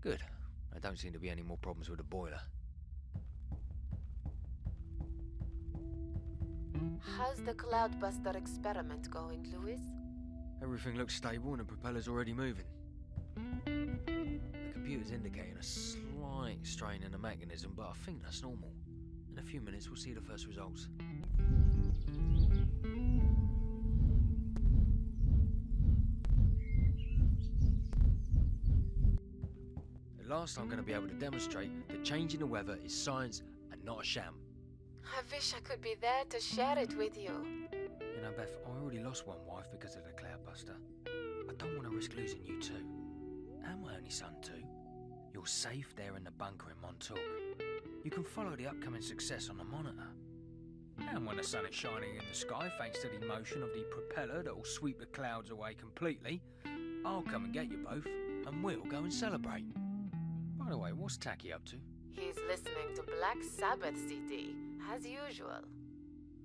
Good. There don't seem to be any more problems with the boiler. How's the Cloudbuster experiment going, Lewis? Everything looks stable and the propeller's already moving. The computer's indicating a slight strain in the mechanism, but I think that's normal. In a few minutes we'll see the first results. At last I'm going to be able to demonstrate that changing the weather is science and not a sham. I wish I could be there to share it with you. You know, Beth, I already lost one wife because of the Cloudbuster. I don't want to risk losing you too. And my only son too. You're safe there in the bunker in Montauk. You can follow the upcoming success on the monitor. And when the sun is shining in the sky thanks to the motion of the propeller that will sweep the clouds away completely, I'll come and get you both and we'll go and celebrate. By the way, what's Tacky up to? He's listening to Black Sabbath CD, as usual.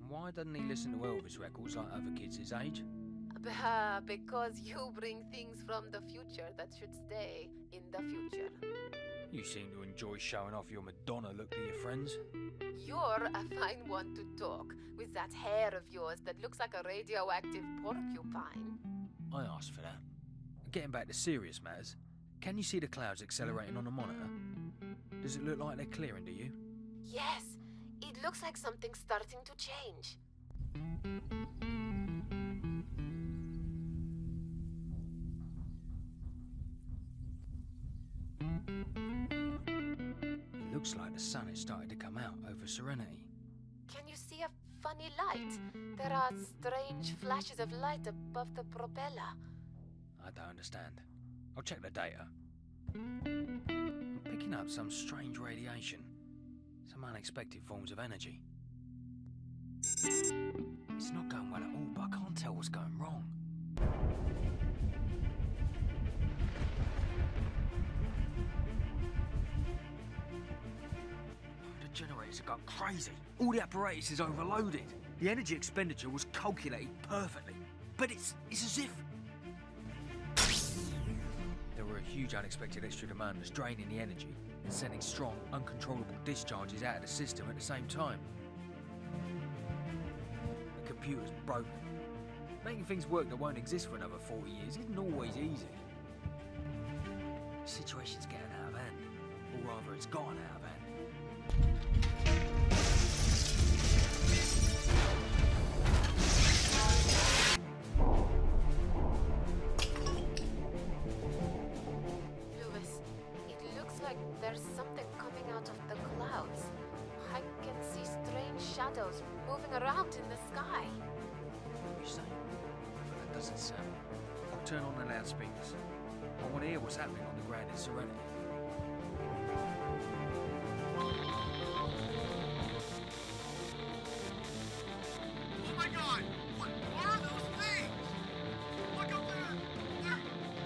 Why doesn't he listen to Elvis records like other kids his age? Because you bring things from the future that should stay in the future. You seem to enjoy showing off your Madonna look to your friends. You're a fine one to talk, with that hair of yours that looks like a radioactive porcupine. I asked for that. Getting back to serious matters, can you see the clouds accelerating on the monitor? Does it look like they're clearing to you? Yes, it looks like something's starting to change. It looks like the sun has started to come out over Serenity. Can you see a funny light? There are strange flashes of light above the propeller. I don't understand. I'll check the data. I'm picking up some strange radiation. Some unexpected forms of energy. It's not going well at all, but I can't tell what's going wrong. The generators have gone crazy. All the apparatus is overloaded. The energy expenditure was calculated perfectly. But it's as if... There were a huge unexpected extra demand that's draining the energy and sending strong, uncontrollable discharges out of the system at the same time. The computer's broken. Making things work that won't exist for another 40 years isn't always easy. The situation's getting out of hand. Or rather, it's gone out of hand. There's something coming out of the clouds. I can see strange shadows moving around in the sky. What are you saying? But that doesn't sound. I'll turn on the loudspeakers. I want to hear what's happening on the ground in Serenity. Oh my God! What are those things? Look up there!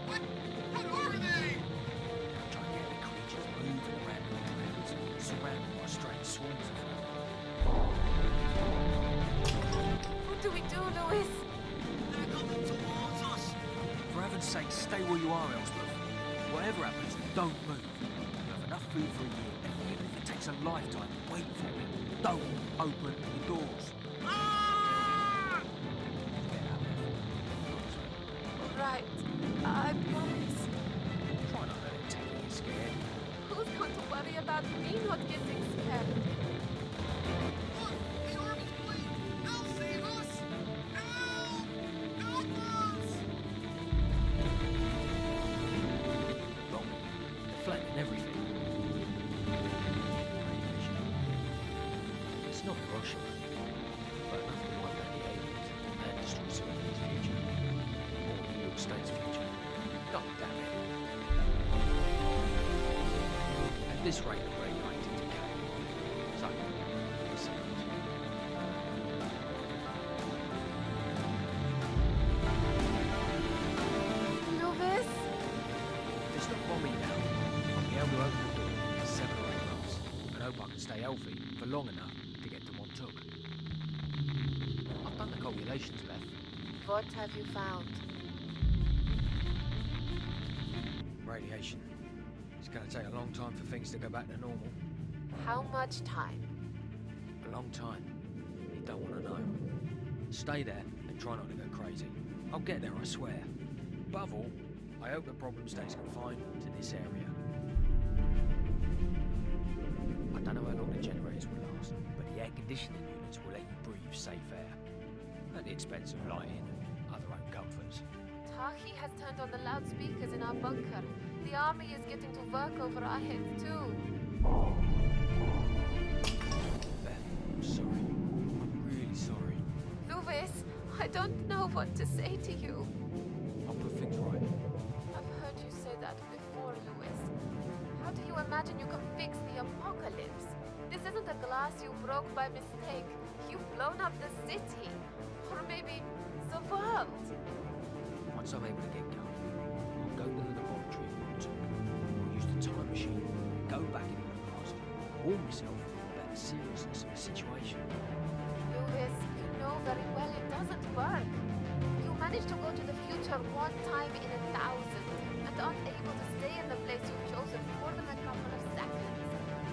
What are they? Moving around in the clouds, surrounded by strange swarms of them. What do we do, Lewis? They're coming towards us! For heaven's sake, stay where you are, Elspeth. Whatever happens, don't move. You have enough food for a year, and even if it takes a lifetime, wait for it. Don't open the doors. Ah! Get out there. Right, I promise. Try not to let it take you scared. Who's going to worry about me not getting scared? Look! The army's bleeding! Help save us! Help! Help us! Wrong. Deflecting everything. It's not Hiroshima, but enough to wipe out the aliens and destroy Serenity's future. Or New York State's future. God damn it. At this rate of radioactive decay. So, listen. Lewis? If they stop bombing now, I'll be able to open the door in 7 or 8 months. And hope I can stay healthy for long enough to get to Montauk. I've done the calculations, Beth. What have you found? Radiation. It's going to take a long time for things to go back to normal. How much time? A long time. You don't want to know. Stay there and try not to go crazy. I'll get there, I swear. Above all, I hope the problem stays confined to this area. I don't know how long the generators will last, but the air conditioning units will let you breathe safe air. At the expense of lighting and other home comforts. Tahi has turned on the loudspeakers in our bunker. The army is getting to work over our heads too. Beth, I'm sorry. I'm really sorry. Louis, I don't know what to say to you. I'll put things right. I've heard you say that before, Louis. How do you imagine you can fix the apocalypse? This isn't a glass you broke by mistake. You've blown up the city. Or maybe the world. Once I'm able to get going, I'll go to the laboratory and I'll use the time machine, go back into the past, warn myself about the seriousness of the situation. Louis, you know very well it doesn't work. You managed to go to the future one time in 1,000 and aren't able to stay in the place you've chosen for more than a couple of seconds.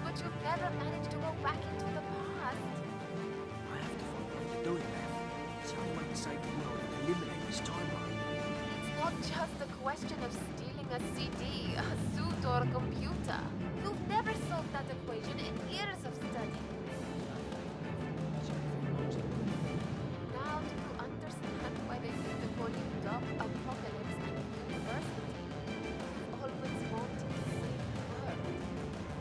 But you never managed to go back into the past. I have to find a way to do it, Beth. It's the only way to save the world and eliminate this timeline. It's not just a question of stealing a CD, a suit, or a computer. You've never solved that equation in years of study. Now do you understand why they think the call you Dumb Apocalypse and University? You've always wanted to save the world.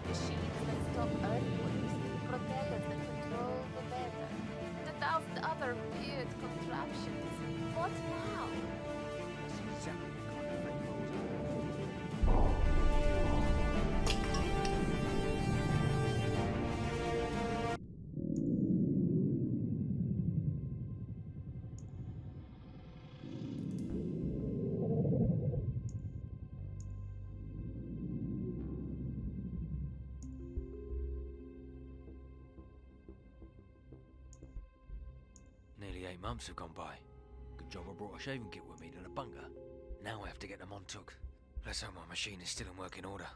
Machines that stop earthquakes, propellers that control the weather, and 1,000 other weird contraptions. What now? That's exactly the kind of thing I was Nearly 8 months have gone by. Good job I brought a shaving kit with me to the bunker. Now I have to get them on took. Let's hope my machine is still in working order.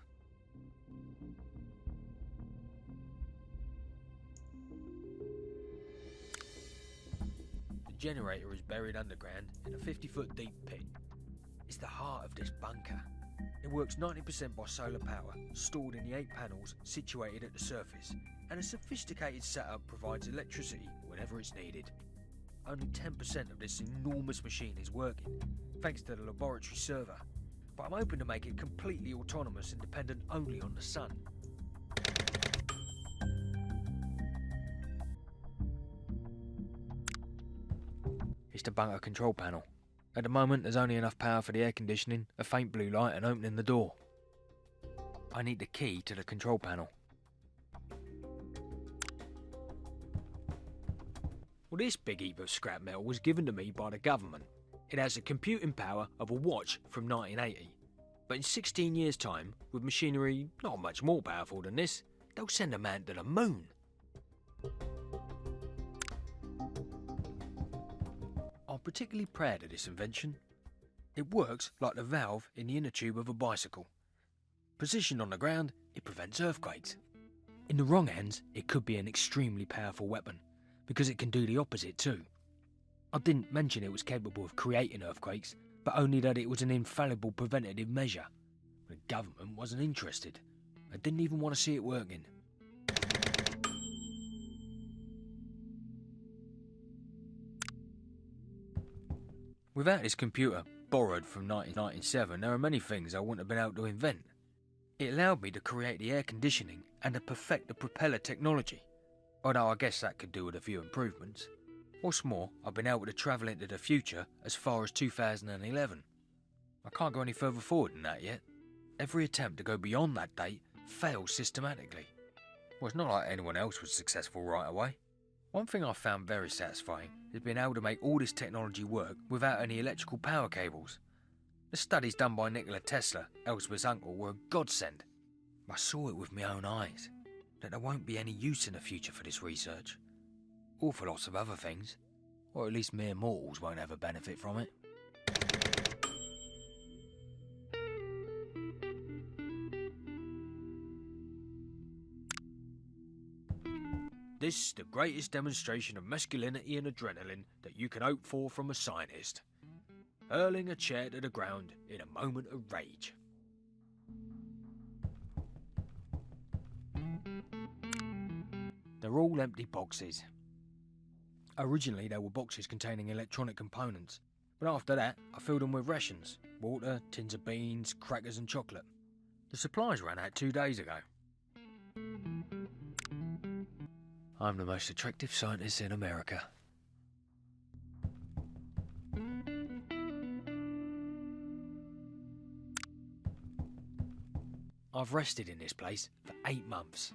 The generator is buried underground in a 50-foot deep pit. It's the heart of this bunker. It works 90% by solar power, stored in the 8 panels situated at the surface, and a sophisticated setup provides electricity whenever it's needed. Only 10% of this enormous machine is working, thanks to the laboratory server, but I'm hoping to make it completely autonomous and dependent only on the sun. It's the bunker control panel. At the moment, there's only enough power for the air conditioning, a faint blue light, and opening the door. I need the key to the control panel. Well, this big heap of scrap metal was given to me by the government. It has the computing power of a watch from 1980. But in 16 years' time, with machinery not much more powerful than this, they'll send a man to the moon. I'm particularly proud of this invention. It works like the valve in the inner tube of a bicycle. Positioned on the ground, it prevents earthquakes. In the wrong hands, it could be an extremely powerful weapon, because it can do the opposite too. I didn't mention it was capable of creating earthquakes, but only that it was an infallible preventative measure. The government wasn't interested. They didn't even want to see it working. Without this computer, borrowed from 1997, there are many things I wouldn't have been able to invent. It allowed me to create the air conditioning and to perfect the propeller technology. Although I guess that could do with a few improvements. What's more, I've been able to travel into the future as far as 2011. I can't go any further forward than that yet. Every attempt to go beyond that date fails systematically. Well, it's not like anyone else was successful right away. One thing I found very satisfying is being able to make all this technology work without any electrical power cables. The studies done by Nikola Tesla, Elspeth's uncle, were a godsend. I saw it with my own eyes. That there won't be any use in the future for this research. Awful lots of other things, or at least mere mortals won't ever benefit from it. this the greatest demonstration of masculinity and adrenaline that you can hope for from a scientist. Hurling a chair to the ground in a moment of rage. They're all empty boxes. Originally they were boxes containing electronic components, but after that I filled them with rations, water, tins of beans, crackers and chocolate. The supplies ran out 2 days ago. I'm the most attractive scientist in America. I've rested in this place for 8 months,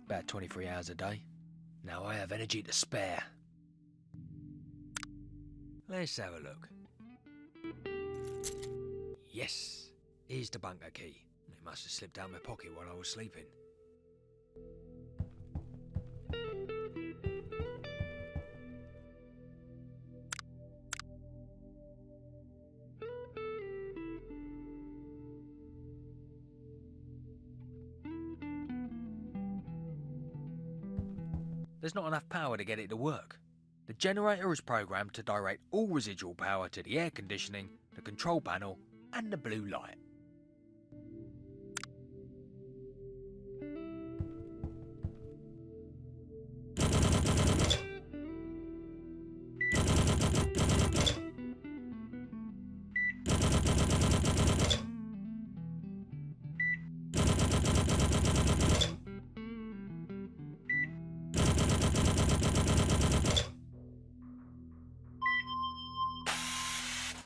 about 23 hours a day. Now I have energy to spare. Let's have a look. Yes, here's the bunker key. It must have slipped out of my pocket while I was sleeping. There's not enough power to get it to work. The generator is programmed to direct all residual power to the air conditioning, the control panel, and the blue light.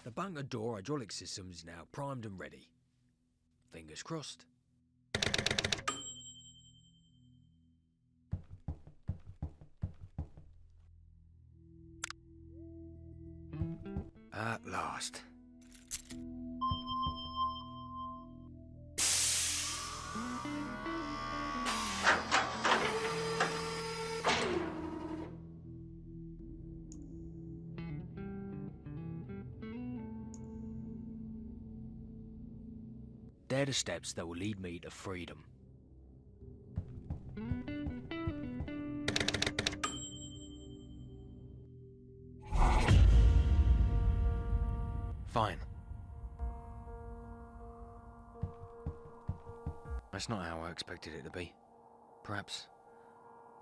The bunker door hydraulic system is now primed and ready. Fingers crossed. At last. They're the steps that will lead me to freedom. Fine. That's not how I expected it to be. Perhaps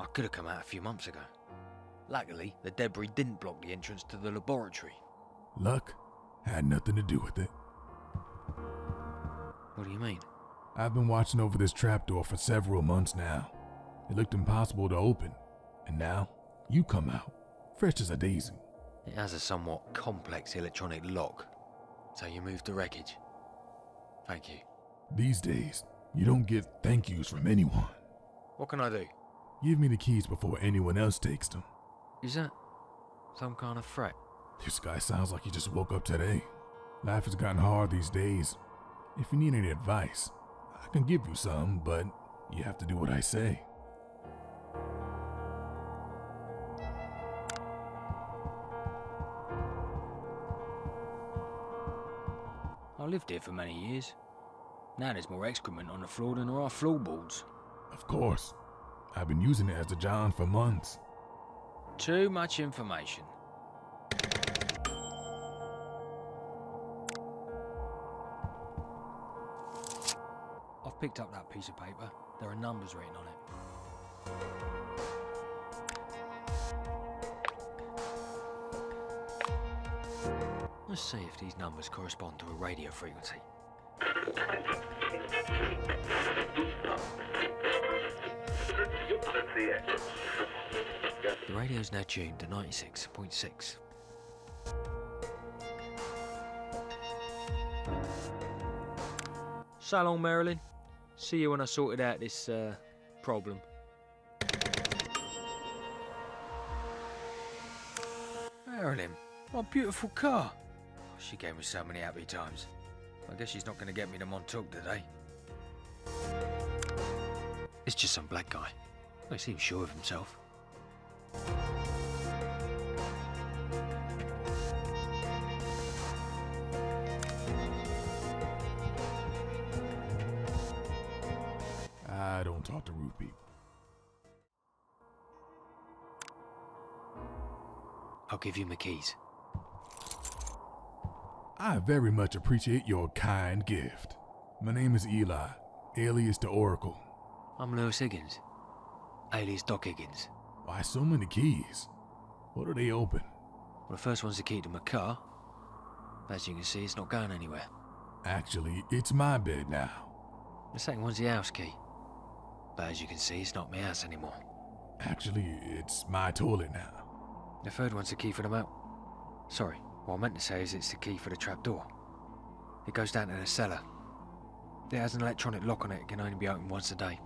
I could have come out a few months ago. Luckily, the debris didn't block the entrance to the laboratory. Luck had nothing to do with it. What do you mean? I've been watching over this trapdoor for several months now. It looked impossible to open, and now you come out, fresh as a daisy. It has a somewhat complex electronic lock, so you moved the wreckage. Thank you. These days, you don't get thank yous from anyone. What can I do? Give me the keys before anyone else takes them. Is that some kind of threat? This guy sounds like he just woke up today. Life has gotten hard these days. If you need any advice, I can give you some, but you have to do what I say. I lived here for many years. Now there's more excrement on the floor than there are floorboards. Of course. I've been using it as a John for months. Too much information. I've picked up that piece of paper. There are numbers written on it. Let's see if these numbers correspond to a radio frequency. The radio's now tuned to 96.6. So long, Marilyn. See you when I sorted out this problem. Marilyn, what a beautiful car. She gave me so many happy times. I guess she's not going to get me to Montauk today. It's just some black guy. He seems sure of himself. I don't talk to rude people. I'll give you my keys. I very much appreciate your kind gift. My name is Eli, alias the Oracle. I'm Lewis Higgins, alias Doc Higgins. Why so many keys? What do they open? Well, the first one's the key to my car. As you can see, it's not going anywhere. Actually, it's my bed now. The second one's the house key. But as you can see, it's not my house anymore. Actually, it's my toilet now. The third one's the key for the moat. Sorry, what I meant to say is it's the key for the trapdoor. It goes down to the cellar. It has an electronic lock on it. It can only be opened once a day.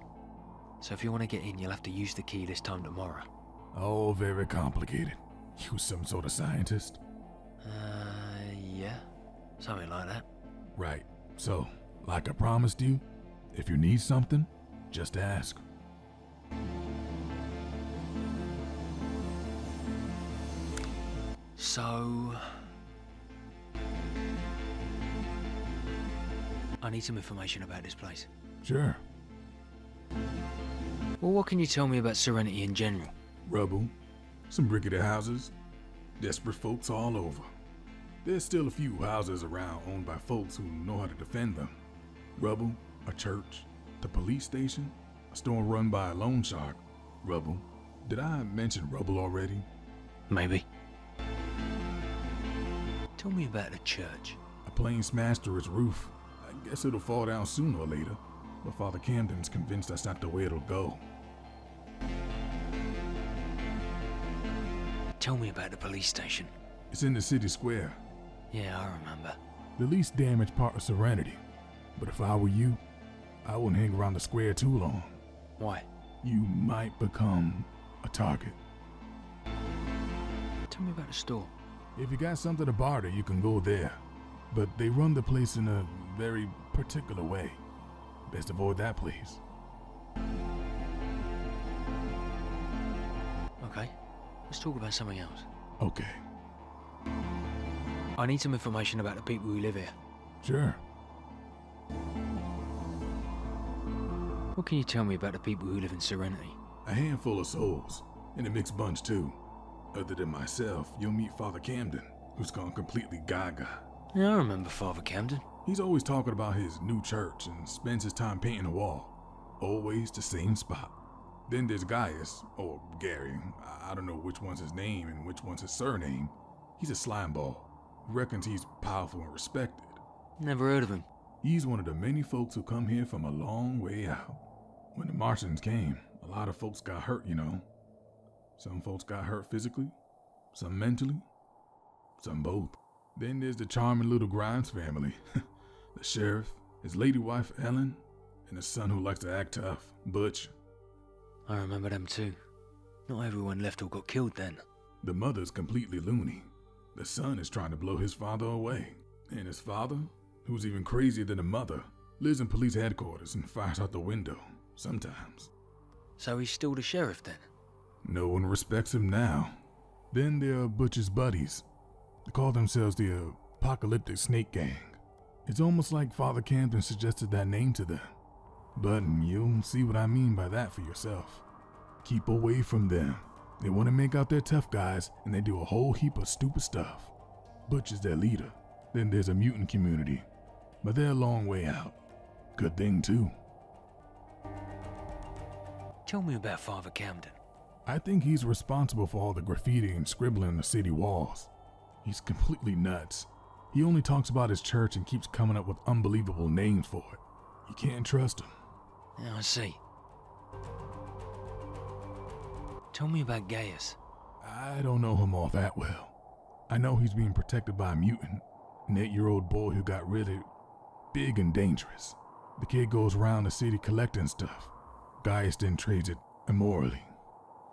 So if you want to get in, you'll have to use the key this time tomorrow. Oh, very complicated. You some sort of scientist? Yeah. Something like that. Right. So, like I promised you, if you need something, just ask. So... I need some information about this place. Sure. Well, what can you tell me about Serenity in general? Rubble, some rickety houses, desperate folks all over. There's still a few houses around owned by folks who know how to defend them. Rubble, a church, the police station, a store run by a loan shark. Rubble. Did I mention Rubble already? Maybe. Tell me about the church. A plane smashed through its roof. I guess it'll fall down sooner or later, but Father Camden's convinced that's not the way it'll go. Tell me about the police station. It's in the city square, Yeah, I remember. the least damaged part of Serenity. But if I were you, I wouldn't hang around the square too long. Why? You might become a target. Tell me about the store. If you got something to barter, you can go there. But they run the place in a very particular way. Best avoid that place. Okay, let's talk about something else. Okay, I need some information about the people who live here. sure. What can you tell me about the people who live in Serenity? A handful of souls, and a mixed bunch too. Other than myself, you'll meet Father Camden, who's gone completely gaga. Yeah, I remember Father Camden. He's always talking about his new church and spends his time painting a wall. Always the same spot. Then there's Gaius, or Gary. I don't know which one's his name and which one's his surname. He's a slimeball who reckons he's powerful and respected. Never heard of him. He's one of the many folks who come here from a long way out. When the Martians came, a lot of folks got hurt, you know. Some folks got hurt physically, some mentally, some both. Then there's the charming little Grimes family. The sheriff, his lady wife Ellen, and a son who likes to act tough, Butch. I remember them too. Not everyone left or got killed then. The mother's completely loony. The son is trying to blow his father away. And his father, who's even crazier than the mother, lives in police headquarters and fires out the window, sometimes. So he's still the sheriff then? No one respects him now. Then there are Butch's buddies. They call themselves the Apocalyptic Snake Gang. It's almost like Father Camden suggested that name to them. But you'll see what I mean by that for yourself. Keep away from them. They want to make out they're tough guys, and they do a whole heap of stupid stuff. Butch is their leader. Then there's a mutant community, but they're a long way out. Good thing too. Tell me about Father Camden. I think he's responsible for all the graffiti and scribbling on the city walls. He's completely nuts. He only talks about his church and keeps coming up with unbelievable names for it. You can't trust him. Yeah, I see. Tell me about Gaius. I don't know him all that well. I know he's being protected by a mutant, an 8-year-old boy who got really big and dangerous. The kid goes around the city collecting stuff. Gaius then trades it immorally.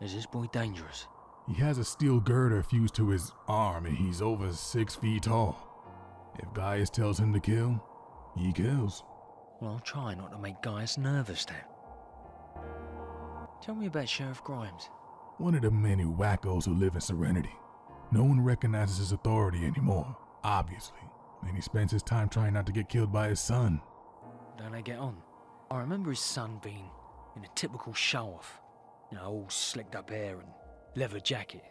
Is this boy dangerous? He has a steel girder fused to his arm and he's over 6 feet tall. If Gaius tells him to kill, he kills. Well, I'll try not to make Gaius nervous then. Tell me about Sheriff Grimes. One of the many wackos who live in Serenity. No one recognizes his authority anymore, obviously, and he spends his time trying not to get killed by his son. Don't they get on? I remember his son being in a typical show-off. You know, all slicked up hair and leather jacket.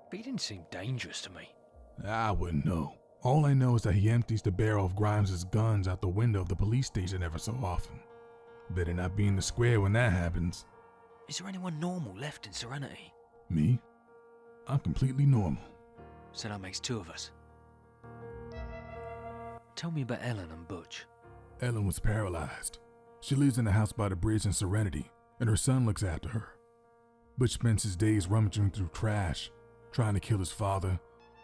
But he didn't seem dangerous to me. I wouldn't know. All I know is that he empties the barrel of Grimes' guns out the window of the police station ever so often. Better not be in the square when that happens. Is there anyone normal left in Serenity? Me? I'm completely normal. So that makes two of us. Tell me about Ellen and Butch. Ellen was paralyzed. She lives in a house by the bridge in Serenity, and her son looks after her. Butch spends his days rummaging through trash, trying to kill his father,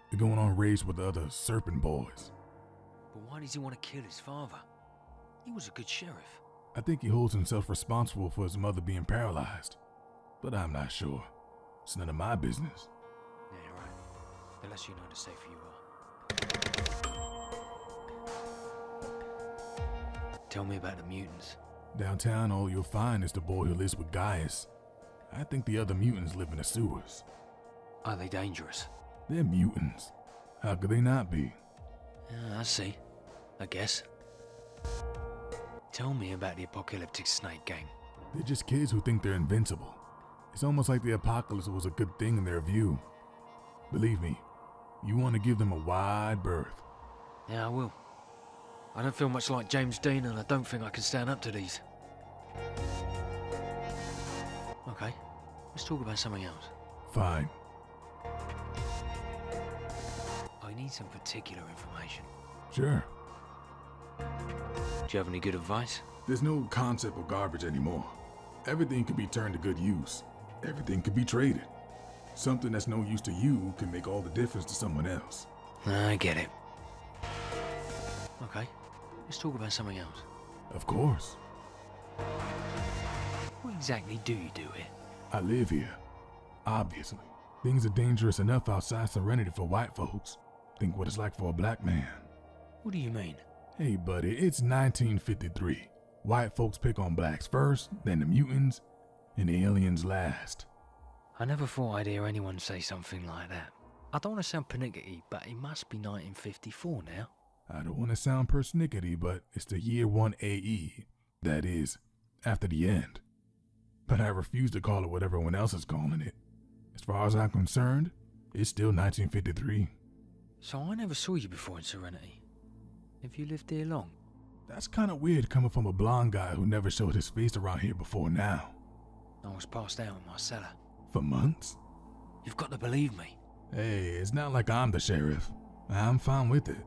and going on raids with the other Serpent boys. But why does he want to kill his father? He was a good sheriff. I think he holds himself responsible for his mother being paralyzed, but I'm not sure. It's none of my business. Yeah, right. The less you know, the safer you are. Tell me about the mutants. Downtown, all you'll find is the boy who lives with Gaius. I think the other mutants live in the sewers. Are they dangerous? They're mutants. How could they not be? Yeah, I see. I guess. Tell me about the apocalyptic snake gang. They're just kids who think they're invincible. It's almost like the apocalypse was a good thing in their view. Believe me, you want to give them a wide berth. Yeah, I will. I don't feel much like James Dean, and I don't think I can stand up to these. Okay, let's talk about something else. Fine. I need some particular information. Sure. Do you have any good advice? There's no concept of garbage anymore. Everything can be turned to good use. Everything can be traded. Something that's no use to you can make all the difference to someone else. I get it. Okay, let's talk about something else. Of course. What exactly do you do here? I live here. Obviously. Things are dangerous enough outside Serenity for white folks. Think what it's like for a black man. What do you mean? Hey buddy, it's 1953. White folks pick on blacks first, then the mutants, and the aliens last. I never thought I'd hear anyone say something like that. I don't want to sound pernickety, but it must be 1954 now. I don't want to sound persnickety, but it's the year 1 AE. That is, after the end. But I refuse to call it what everyone else is calling it. As far as I'm concerned, it's still 1953. So I never saw you before in Serenity. Have you lived here long? That's kind of weird coming from a blonde guy who never showed his face around here before now. I was passed out in my cellar. For months? You've got to believe me. Hey, it's not like I'm the sheriff. I'm fine with it.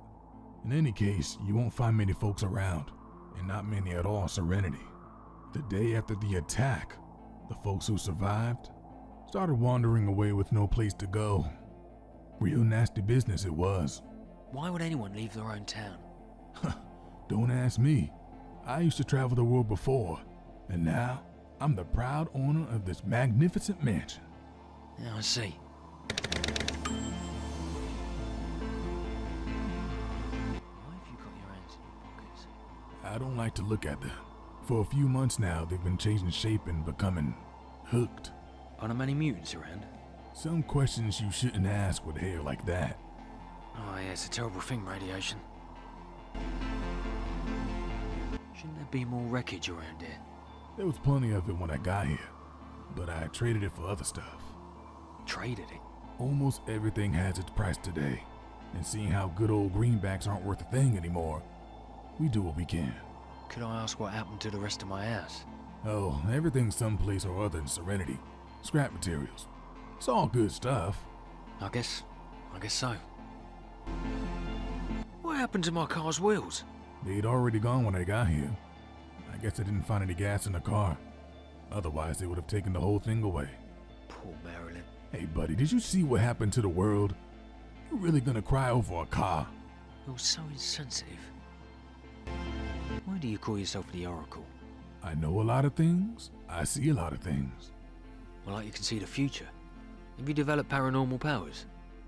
In any case, you won't find many folks around, and not many at all in Serenity. The day after the attack, the folks who survived started wandering away with no place to go. Real nasty business it was. Why would anyone leave their own town? Don't ask me. I used to travel the world before, and now I'm the proud owner of this magnificent mansion. Yeah, I see. Why have you got your hands in your pockets? I don't like to look at them. For a few months now, they've been changing shape and becoming hooked. Are there many mutants around? Some questions you shouldn't ask with hair like that. Oh yeah, it's a terrible thing, radiation. Shouldn't there be more wreckage around here? There was plenty of it when I got here, but I traded it for other stuff. Traded it? Almost everything has its price today, and seeing how good old greenbacks aren't worth a thing anymore, we do what we can. Could I ask what happened to the rest of my house? Oh, everything's someplace or other in Serenity. Scrap materials. It's all good stuff. I guess so. What happened to my car's wheels? They'd already gone when I got here. I guess I didn't find any gas in the car. Otherwise, they would have taken the whole thing away. Poor Marilyn. Hey, buddy, did you see what happened to the world? You really gonna cry over a car? You're so insensitive. Why do you call yourself the Oracle? I know a lot of things. I see a lot of things. Well, like you can see the future. Have you developed paranormal powers?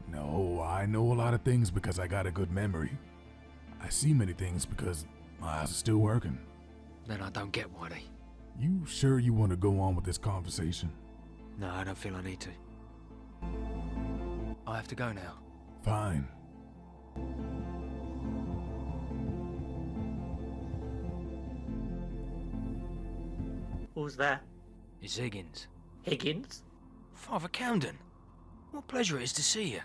No, I know a lot of things because I got a good memory. I see many things because my eyes are still working. Then I don't get why they... You sure you want to go on with this conversation? No, I don't feel I need to. I have to go now. Fine. Who's that? It's Higgins. Higgins? Father Camden. What pleasure it is to see you.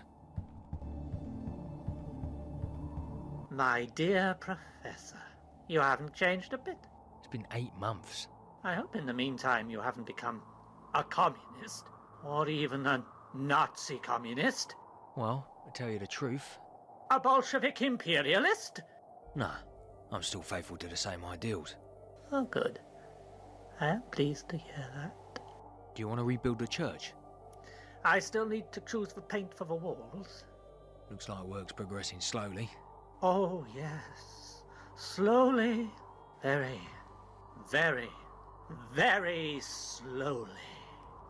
My dear Professor, you haven't changed a bit. It's been 8 months. I hope in the meantime you haven't become a communist, or even a Nazi communist. Well, to tell you the truth, A Bolshevik imperialist? nah, I'm still faithful to the same ideals. Oh, good. I am pleased to hear that. Do you want to rebuild the church? I still need to choose the paint for the walls. Looks like work's progressing slowly. Oh, yes. Slowly. Very, very, very slowly.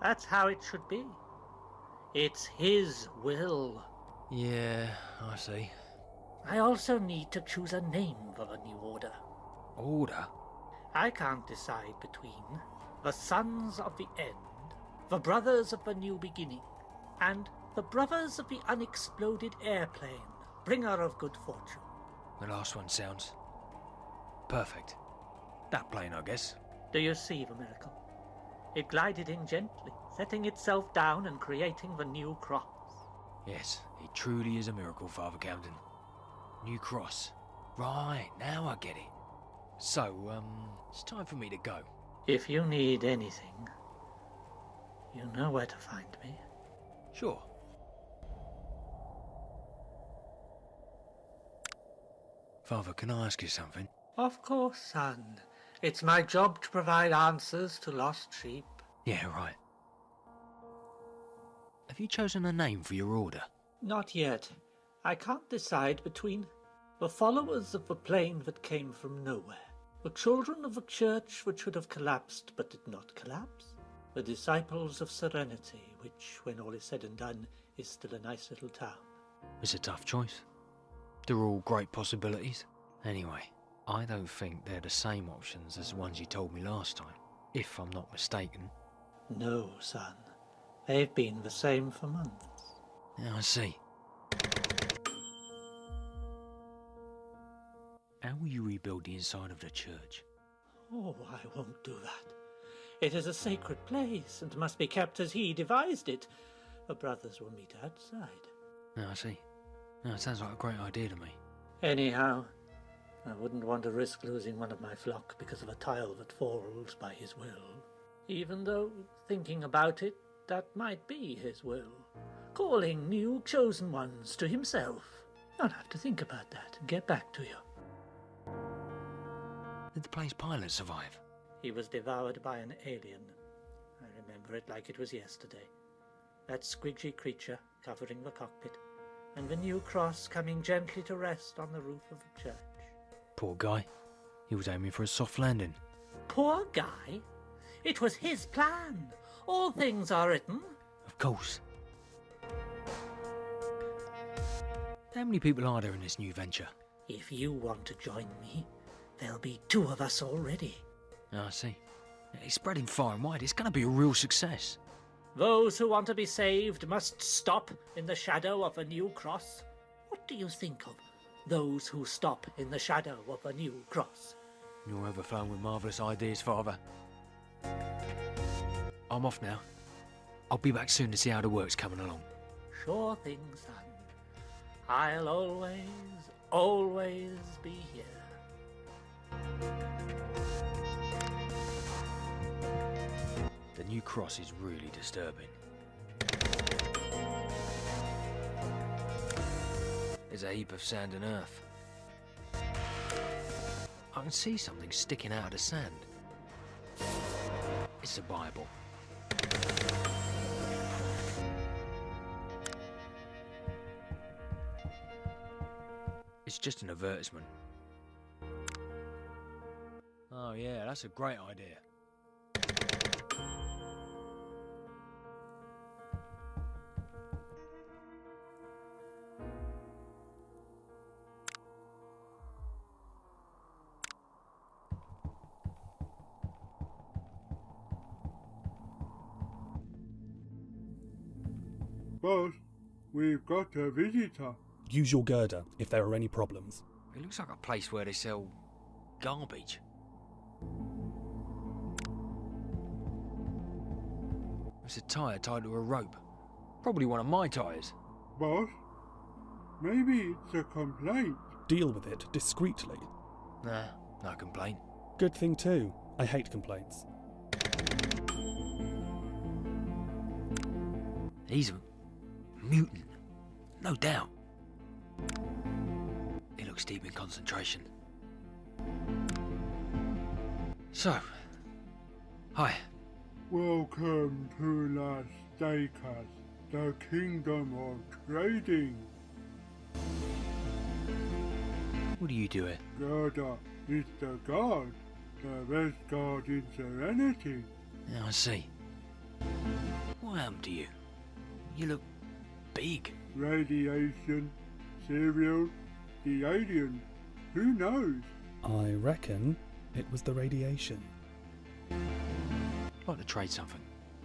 That's how it should be. It's his will. Yeah, I see. I also need to choose a name for the new order. Order? I can't decide between the Sons of the End, the Brothers of the New Beginning, and the Brothers of the Unexploded Airplane, bringer of good fortune. The last one sounds perfect. That plane, I guess. Do you see the miracle? It glided in gently, setting itself down and creating the new cross. Yes, it truly is a miracle, Father Camden. New cross. Right, now I get it. So, it's time for me to go. If you need anything, you know where to find me. Sure. Father, can I ask you something? Of course, son. It's my job to provide answers to lost sheep. Yeah, right. Have you chosen a name for your order? Not yet. I can't decide between the followers of the plane that came from nowhere, the children of a church which should have collapsed but did not collapse, the disciples of serenity, which, when all is said and done, is still a nice little town. It's a tough choice. They're all great possibilities. Anyway, I don't think they're the same options as the ones you told me last time, if I'm not mistaken. No, son. They've been the same for months. Yeah, I see. How will you rebuild the inside of the church? Oh, I won't do that. It is a sacred place and must be kept as he devised it. The brothers will meet outside. Yeah, I see. Yeah, it sounds like a great idea to me. Anyhow, I wouldn't want to risk losing one of my flock because of a tile that falls by his will. Even though, thinking about it, that might be his will. Calling new chosen ones to himself. I'll have to think about that and get back to you. Did the plane's pilot survive? He was devoured by an alien. I remember it like it was yesterday. That squidgy creature covering the cockpit, and the new cross coming gently to rest on the roof of the church. Poor guy. He was aiming for a soft landing. Poor guy? It was his plan. All things are written. Of course. How many people are there in this new venture? If you want to join me, there'll be 2 of us already. I see. It's spreading far and wide. It's going to be a real success. Those who want to be saved must stop in the shadow of a new cross. What do you think of those who stop in the shadow of a new cross? You're overflowing with marvellous ideas, Father. I'm off now. I'll be back soon to see how the work's coming along. Sure thing, son. I'll always be here. The new cross is really disturbing. There's a heap of sand and earth. I can see something sticking out of the sand. It's a Bible. It's just an advertisement. Oh yeah, that's a great idea. Boss, we've got a visitor. Use your girder if there are any problems. It looks like a place where they sell garbage. It's a tyre tied to a rope. Probably one of my tyres. Boss, maybe it's a complaint. Deal with it discreetly. Nah, no complaint. Good thing too. I hate complaints. He's a mutant, no doubt. He looks deep in concentration. So, hi. Welcome to Las Vegas, the kingdom of trading. What do you do here? Gerda is the god, the best god in Serenity. Yeah, I see. What happened to you? You look big. Radiation, cereal, the alien, who knows? I reckon it was the radiation. I'd like to trade something.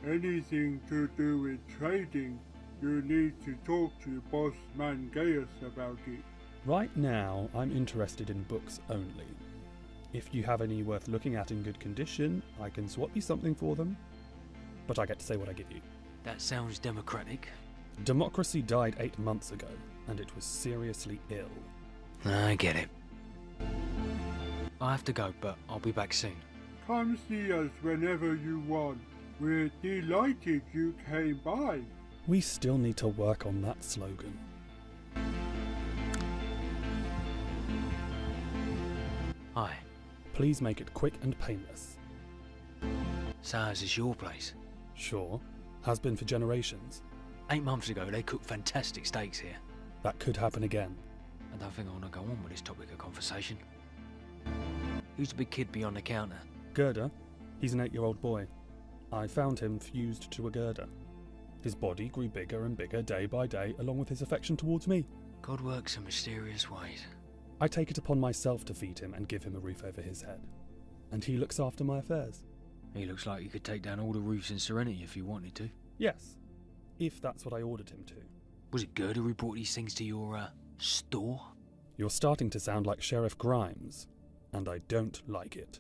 Anything to do with trading, you need to talk to Boss Mangeus about it. Right now, I'm interested in books only. If you have any worth looking at in good condition, I can swap you something for them. But I get to say what I give you. That sounds democratic. Democracy died 8 months ago, and it was seriously ill. I get it. I have to go, but I'll be back soon. Come see us whenever you want. We're delighted you came by. We still need to work on that slogan. Hi. Please make it quick and painless. So is this your place? Sure. Has been for generations. 8 months ago, they cooked fantastic steaks here. That could happen again. I don't think I want to go on with this topic of conversation. Who's the big kid beyond the counter? Gerda? He's an 8-year-old boy. I found him fused to a girder. His body grew bigger and bigger day by day, along with his affection towards me. God works in mysterious ways. I take it upon myself to feed him and give him a roof over his head. And he looks after my affairs. He looks like he could take down all the roofs in Serenity if he wanted to. Yes, if that's what I ordered him to. Was it Gerda who brought these things to your, store? You're starting to sound like Sheriff Grimes, and I don't like it.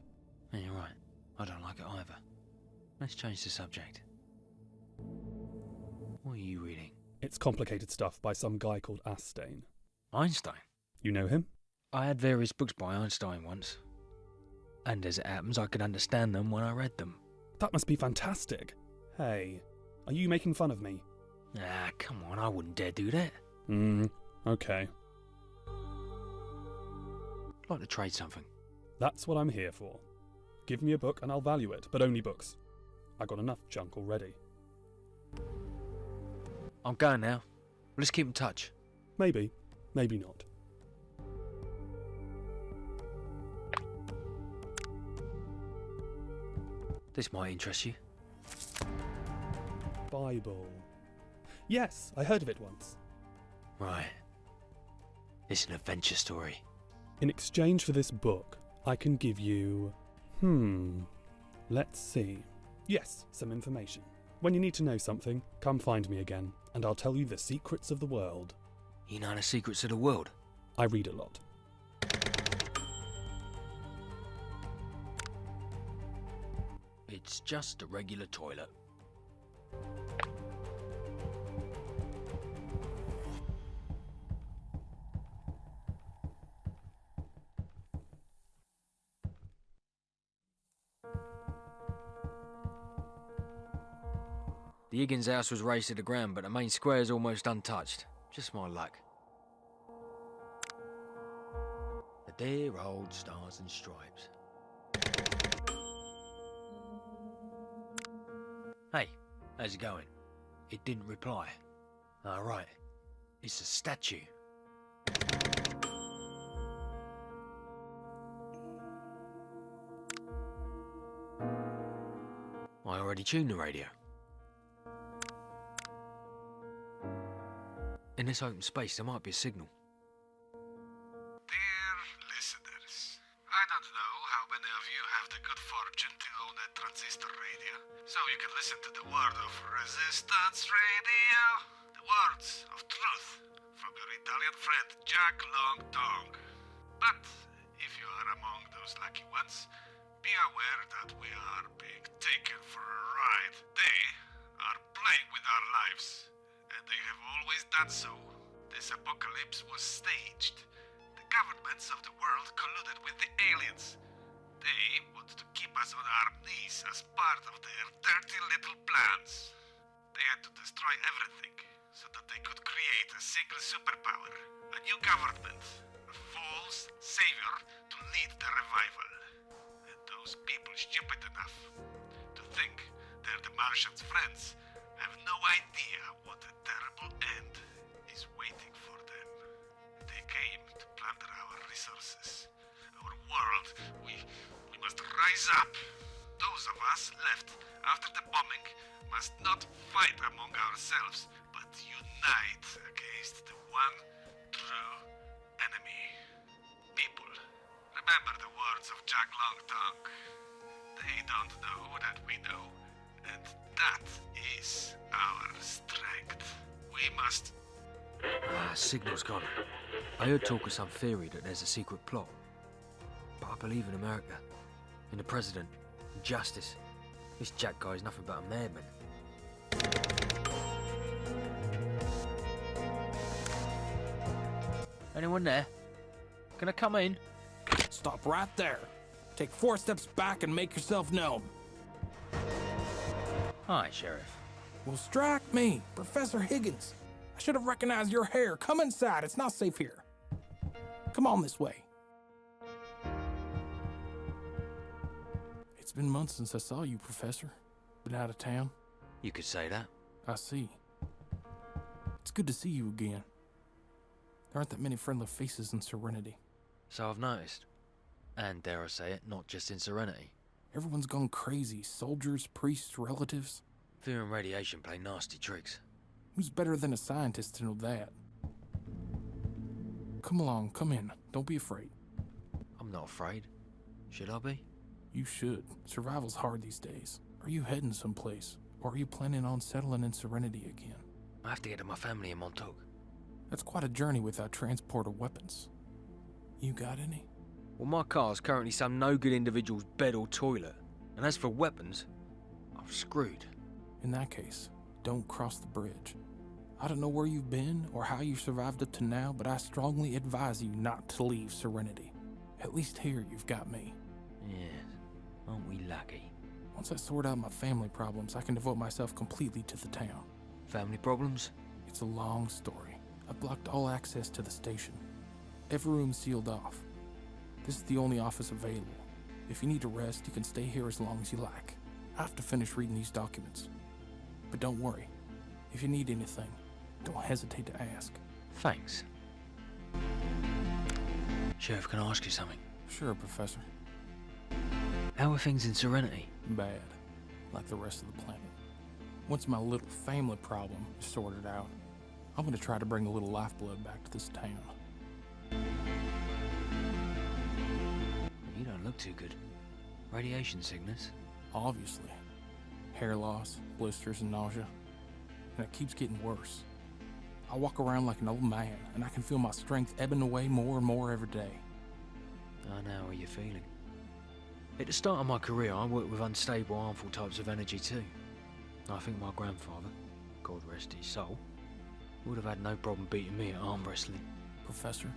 Yeah, you're right. I don't like it either. Let's change the subject. What are you reading? It's complicated stuff by some guy called Astain. Einstein? You know him? I had various books by Einstein once. And as it happens, I could understand them when I read them. That must be fantastic. Hey, are you making fun of me? Ah, come on, I wouldn't dare do that. Okay. I'd like to trade something. That's what I'm here for. Give me a book and I'll value it, but only books. I got enough junk already. I'm going now. Let's keep in touch. Maybe, maybe not. This might interest you. Bible. Yes, I heard of it once. Right. It's an adventure story. In exchange for this book, I can give you... Let's see. Yes, some information. When you need to know something, come find me again, and I'll tell you the secrets of the world. You know the secrets of the world? I read a lot. It's just a regular toilet. The Higgins house was razed to the ground, but the main square is almost untouched. Just my luck. The dear old stars and stripes. Hey, how's it going? It didn't reply. Ah, right. It's a statue. I already tuned the radio. In this open space, there might be a signal. Dear listeners, I don't know how many of you have the good fortune to own a transistor radio, so you can listen to the word of resistance radio, the words of truth from your Italian friend Jack Long Tongue. But if you are among those lucky ones, be aware that we are being taken for a ride. They are playing with our lives. and they have always done so. This apocalypse was staged. The governments of the world colluded with the aliens. They want to keep us on our knees as part of their dirty little plans. They had to destroy everything so that they could create a single superpower, a new government, a false savior to lead the revival. And those people stupid enough to think they're the Martians' friends have no idea what a terrible end is waiting for them. They came to plunder our resources, our world. We must rise up. Those of us left after the bombing must not fight among ourselves, but unite against the one true enemy. People, remember the words of Jack Longtongue. They don't know that we know, and that is our strength. We must... Signal's gone. I heard talk of some theory that there's a secret plot. But I believe in America, in the president, in justice. This Jack guy's nothing but a madman. Anyone there? Can I come in? Stop right there. Take 4 steps back and make yourself known. Hi, Sheriff. Well, strike me, Professor Higgins. I should have recognized your hair. Come inside. It's not safe here. Come on this way. It's been months since I saw you, Professor. Been out of town? You could say that. I see. It's good to see you again. There aren't that many friendly faces in Serenity. So I've noticed. And dare I say it, not just in Serenity. Everyone's gone crazy. Soldiers, priests, relatives. Fear and radiation play nasty tricks. Who's better than a scientist to know that? Come along, come in. Don't be afraid. I'm not afraid. Should I be? You should. Survival's hard these days. Are you heading someplace? Or are you planning on settling in Serenity again? I have to get to my family in Montauk. That's quite a journey without transport or weapons. You got any? Well, my car's currently some no-good individual's bed or toilet. And as for weapons, I'm screwed. In that case, don't cross the bridge. I don't know where you've been or how you've survived up to now, but I strongly advise you not to leave Serenity. At least here you've got me. Yes, aren't we lucky? Once I sort out my family problems, I can devote myself completely to the town. Family problems? It's a long story. I've blocked all access to the station. Every room sealed off. This is the only office available. If you need to rest, you can stay here as long as you like. I have to finish reading these documents. But don't worry. If you need anything, don't hesitate to ask. Thanks. Sheriff, can I ask you something? Sure, Professor. How are things in Serenity? Bad. Like the rest of the planet. Once my little family problem is sorted out, I'm going to try to bring a little lifeblood back to this town. You don't look too good. Radiation sickness? Obviously. Hair loss, blisters, and nausea. And it keeps getting worse. I walk around like an old man, and I can feel my strength ebbing away more and more every day. I know how you're feeling. At the start of my career, I worked with unstable, harmful types of energy too. I think my grandfather, God rest his soul, would have had no problem beating me at arm wrestling. Professor,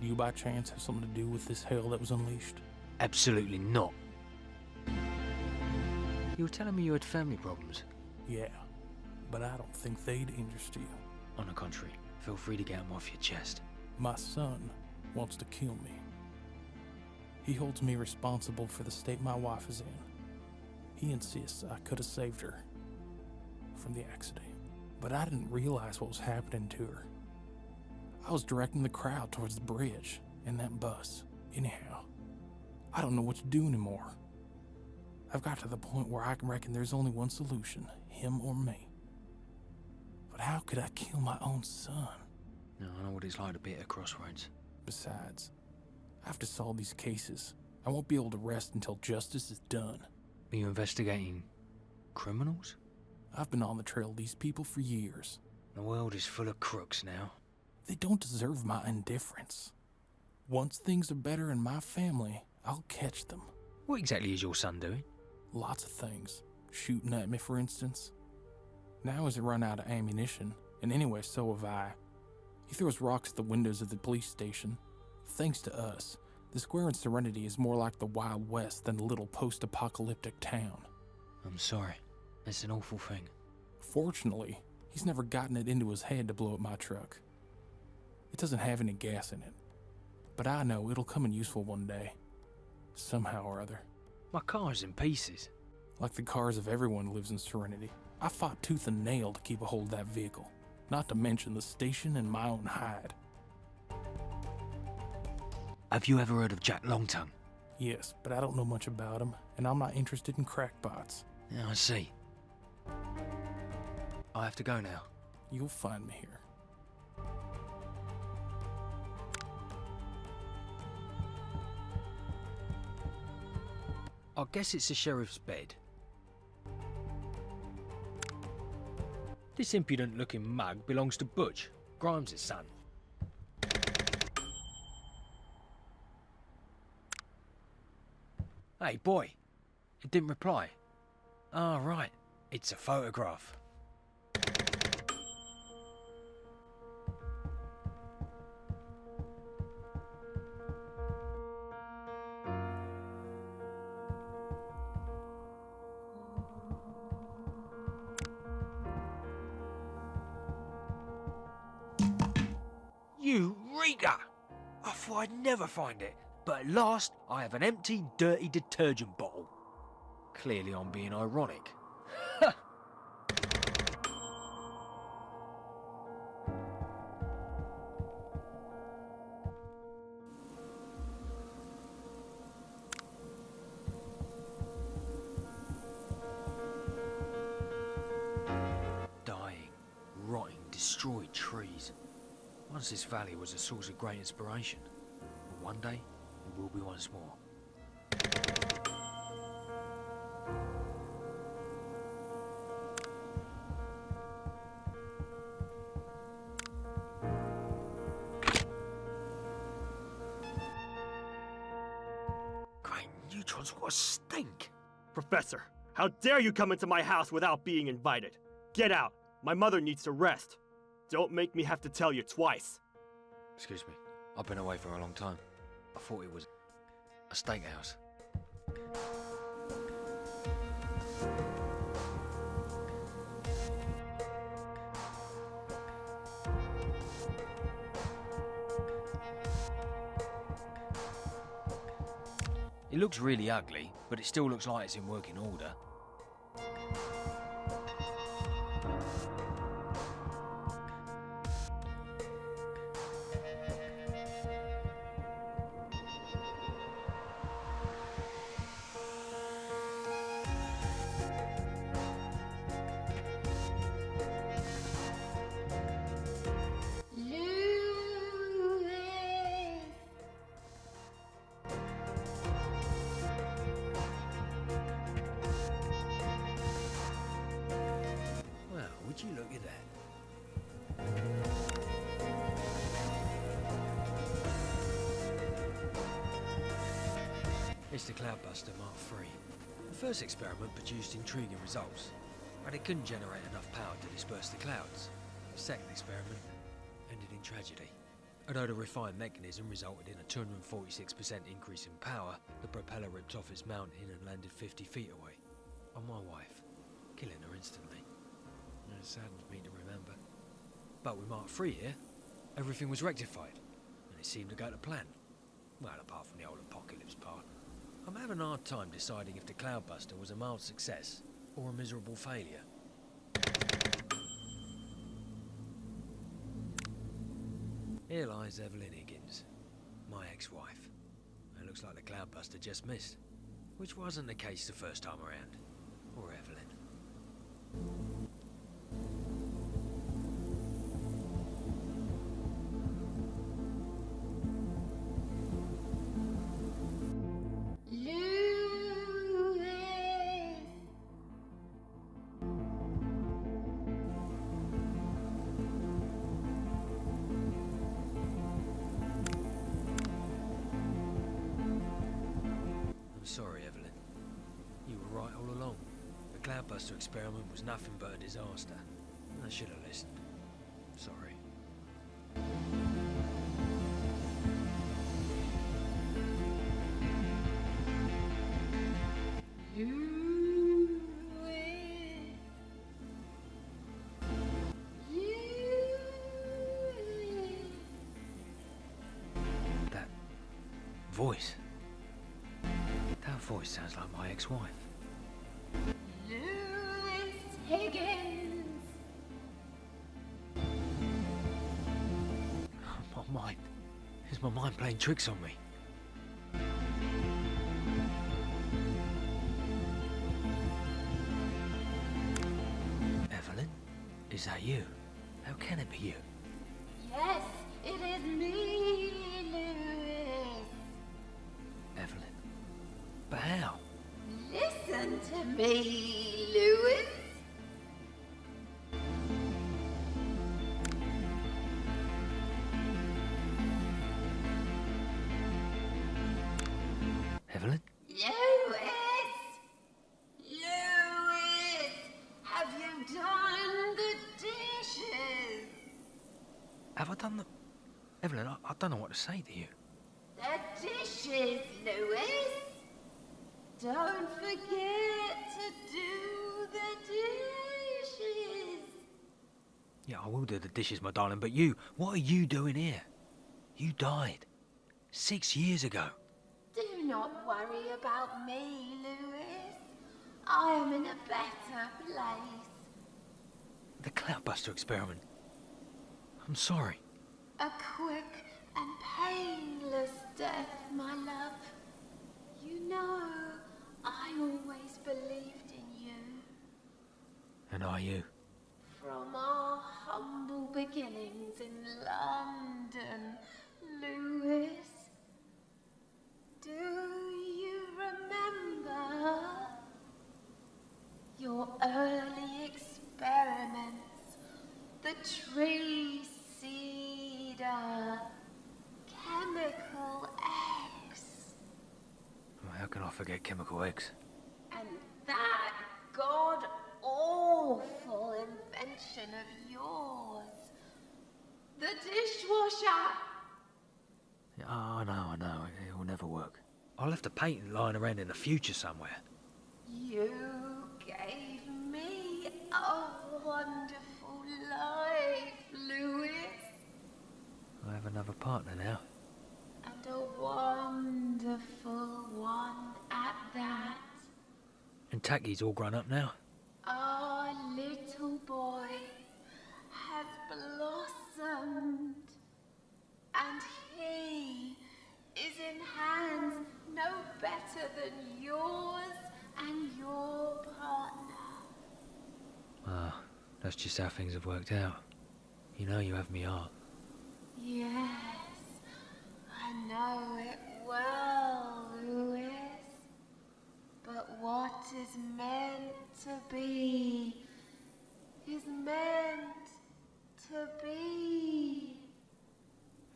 do you by chance have something to do with this hell that was unleashed? Absolutely not. You were telling me you had family problems. Yeah, but I don't think they'd interest you. On the contrary, feel free to get them off your chest. My son wants to kill me. He holds me responsible for the state my wife is in. He insists I could have saved her from the accident. But I didn't realize what was happening to her. I was directing the crowd towards the bridge in that bus. Anyhow, I don't know what to do anymore. I've got to the point where I can reckon there's only one solution, him or me. But how could I kill my own son? No, I know what it's like to be at a crossroads. Besides, after solve these cases, I won't be able to rest until justice is done. Are you investigating criminals? I've been on the trail of these people for years. The world is full of crooks now. They don't deserve my indifference. Once things are better in my family, I'll catch them. What exactly is your son doing? Lots of things. Shooting at me, for instance. Now he's run out of ammunition, and anyway, so have I. He throws rocks at the windows of the police station. Thanks to us, the square in Serenity is more like the Wild West than a little post-apocalyptic town. I'm sorry. It's an awful thing. Fortunately, he's never gotten it into his head to blow up my truck. It doesn't have any gas in it, but I know it'll come in useful one day. Somehow or other. My car's in pieces. Like the cars of everyone who lives in Serenity, I fought tooth and nail to keep a hold of that vehicle, not to mention the station and my own hide. Have you ever heard of Jack Longtongue? Yes, but I don't know much about him, and I'm not interested in crackpots. Yeah, I see. I have to go now. You'll find me here. I guess it's the sheriff's bed. This impudent-looking mug belongs to Butch, Grimes' son. Hey, boy. It didn't reply. Ah, right. It's a photograph. Eureka! I thought I'd never find it, but at last I have an empty, dirty detergent bottle. Clearly I'm being ironic. Dying, rotting, destroyed trees. Once this valley was a source of great inspiration, but one day it will be once more. Great neutrons, what a stink! Professor, how dare you come into my house without being invited? Get out! My mother needs to rest. Don't make me have to tell you twice. Excuse me, I've been away for a long time. I thought it was a steakhouse. It looks really ugly, but it still looks like it's in working order. Would you look at that? It's the Cloudbuster Mark III. The first experiment produced intriguing results, but it couldn't generate enough power to disperse the clouds. The second experiment ended in tragedy. Although the refined mechanism resulted in a 246% increase in power, the propeller ripped off its mounting and landed 50 feet away on my wife, killing her instantly. It saddens me to remember. But with Mark III here, everything was rectified, and it seemed to go to plan. Well, apart from the old apocalypse part. I'm having a hard time deciding if the Cloudbuster was a mild success or a miserable failure. Here lies Evelyn Higgins, my ex-wife. It looks like the Cloudbuster just missed, which wasn't the case the first time around. Or Evelyn. I'm sorry, Evelyn. You were right all along. The Cloudbuster experiment was nothing but a disaster. I should have listened. Sorry. That voice. That voice sounds like my ex-wife. Higgins! My mind. Is my mind playing tricks on me? Evelyn? Is that you? How can it be you? Yes, it is me, Lewis. Evelyn? But how? Listen to me, Lewis. Evelyn? Lewis! Lewis! Have you done the dishes? Have I done the... Evelyn, I don't know what to say to you. The dishes, Lewis! Don't forget to do the dishes. Yeah, I will do the dishes, my darling, but you, what are you doing here? You died 6 years ago. Do not worry about me, Lewis. I am in a better place. The Cloudbuster experiment. I'm sorry. A quick and painless death, my love. You know, I always believed in you. And are you? From our humble beginnings in London, Lewis. Do you remember your early experiments? The tree cedar, chemical X, Well, how can I forget chemical eggs? and that god-awful invention of yours, the dishwasher. Yeah, I know. It will never work. I left a patent lying around in the future somewhere. You gave me a wonderful life, Lewis, I have another partner now. and a wonderful one at that. And Tacky's all grown up now. Our little boy has blossomed, and he is in hands no better than yours and your partner. Ah, that's just how things have worked out. You know you have me heart. Yes, I know it well, Lewis. But what is meant to be is meant to be.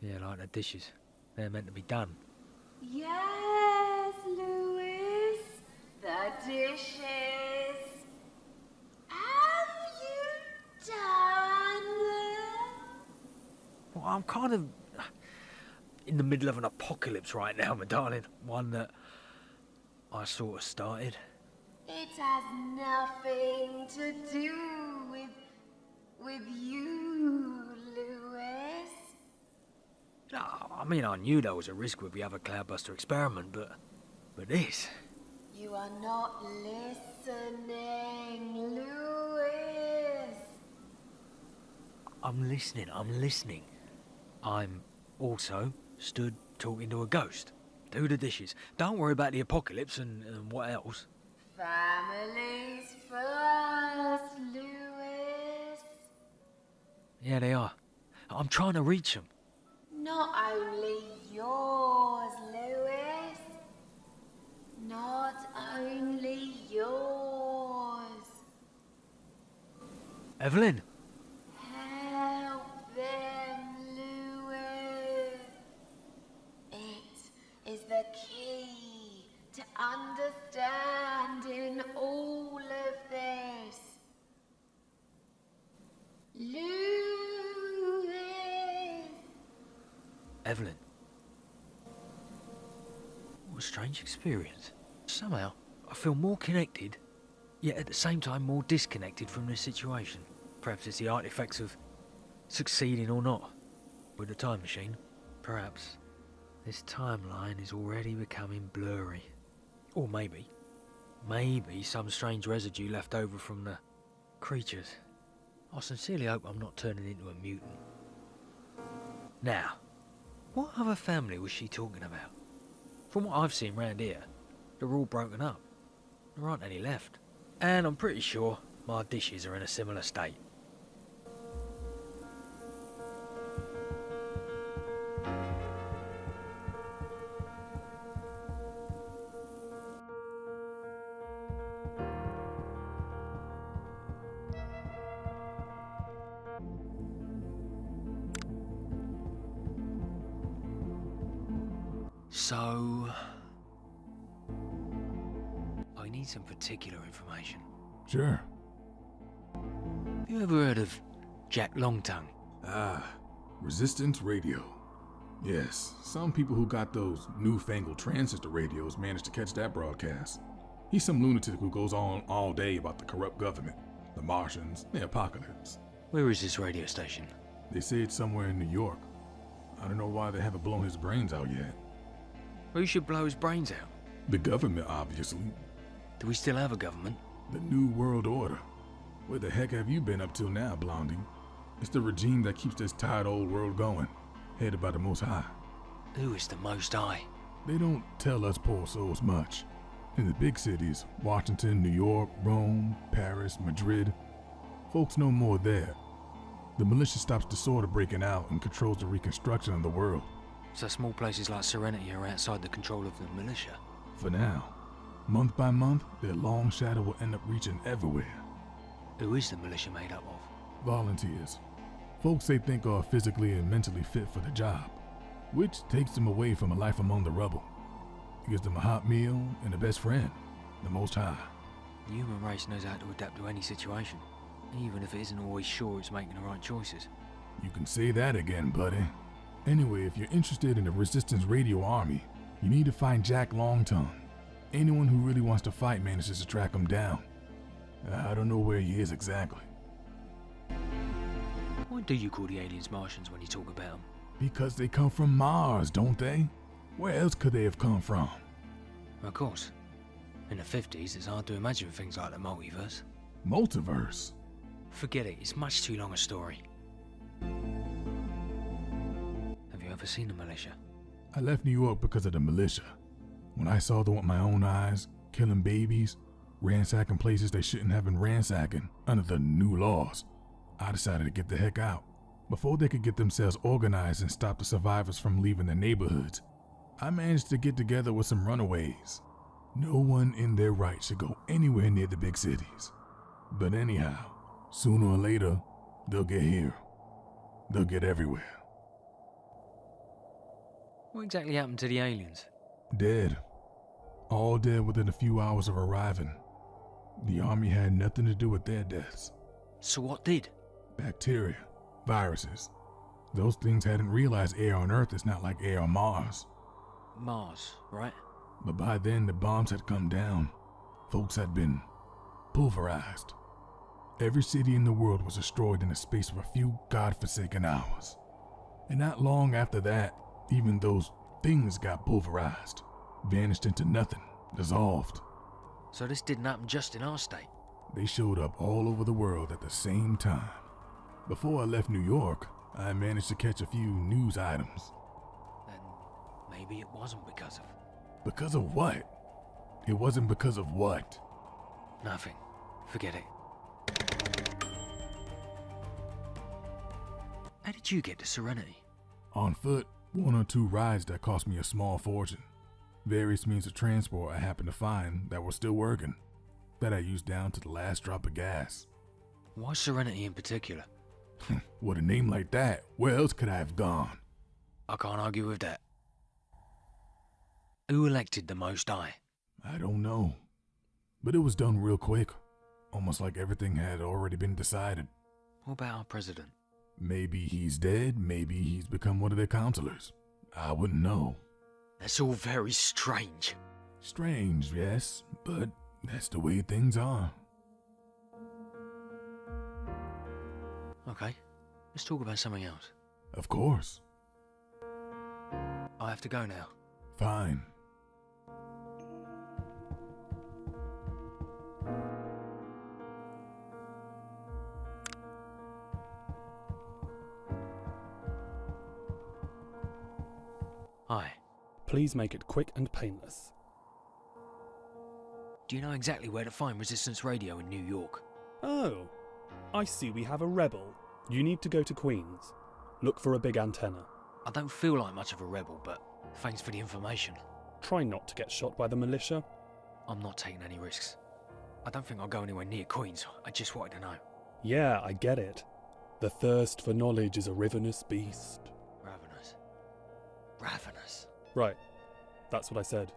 Yeah, like the dishes. They're meant to be done. Yes, Lewis, the dishes. Have you done them? Well, I'm kind of in the middle of an apocalypse right now, my darling. One that I sort of started. It has nothing to do with you, Lewis. No, I mean, I knew there was a risk with the other Cloudbuster experiment, but this... You are not listening, Lewis. I'm listening. I'm also stood talking to a ghost. Do the dishes. Don't worry about the apocalypse and what else. Families first, Lewis. Yeah, they are. I'm trying to reach them. Not only yours, Lewis. Not only yours. Evelyn! Help them, Lewis. It is the key to understanding all of this. Evelyn. What a strange experience. Somehow, I feel more connected, yet at the same time more disconnected from this situation. Perhaps it's the artifacts of succeeding or not with the time machine. Perhaps this timeline is already becoming blurry. Or maybe some strange residue left over from the creatures. I sincerely hope I'm not turning into a mutant. Now, what other family was she talking about? From what I've seen round here, they're all broken up. There aren't any left. And I'm pretty sure my dishes are in a similar state. So, I need some particular information. Sure. Have you ever heard of Jack Longtongue? Ah, Resistance Radio. Yes, some people who got those newfangled transistor radios managed to catch that broadcast. He's some lunatic who goes on all day about the corrupt government, the Martians, the apocalypse. Where is this radio station? They say it's somewhere in New York. I don't know why they haven't blown his brains out yet. Who should blow his brains out? The government, obviously. Do we still have a government? The New World Order. Where the heck have you been up till now, Blondie? It's the regime that keeps this tired old world going, headed by the Most High. Who is the Most High? They don't tell us poor souls much. In the big cities, Washington, New York, Rome, Paris, Madrid, folks know more there. The militia stops disorder breaking out and controls the reconstruction of the world. So small places like Serenity are outside the control of the militia? For now. Month by month, their long shadow will end up reaching everywhere. Who is the militia made up of? Volunteers. Folks they think are physically and mentally fit for the job, which takes them away from a life among the rubble. It gives them a hot meal and a best friend, the Most High. The human race knows how to adapt to any situation, even if it isn't always sure it's making the right choices. You can say that again, buddy. Anyway, if you're interested in the Resistance Radio Army, you need to find Jack Longtongue. Anyone who really wants to fight manages to track him down. I don't know where he is exactly. Why do you call the aliens Martians when you talk about them? Because they come from Mars, don't they? Where else could they have come from? Of course. In the 50s, it's hard to imagine things like the multiverse. Multiverse? Forget it, it's much too long a story. Have you ever seen the militia? I left New York because of the militia. When I saw them with my own eyes, killing babies, ransacking places they shouldn't have been ransacking under the new laws, I decided to get the heck out. Before they could get themselves organized and stop the survivors from leaving their neighborhoods, I managed to get together with some runaways. No one in their right should go anywhere near the big cities. But anyhow, sooner or later, they'll get here. They'll get everywhere. What exactly happened to the aliens? Dead. All dead within a few hours of arriving. The army had nothing to do with their deaths. So what did? Bacteria, viruses. Those things hadn't realized air on Earth is not like air on Mars. Mars, right? But by then the bombs had come down. Folks had been pulverized. Every city in the world was destroyed in the space of a few godforsaken hours. And not long after that, even those things got pulverized, vanished into nothing, dissolved. So this didn't happen just in our state? They showed up all over the world at the same time. Before I left New York, I managed to catch a few news items. Then maybe it wasn't because of... Because of what? It wasn't because of what? Nothing. Forget it. How did you get to Serenity? On foot, 1 or 2 rides that cost me a small fortune. Various means of transport I happened to find that were still working, that I used down to the last drop of gas. Why Serenity in particular? With a name like that, where else could I have gone? I can't argue with that. Who elected the Most High? I don't know. But it was done real quick. Almost like everything had already been decided. What about our president? Maybe he's dead, maybe he's become one of their counselors. I wouldn't know. That's all very strange. Strange, yes, but that's the way things are. Okay, let's talk about something else. Of course. I have to go now. Fine. Hi. Please make it quick and painless. Do you know exactly where to find Resistance Radio in New York? Oh, I see we have a rebel. You need to go to Queens. Look for a big antenna. I don't feel like much of a rebel, but thanks for the information. Try not to get shot by the militia. I'm not taking any risks. I don't think I'll go anywhere near Queens. I just wanted to know. Yeah, I get it. The thirst for knowledge is a ravenous beast. Ravenous. Ravenous. Right. That's what I said.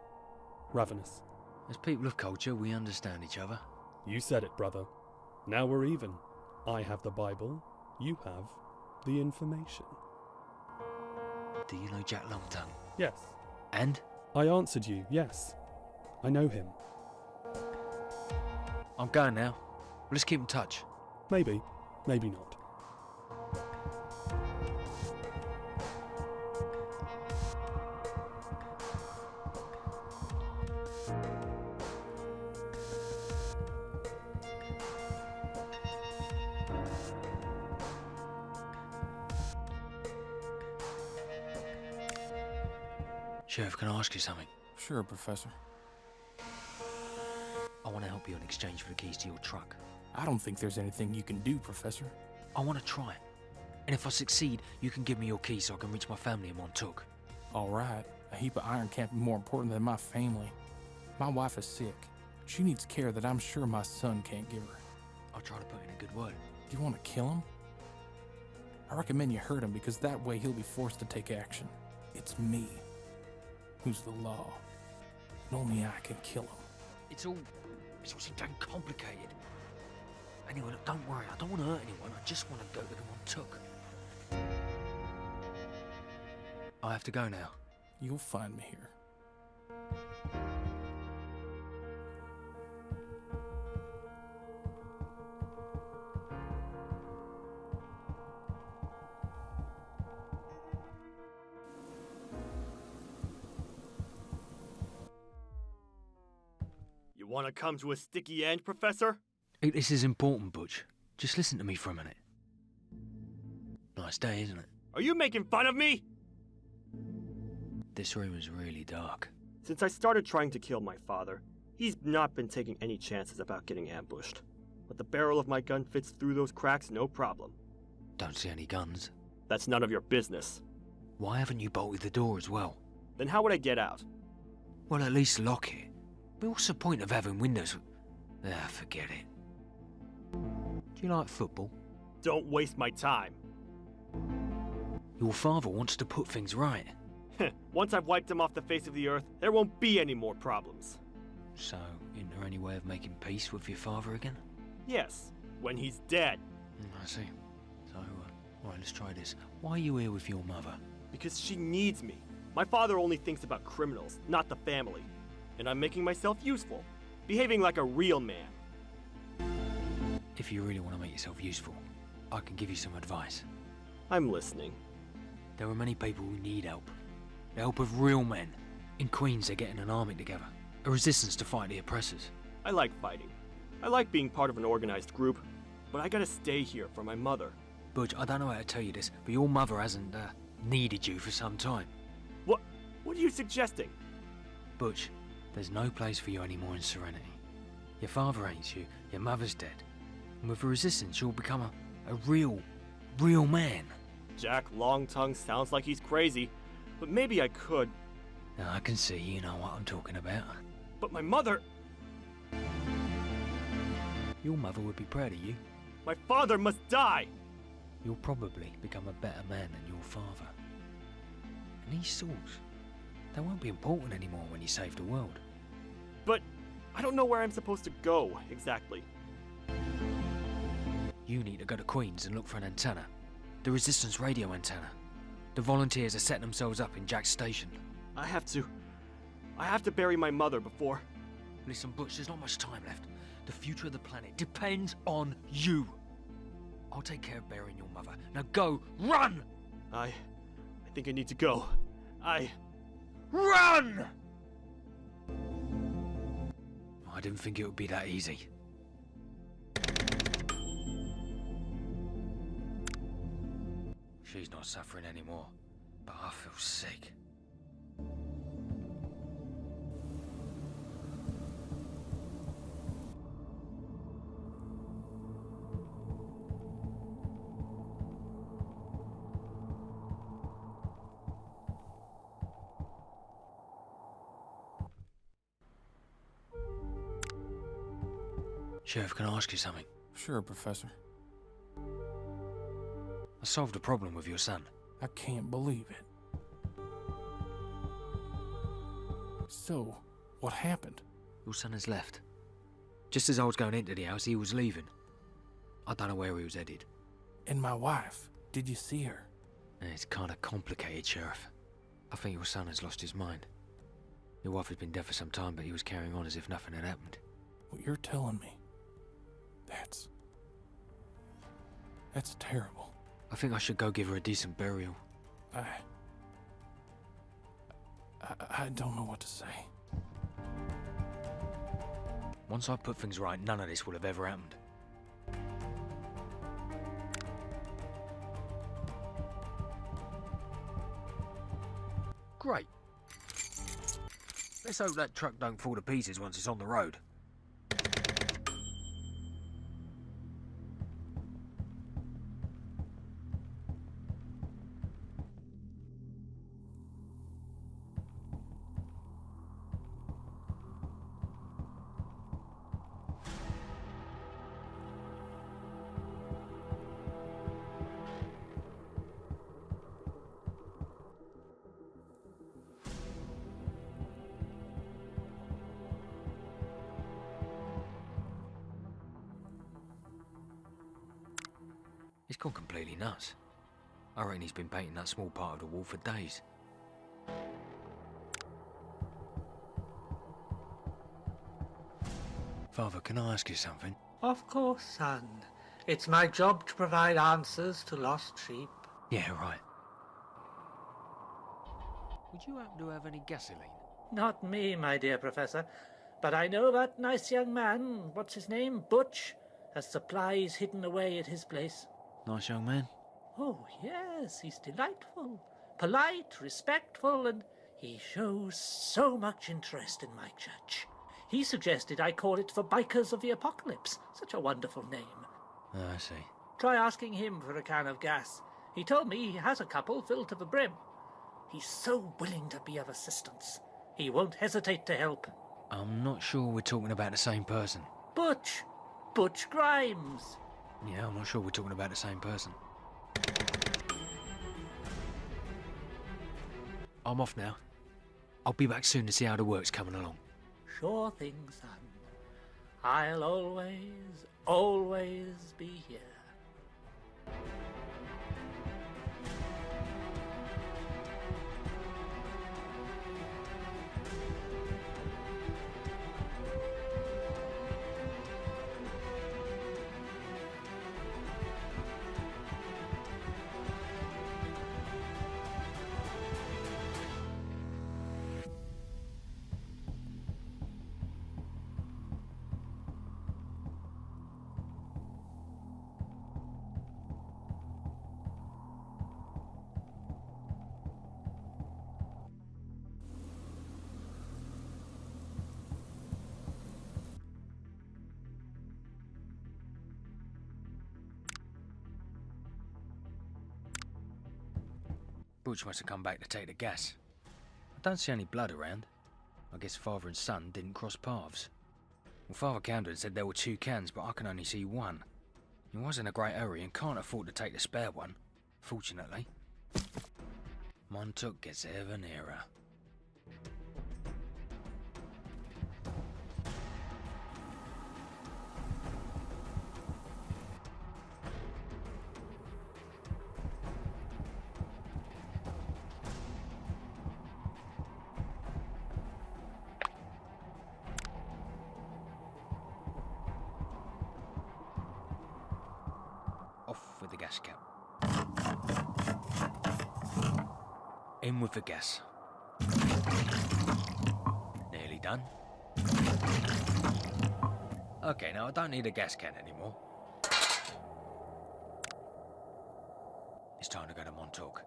Ravenous. As people of culture, we understand each other. You said it, brother. Now we're even. I have the Bible. You have the information. Do you know Jack Longtongue? Yes. And? I answered you, yes. I know him. I'm going now. Let's keep in touch. Maybe. Maybe not. Sheriff, can I ask you something? Sure, Professor. I want to help you in exchange for the keys to your truck. I don't think there's anything you can do, Professor. I want to try. And if I succeed, you can give me your keys so I can reach my family in Montauk. All right. A heap of iron can't be more important than my family. My wife is sick. She needs care that I'm sure my son can't give her. I'll try to put in a good word. Do you want to kill him? I recommend you hurt him because that way he'll be forced to take action. It's me who's the law. And only I can kill him. It's all so damn complicated. Anyway, look, don't worry. I don't want to hurt anyone. I just want to go to the Montauk. I have to go now. You'll find me here. You want to come to a sticky end, Professor? Hey, this is important, Butch. Just listen to me for a minute. Nice day, isn't it? Are you making fun of me? This room is really dark. Since I started trying to kill my father, he's not been taking any chances about getting ambushed. But the barrel of my gun fits through those cracks, no problem. Don't see any guns. That's none of your business. Why haven't you bolted the door as well? Then how would I get out? Well, at least lock it. But what's the point of having windows? Forget it. Do you like football? Don't waste my time. Your father wants to put things right. Once I've wiped him off the face of the earth, there won't be any more problems. So, isn't there any way of making peace with your father again? Yes, when he's dead. I see. So, alright, let's try this. Why are you here with your mother? Because she needs me. My father only thinks about criminals, not the family. And I'm making myself useful, behaving like a real man. If you really want to make yourself useful, I can give you some advice. I'm listening. There are many people who need help. The help of real men. In Queens, they're getting an army together. A resistance to fight the oppressors. I like fighting. I like being part of an organized group. But I gotta stay here for my mother. Butch, I don't know how to tell you this, but your mother hasn't, needed you for some time. What are you suggesting? Butch, there's no place for you anymore in Serenity. Your father hates you, your mother's dead. And with the resistance, you'll become a real man. Jack Longtongue sounds like he's crazy, but maybe I could. Now, I can see you know what I'm talking about. But my mother... Your mother would be proud of you. My father must die! You'll probably become a better man than your father. And these thoughts, they won't be important anymore when you save the world. But I don't know where I'm supposed to go, exactly. You need to go to Queens and look for an antenna. The resistance radio antenna. The volunteers are setting themselves up in Jack's station. I have to bury my mother before... Listen, Butch, there's not much time left. The future of the planet depends on you. I'll take care of burying your mother. Now go, run! I think I need to go. Run! I didn't think it would be that easy. She's not suffering anymore, but I feel sick. Sheriff, can I ask you something? Sure, Professor. I solved a problem with your son. I can't believe it. So, what happened? Your son has left. Just as I was going into the house, he was leaving. I don't know where he was headed. And my wife, did you see her? It's kind of complicated, Sheriff. I think your son has lost his mind. Your wife has been dead for some time, but he was carrying on as if nothing had happened. What you're telling me, that's terrible. I think I should go give her a decent burial. I don't know what to say. Once I put things right, none of this will have ever happened. Great. Let's hope that truck don't fall to pieces once it's on the road. He's gone completely nuts. I reckon he's been painting that small part of the wall for days. Father, can I ask you something? Of course, son. It's my job to provide answers to lost sheep. Yeah, right. Would you happen to have any gasoline? Not me, my dear Professor. But I know that nice young man, what's his name, Butch, has supplies hidden away at his place. Nice young man. Oh, yes, he's delightful, polite, respectful, and he shows so much interest in my church. He suggested I call it the Bikers of the Apocalypse. Such a wonderful name. Oh, I see. Try asking him for a can of gas. He told me he has a couple filled to the brim. He's so willing to be of assistance. He won't hesitate to help. I'm not sure we're talking about the same person. Butch Grimes. Yeah, I'm not sure we're talking about the same person. I'm off now. I'll be back soon to see how the work's coming along. Sure thing, son. I'll always be here. Butch must have come back to take the gas. I don't see any blood around. I guess father and son didn't cross paths. Well, Father Camden said there were 2 cans, but I can only see one. He was in a great hurry and can't afford to take the spare one, fortunately. Montauk gets ever nearer. gas cap. In with the gas. Nearly done. Okay, now I don't need a gas can anymore. It's time to go to Montauk.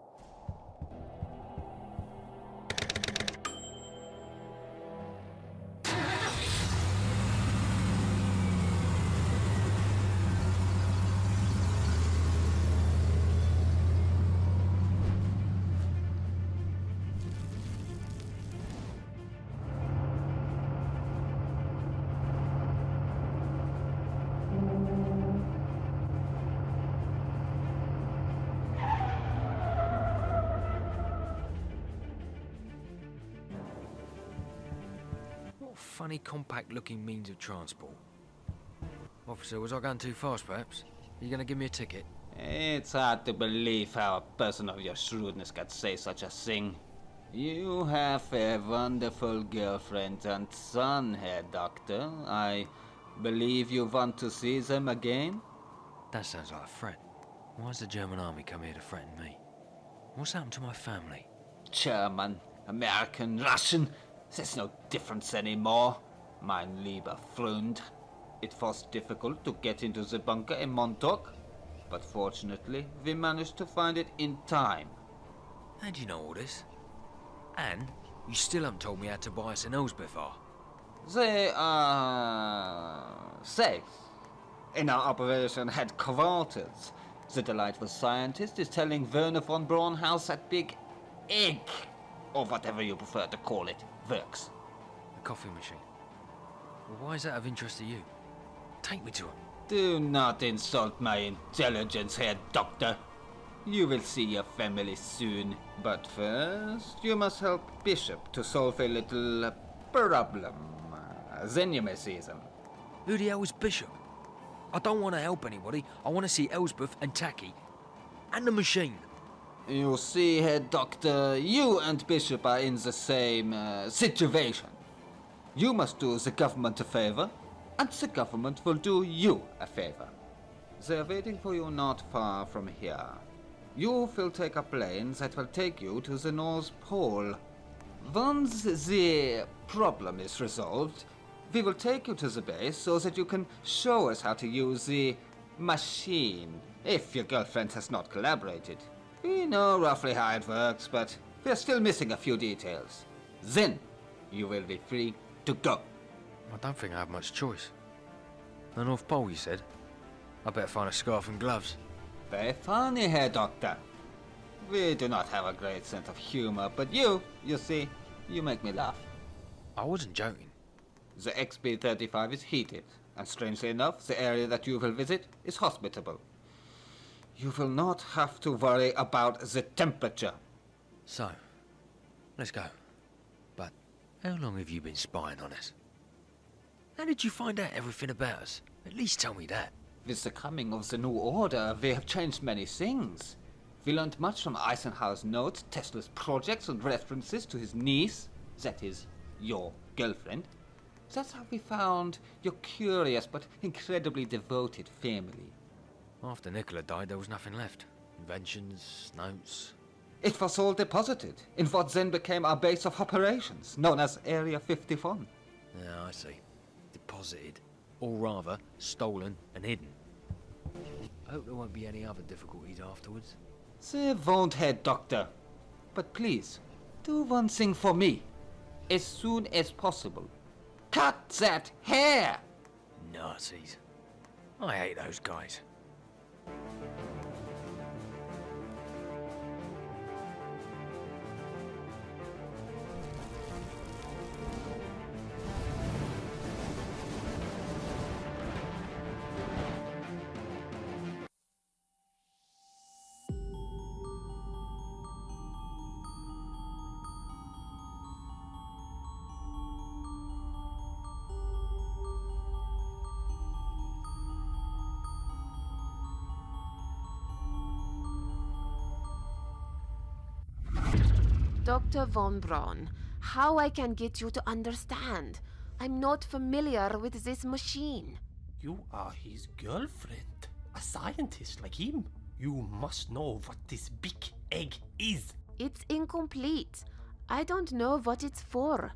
Funny, compact-looking means of transport. Officer, was I going too fast, perhaps? Are you going to give me a ticket? It's hard to believe how a person of your shrewdness could say such a thing. You have a wonderful girlfriend and son here, Doctor. I believe you want to see them again? That sounds like a threat. Why has the German army come here to threaten me? What's happened to my family? German, American, Russian. There's no difference anymore, mein lieber Freund. It was difficult to get into the bunker in Montauk, but fortunately we managed to find it in time. How do you know all this? And you still haven't told me how Tobias and Elsbeth are. They are safe in our operation headquarters. The delightful scientist is telling Werner von Braun how that big egg, or whatever you prefer to call it, works. The coffee machine. Well, why is that of interest to you? Take me to him. Do not insult my intelligence, Herr Doctor. You will see your family soon. But first, you must help Bishop to solve a little problem. Then you may see them. Who the hell is Bishop? I don't want to help anybody. I want to see Elsbeth and Tacky. And the machine. You see, Herr Doctor, you and Bishop are in the same situation. You must do the government a favor, and the government will do you a favor. They're waiting for you not far from here. You will take a plane that will take you to the North Pole. Once the problem is resolved, we will take you to the base so that you can show us how to use the machine, if your girlfriend has not collaborated. We know roughly how it works, but we're still missing a few details. Then, you will be free to go. I don't think I have much choice. The North Pole, you said? I better find a scarf and gloves. Very funny, Herr Doctor. We do not have a great sense of humor, but you see, you make me laugh. I wasn't joking. The XB-35 is heated, and strangely enough, the area that you will visit is hospitable. You will not have to worry about the temperature. So, let's go. But how long have you been spying on us? How did you find out everything about us? At least tell me that. With the coming of the new order, we have changed many things. We learned much from Eisenhower's notes, Tesla's projects, and references to his niece, that is, your girlfriend. That's how we found your curious but incredibly devoted family. After Nicola died, there was nothing left. Inventions, notes. It was all deposited in what then became our base of operations, known as Area 51. Yeah, I see. Deposited. Or rather, stolen and hidden. I hope there won't be any other difficulties afterwards. There won't, Herr Doctor. But please, do one thing for me. As soon as possible. Cut that hair! Nazis. I hate those guys. Dr. von Braun, how I can get you to understand? I'm not familiar with this machine. You are his girlfriend. A scientist like him. You must know what this big egg is. It's incomplete. I don't know what it's for.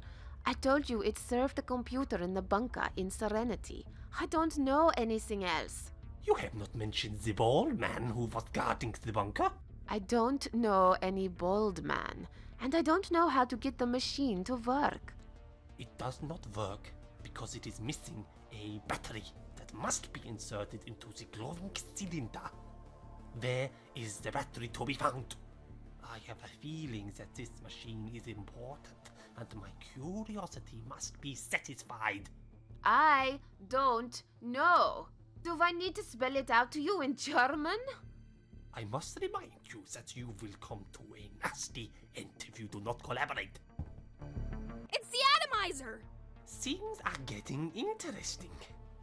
I told you it served the computer in the bunker in Serenity. I don't know anything else. You have not mentioned the bald man who was guarding the bunker. I don't know any bald man, and I don't know how to get the machine to work. It does not work because it is missing a battery that must be inserted into the glowing cylinder. Where is the battery to be found? I have a feeling that this machine is important, and my curiosity must be satisfied. I don't know. Do I need to spell it out to you in German? I must remind you that you will come to a nasty end if you do not collaborate. It's the atomizer! Things are getting interesting.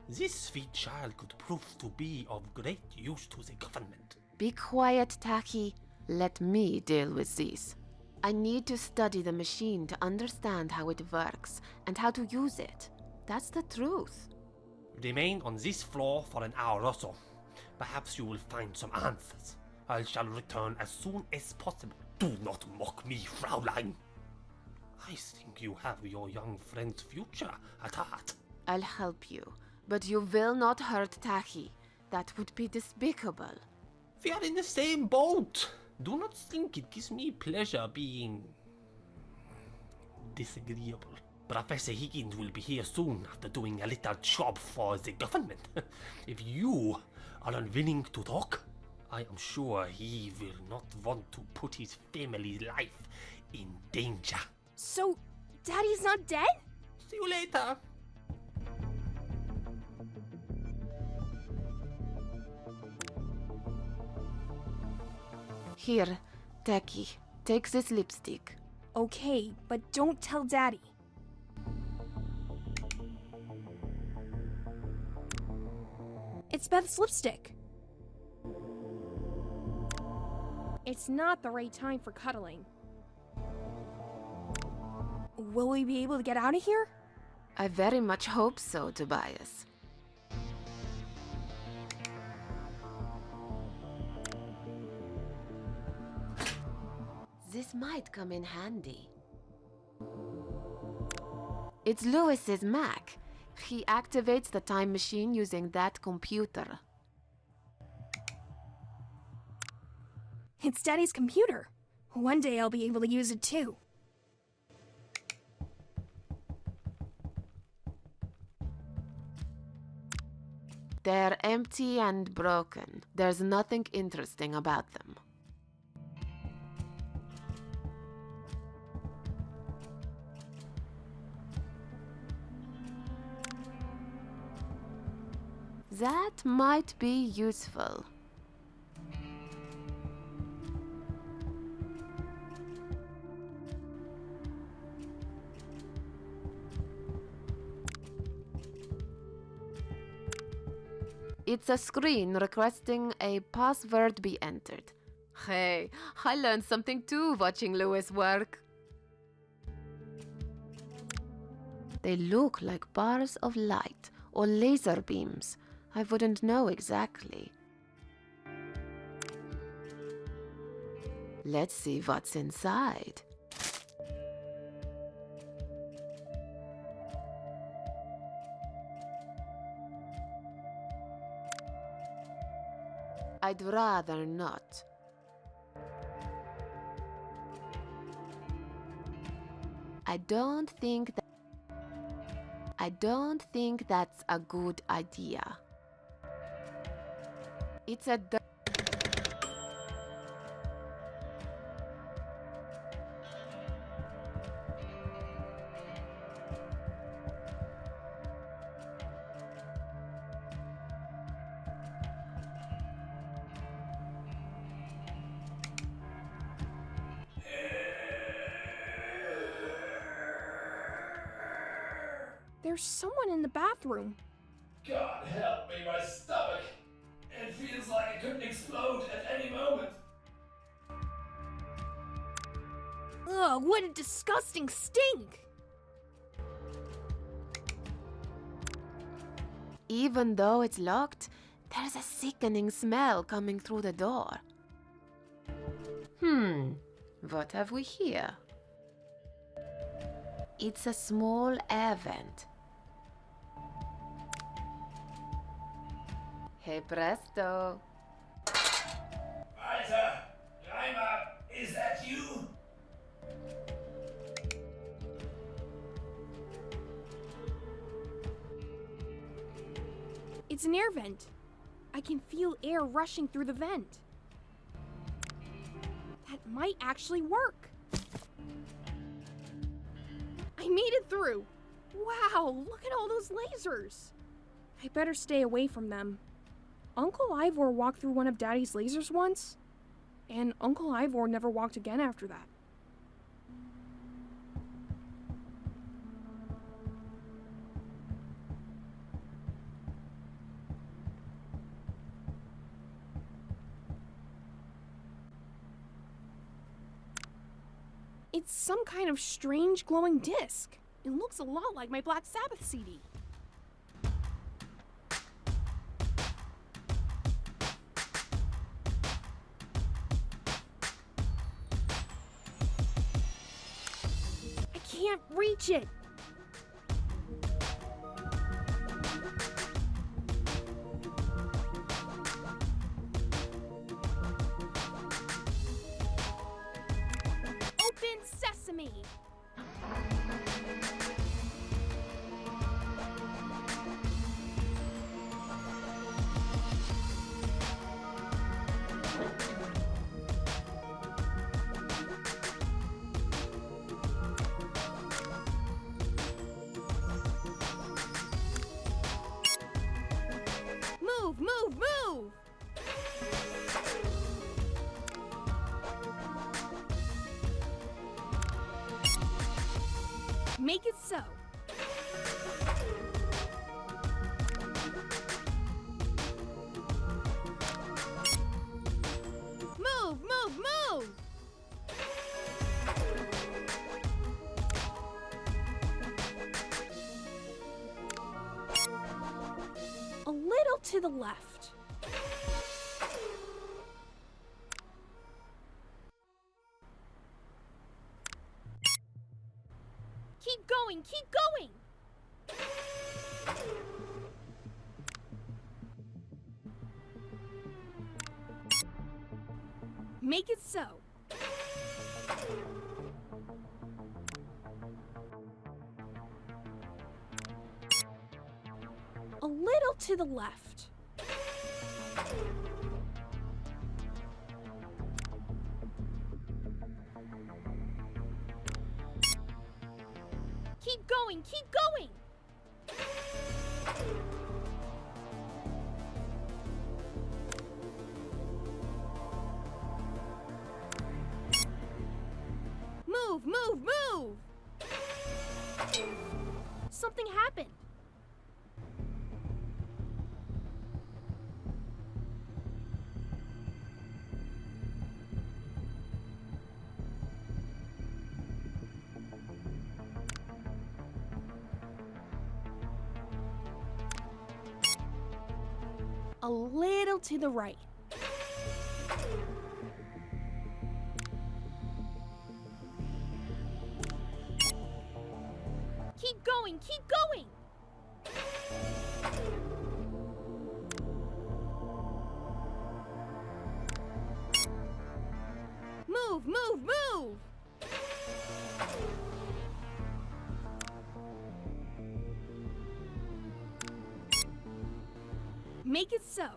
This sweet child could prove to be of great use to the government. Be quiet, Taki. Let me deal with this. I need to study the machine to understand how it works and how to use it. That's the truth. Remain on this floor for an hour or so. Perhaps you will find some answers. I shall return as soon as possible. Do not mock me, Fraulein. I think you have your young friend's future at heart. I'll help you, but you will not hurt Taki. That would be despicable. We are in the same boat. Do not think it gives me pleasure being disagreeable. Professor Higgins will be here soon after doing a little job for the government. If you are unwilling to talk, I am sure he will not want to put his family's life in danger. So, Daddy's not dead? See you later. Here, Taki, take this lipstick. Okay, but don't tell Daddy. It's Beth's lipstick. It's not the right time for cuddling. Will we be able to get out of here? I very much hope so, Tobias. This might come in handy. It's Lewis's Mac. He activates the time machine using that computer. It's Daddy's computer. One day I'll be able to use it too. They're empty and broken. There's nothing interesting about them. That might be useful. It's a screen requesting a password be entered. Hey, I learned something too watching Lewis work. They look like bars of light or laser beams. I wouldn't know exactly. Let's see what's inside. I'd rather not. I don't think that's a good idea. It's a There's someone in the bathroom. God help me, my stomach! It feels like it could explode at any moment. Ugh, what a disgusting stink! Even though it's locked, There's a sickening smell coming through the door. What have we here? It's a small air vent. Hey presto. Walter! Reimer! Is that you? It's an air vent. I can feel air rushing through the vent. That might actually work. I made it through. Wow, look at all those lasers. I better stay away from them. Uncle Ivor walked through one of Daddy's lasers once, and Uncle Ivor never walked again after that. It's some kind of strange glowing disc. It looks a lot like my Black Sabbath CD. I can't reach it. Open sesame. Move, move, move! Make it so. Move, move, move! A little to the left. Keep going, keep going! Make it so. A little to the left. Keep going, keep going! Move, move, move! Something happened. A little to the right. Keep going, keep going! Move, move, move! Make it so.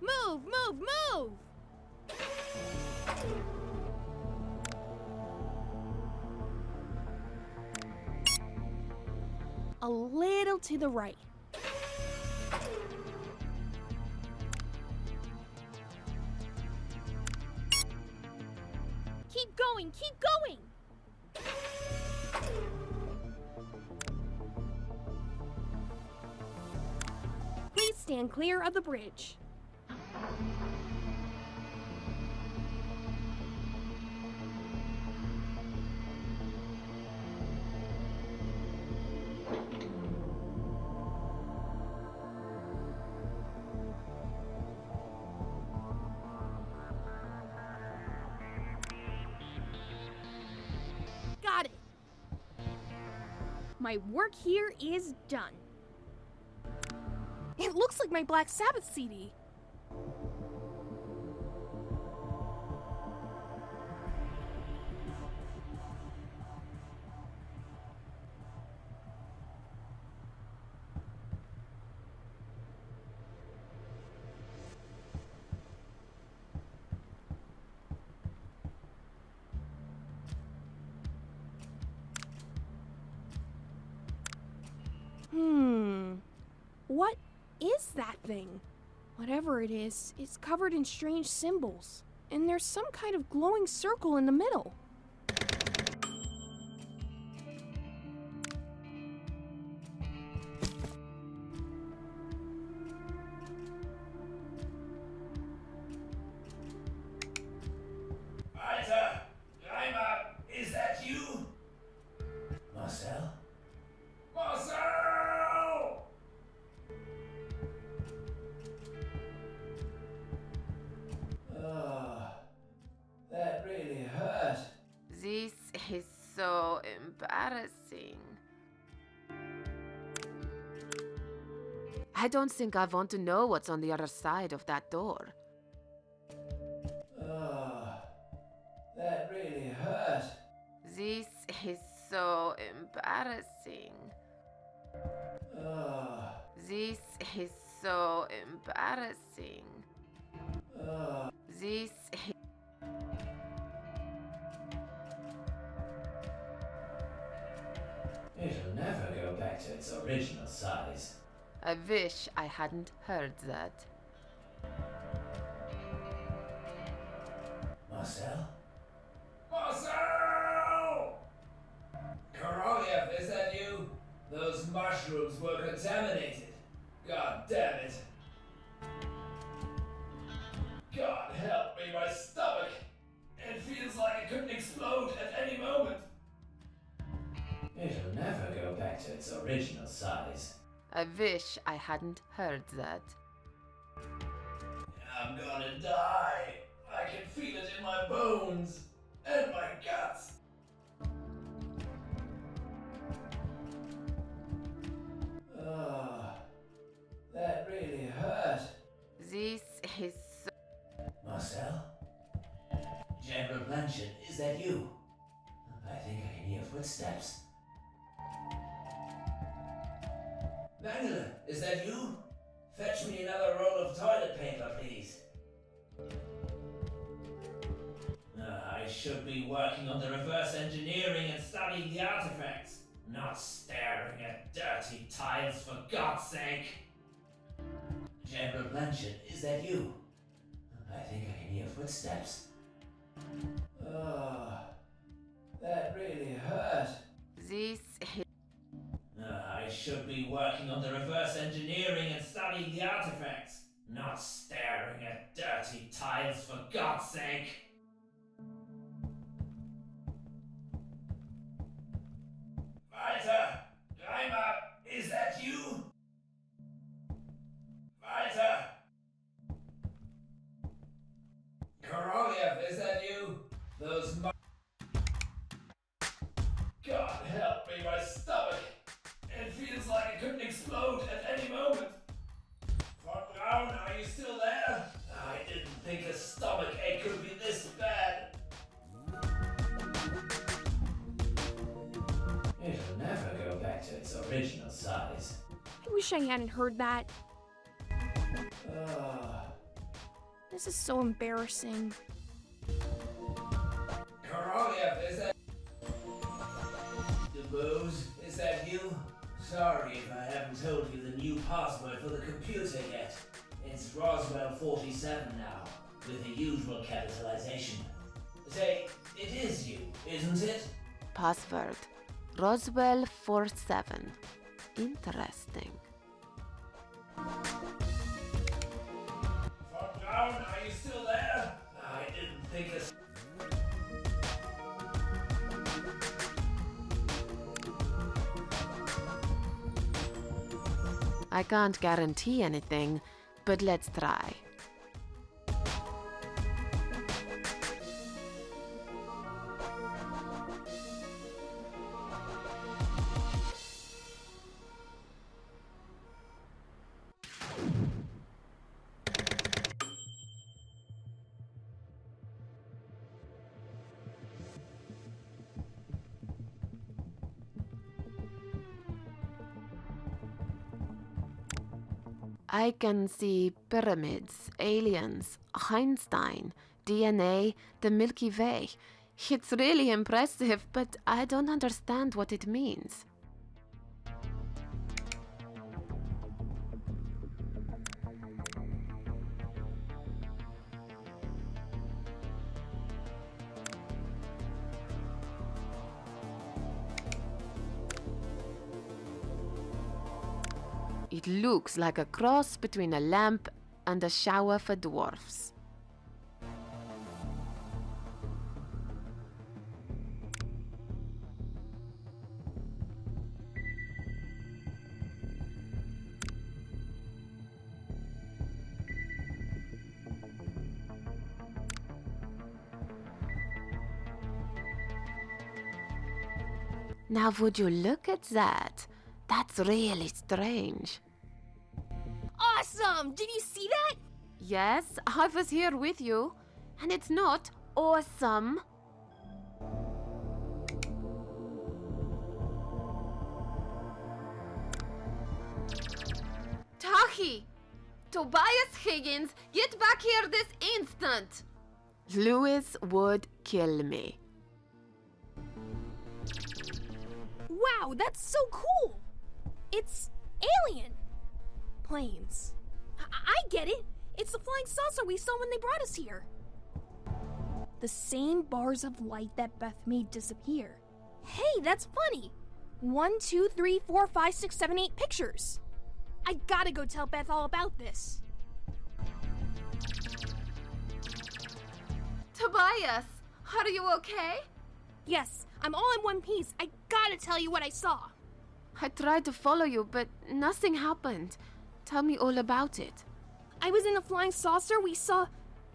Move, move, move! A little to the right. Keep going, keep going! Please stand clear of the bridge. My work here is done. It looks like my Black Sabbath CD. What is that thing? Whatever it is, it's covered in strange symbols, and there's some kind of glowing circle in the middle. Ita! Reimer! Is that you? Marcel? Marcel! That really hurt. This is so embarrassing. I don't think I want to know what's on the other side of that door. That really hurt. This is so embarrassing. This is so embarrassing. This is... It'll never go back to its original size. I wish I hadn't heard that. Marcel? Marcel! Korolev, is that you? Those mushrooms were contaminated. God damn it. God help me, my stomach. It feels like it could explode at any moment. It'll never go back to its original size. I wish I hadn't heard that. I'm gonna die. I can feel it in my bones and my guts. That really hurt. This is so... Marcel? General Blanchard, is that you? I think I can hear footsteps. Mangler, is that you? Fetch me another roll of toilet paper, please. I should be working on the reverse engineering and studying the artifacts, not staring at dirty tiles, for God's sake. General Blanchard, is that you? I think I can hear footsteps. That really hurt. This is... I should be working on the reverse engineering and studying the artifacts, not staring at dirty tiles, for God's sake. Weiter! Reimer, is that you? Weiter! Korolev, is that you? Those God help me, my stomach! It feels like it could explode at any moment. Von Braun, are you still there? I didn't think a stomach ache could be this bad. It'll never go back to its original size. I wish I hadn't heard that. This is so embarrassing. Korolev, is that... Booze, is that you? Sorry if I haven't told you the new password for the computer yet. It's Roswell 47 now, with the usual capitalization. Say, it is you, isn't it? Password. Roswell 47. Interesting. Von Braun, are you still there? I didn't think a... I can't guarantee anything, but let's try. I can see pyramids, aliens, Einstein, DNA, the Milky Way. It's really impressive, but I don't understand what it means. It looks like a cross between a lamp and a shower for dwarfs. Now would you look at that? That's really strange. Awesome! Did you see that? Yes, I was here with you. And it's not awesome. Tahi! Tobias Higgins, get back here this instant! Lewis would kill me. Wow, that's so cool! It's alien planes. I get it. It's the flying saucer we saw when they brought us here. The same bars of light that Beth made disappear. Hey, that's funny. 1, 2, 3, 4, 5, 6, 7, 8 pictures. I gotta go tell Beth all about this. Tobias, are you okay? Yes, I'm all in one piece. I gotta tell you what I saw. I tried to follow you, but nothing happened. Tell me all about it. I was in a flying saucer we saw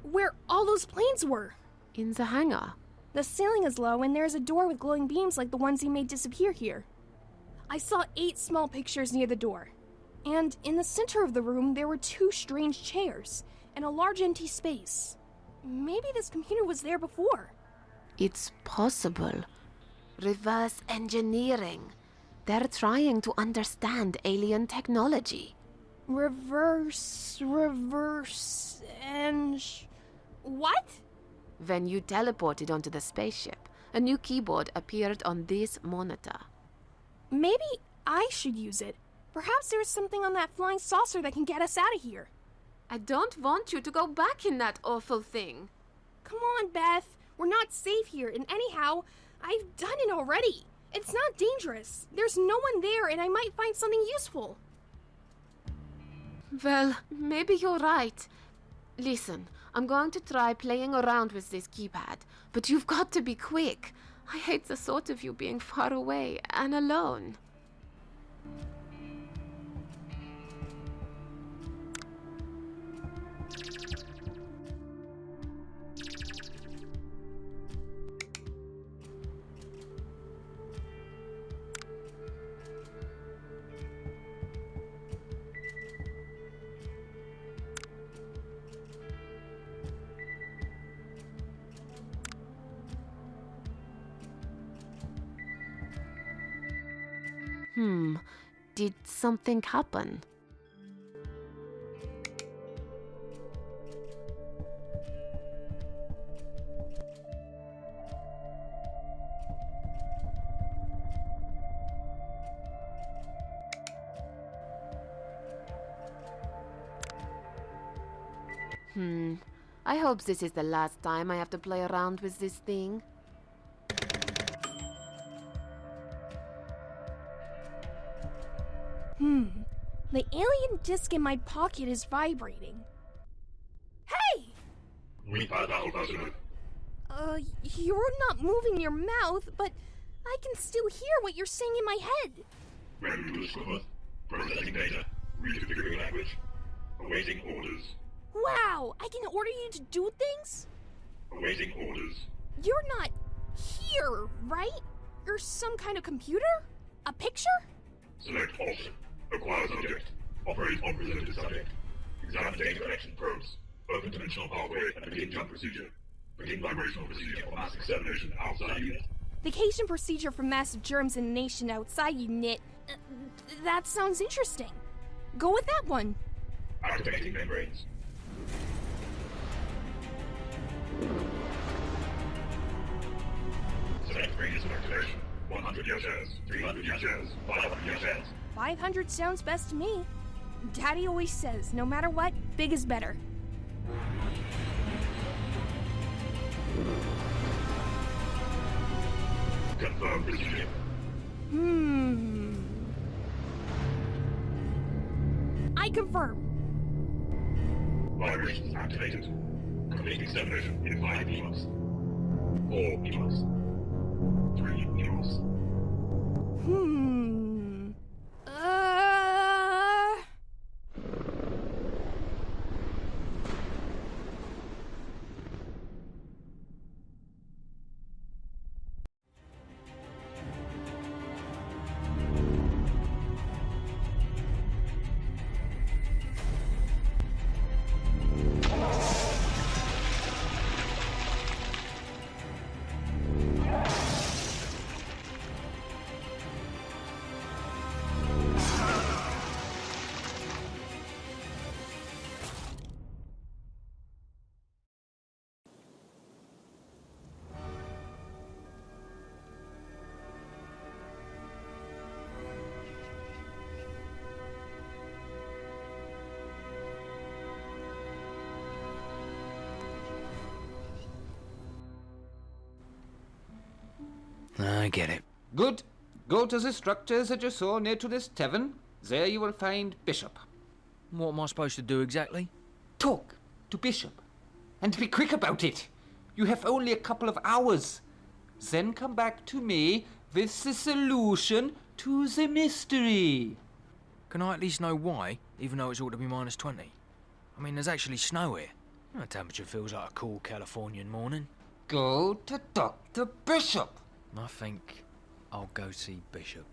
where all those planes were. In the hangar? The ceiling is low and there's a door with glowing beams like the ones he made disappear here. I saw 8 small pictures near the door. And in the center of the room there were 2 strange chairs and a large empty space. Maybe this computer was there before. It's possible. Reverse engineering. They're trying to understand alien technology. Reverse, what? When you teleported onto the spaceship, a new keyboard appeared on this monitor. Maybe I should use it. Perhaps there's something on that flying saucer that can get us out of here. I don't want you to go back in that awful thing. Come on, Beth. We're not safe here, and anyhow, I've done it already. It's not dangerous. There's no one there, and I might find something useful. Well, maybe you're right. Listen, I'm going to try playing around with this keypad, but you've got to be quick. I hate the thought of you being far away and alone. Did something happen? I hope this is the last time I have to play around with this thing. The alien disc in my pocket is vibrating. Hey! You're not moving your mouth, but I can still hear what you're saying in my head. Ready to discover. Processing data. Reconfiguring language. Awaiting orders. Wow, I can order you to do things? Awaiting orders. You're not here, right? You're some kind of computer? A picture? Select option. Acquire subject. Operate on presented subject. Examine data collection probes. Open dimensional pathway and begin jump procedure. Begin vibrational procedure for mass extermination outside unit. Vacation procedure for massive germs in a nation outside unit. That sounds interesting. Go with that one. Activating membranes. Select radius of activation. 100 yards, 300 yards, 500 yards. 500 sounds best to me. Daddy always says, no matter what, big is better. Confirm procedure. I confirm. Vibrations activated. Complete examination in 5 minutes. 4 minutes. 3 minutes. I get it. Good. Go to the structures that you saw near to this tavern. There you will find Bishop. What am I supposed to do exactly? Talk to Bishop. And be quick about it. You have only a couple of hours. Then come back to me with the solution to the mystery. Can I at least know why, even though it's ought to be -20? I mean, there's actually snow here. The temperature feels like a cool Californian morning. Go to Dr. Bishop. I think I'll go see Bishop.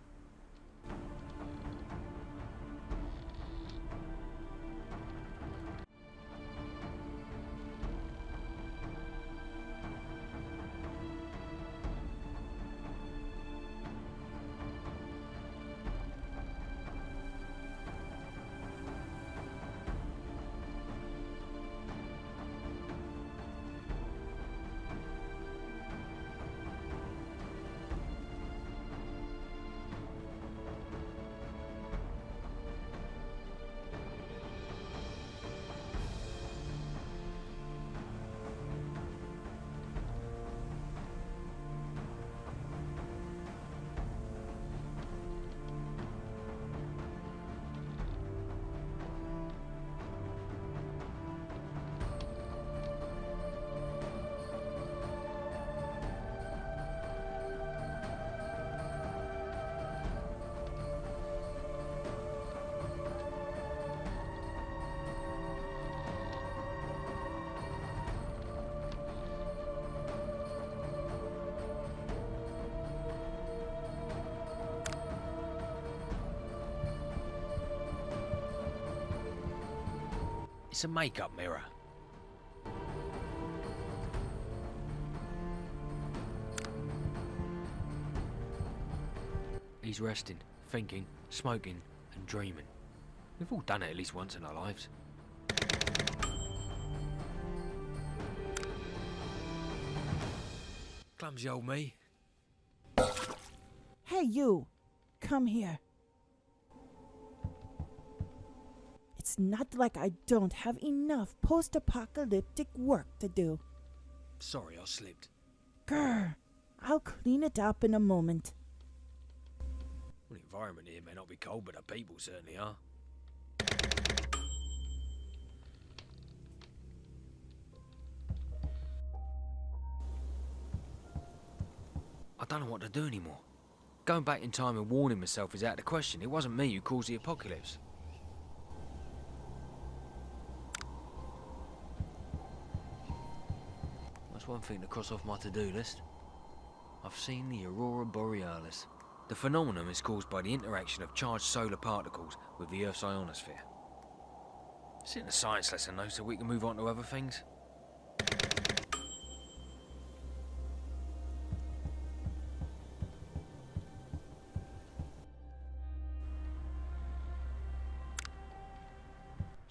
It's a makeup mirror. He's resting, thinking, smoking, and dreaming. We've all done it at least once in our lives. Clumsy old me. Hey, you! Come here. It's not like I don't have enough post-apocalyptic work to do. Sorry, I slipped. Grr! I'll clean it up in a moment. Well, the environment here may not be cold, but the people certainly are. I don't know what to do anymore. Going back in time and warning myself is out of the question. It wasn't me who caused the apocalypse. That's one thing to cross off my to-do list. I've seen the Aurora Borealis. The phenomenon is caused by the interaction of charged solar particles with the Earth's ionosphere. It's in a science lesson though, so we can move on to other things.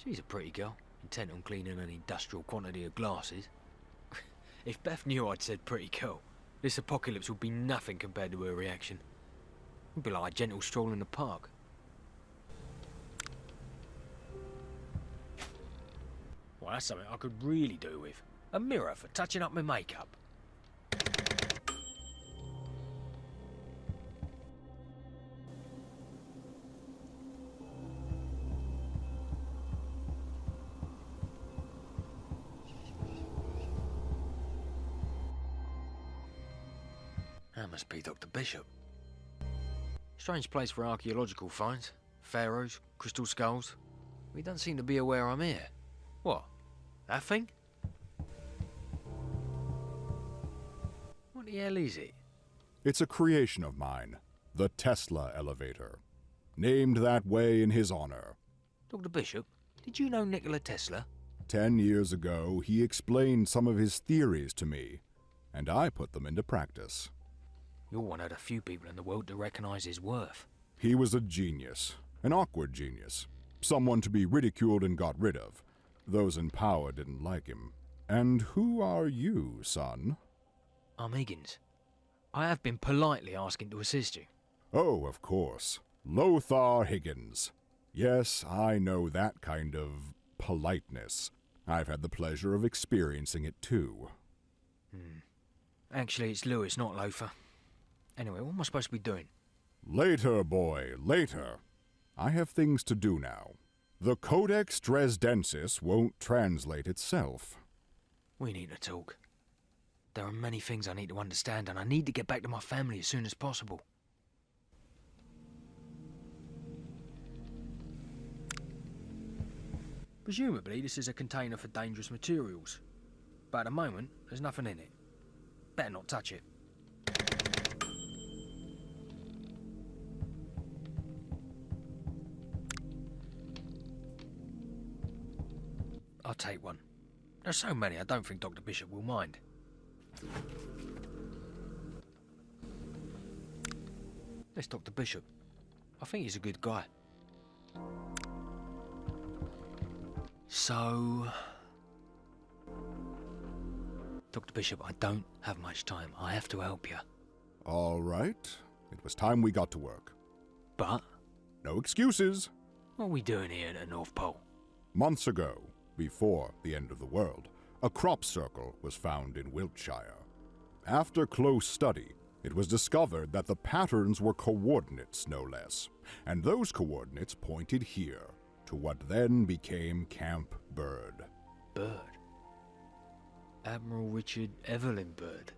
She's a pretty girl, intent on cleaning an industrial quantity of glasses. If Beth knew I'd said pretty girl, this apocalypse would be nothing compared to her reaction. It'd be like a gentle stroll in the park. Well, that's something I could really do with. A mirror for touching up my makeup. That must be Dr. Bishop. Strange place for archaeological finds. Pharaohs, crystal skulls. We don't seem to be aware I'm here. What? That thing? What the hell is it? It's a creation of mine, the Tesla elevator. Named that way in his honor. Dr. Bishop, did you know Nikola Tesla? 10 years ago, he explained some of his theories to me, and I put them into practice. You're one of the few people in the world to recognize his worth. He was a genius, an awkward genius, someone to be ridiculed and got rid of. Those in power didn't like him. And who are you, son? I'm Higgins. I have been politely asking to assist you. Oh, of course. Lothar Higgins. Yes, I know that kind of politeness. I've had the pleasure of experiencing it too. Actually, it's Lewis, not Lothar. Anyway, what am I supposed to be doing? Later, boy, later. I have things to do now. The Codex Dresdensis won't translate itself. We need to talk. There are many things I need to understand, and I need to get back to my family as soon as possible. Presumably, this is a container for dangerous materials. But at the moment, there's nothing in it. Better not touch it. I'll take one. There's so many, I don't think Dr. Bishop will mind. There's Dr. Bishop. I think he's a good guy. So... Dr. Bishop, I don't have much time. I have to help you. All right. It was time we got to work. But? No excuses. What are we doing here at the North Pole? Months ago, before the end of the world, a crop circle was found in Wiltshire. After close study, it was discovered that the patterns were coordinates, no less, and those coordinates pointed here, to what then became Camp Bird. Bird? Admiral Richard Evelyn Bird?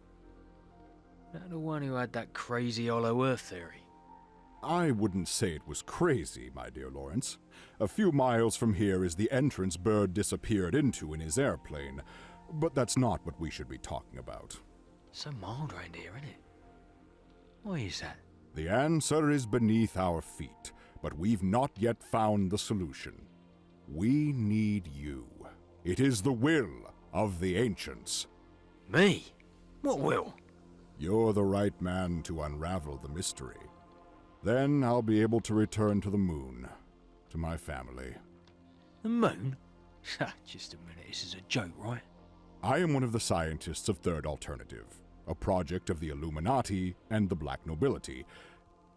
That the one who had that crazy hollow earth theory? I wouldn't say it was crazy, my dear Lawrence. A few miles from here is the entrance Bird disappeared into in his airplane, but that's not what we should be talking about. So mild around here, isn't it? Why is that? The answer is beneath our feet, but we've not yet found the solution. We need you. It is the will of the ancients. Me? What will? You're the right man to unravel the mystery. Then I'll be able to return to the moon, to my family. The moon? Just a minute, this is a joke, right? I am one of the scientists of Third Alternative, a project of the Illuminati and the Black Nobility.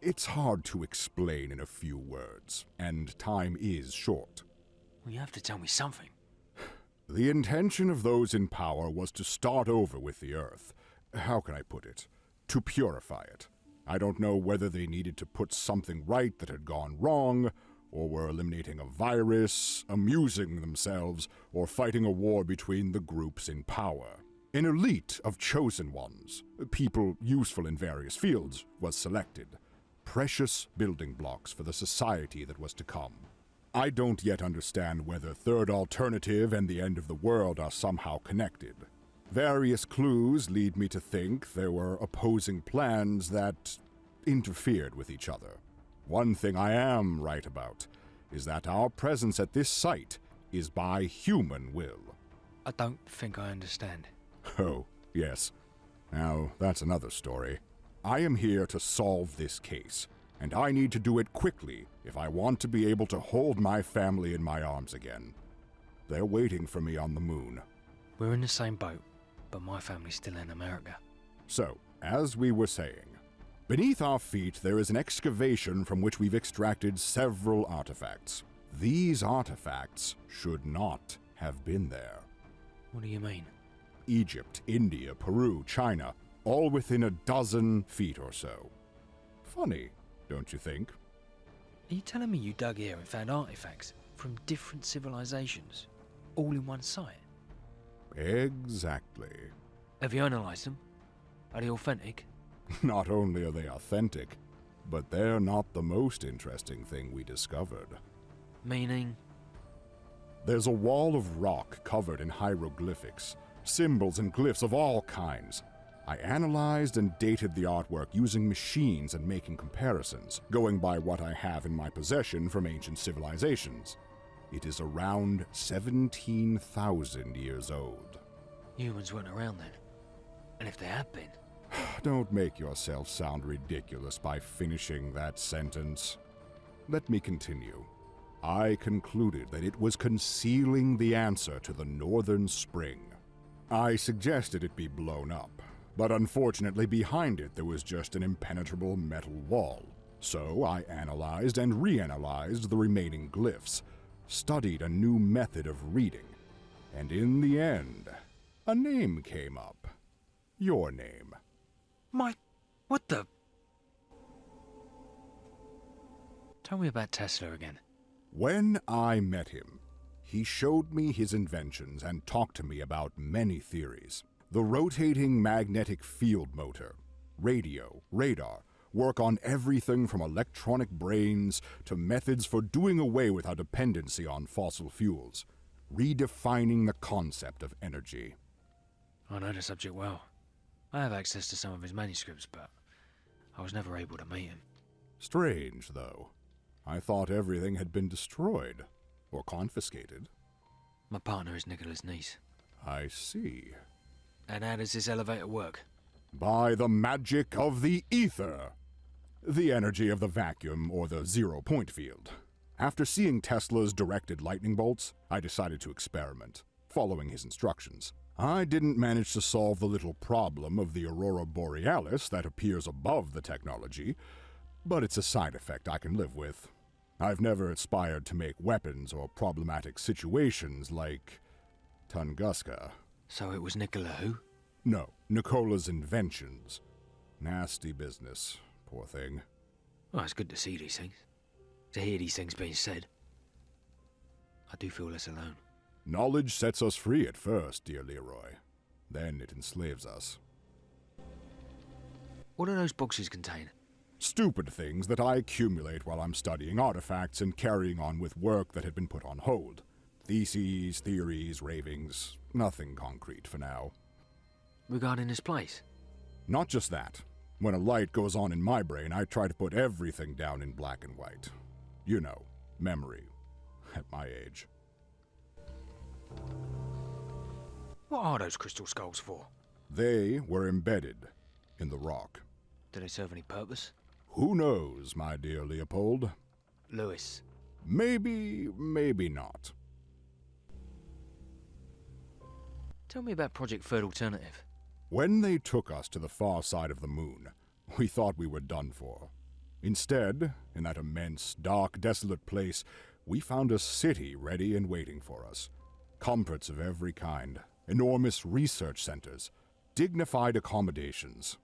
It's hard to explain in a few words, and time is short. Well, you have to tell me something. The intention of those in power was to start over with the Earth. How can I put it? To purify it. I don't know whether they needed to put something right that had gone wrong, or were eliminating a virus, amusing themselves, or fighting a war between the groups in power. An elite of chosen ones, people useful in various fields, was selected. Precious building blocks for the society that was to come. I don't yet understand whether Third Alternative and the end of the world are somehow connected. Various clues lead me to think there were opposing plans that interfered with each other. One thing I am right about is that our presence at this site is by human will. I don't think I understand. Oh, yes. Now, that's another story. I am here to solve this case. and I need to do it quickly if I want to be able to hold my family in my arms again. They're waiting for me on the moon. We're in the same boat, but my family's still in America. So, as we were saying, beneath our feet there is an excavation from which we've extracted several artifacts. These artifacts should not have been there. What do you mean? Egypt, India, Peru, China, all within a dozen feet or so. Funny, don't you think? Are you telling me you dug here and found artifacts from different civilizations, all in one site? Exactly. Have you analysed them? Are they authentic? Not only are they authentic, but they're not the most interesting thing we discovered. Meaning? There's a wall of rock covered in hieroglyphics, symbols and glyphs of all kinds. I analyzed and dated the artwork using machines and making comparisons, going by what I have in my possession from ancient civilizations. It is around 17,000 years old. Humans weren't around then. And if they had been... Don't make yourself sound ridiculous by finishing that sentence. Let me continue. I concluded that it was concealing the answer to the Northern Spring. I suggested it be blown up, but unfortunately behind it there was just an impenetrable metal wall. So I analyzed and reanalyzed the remaining glyphs, studied a new method of reading, and in the end, a name came up. Your name. What the... Tell me about Tesla again. When I met him, he showed me his inventions and talked to me about many theories. The rotating magnetic field motor, radio, radar, work on everything from electronic brains to methods for doing away with our dependency on fossil fuels, redefining the concept of energy. I know the subject well. I have access to some of his manuscripts, but I was never able to meet him. Strange, though. I thought everything had been destroyed, or confiscated. My partner is Nicola's niece. I see. And how does this elevator work? By the magic of the ether. The energy of the vacuum or the zero-point field. After seeing Tesla's directed lightning bolts, I decided to experiment, following his instructions. I didn't manage to solve the little problem of the aurora borealis that appears above the technology, but it's a side effect I can live with. I've never aspired to make weapons or problematic situations like Tunguska. So it was Nicola who? No, Nicola's inventions. Nasty business, poor thing. Well, it's good to see these things. To hear these things being said. I do feel less alone. Knowledge sets us free at first, dear Leroy. Then it enslaves us. What do those boxes contain? Stupid things that I accumulate while I'm studying artifacts and carrying on with work that had been put on hold. Theses, theories, ravings, nothing concrete for now. Regarding this place? Not just that. When a light goes on in my brain, I try to put everything down in black and white. You know, memory. At my age. What are those crystal skulls for? They were embedded in the rock. Do they serve any purpose? Who knows, my dear Leopold? Lewis. Maybe, maybe not. Tell me about Project Third Alternative. When they took us to the far side of the moon, we thought we were done for. Instead, in that immense, dark, desolate place, we found a city ready and waiting for us. Comforts of every kind, enormous research centers, dignified accommodations.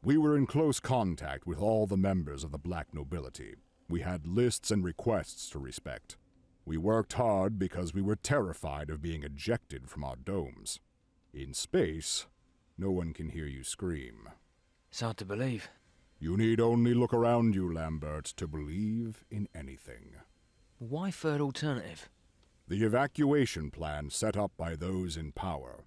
We were in close contact with all the members of the black nobility. We had lists and requests to respect. We worked hard because we were terrified of being ejected from our domes. In space, no one can hear you scream. It's hard to believe. You need only look around you, Lambert, to believe in anything. Why Third Alternative? The evacuation plan set up by those in power.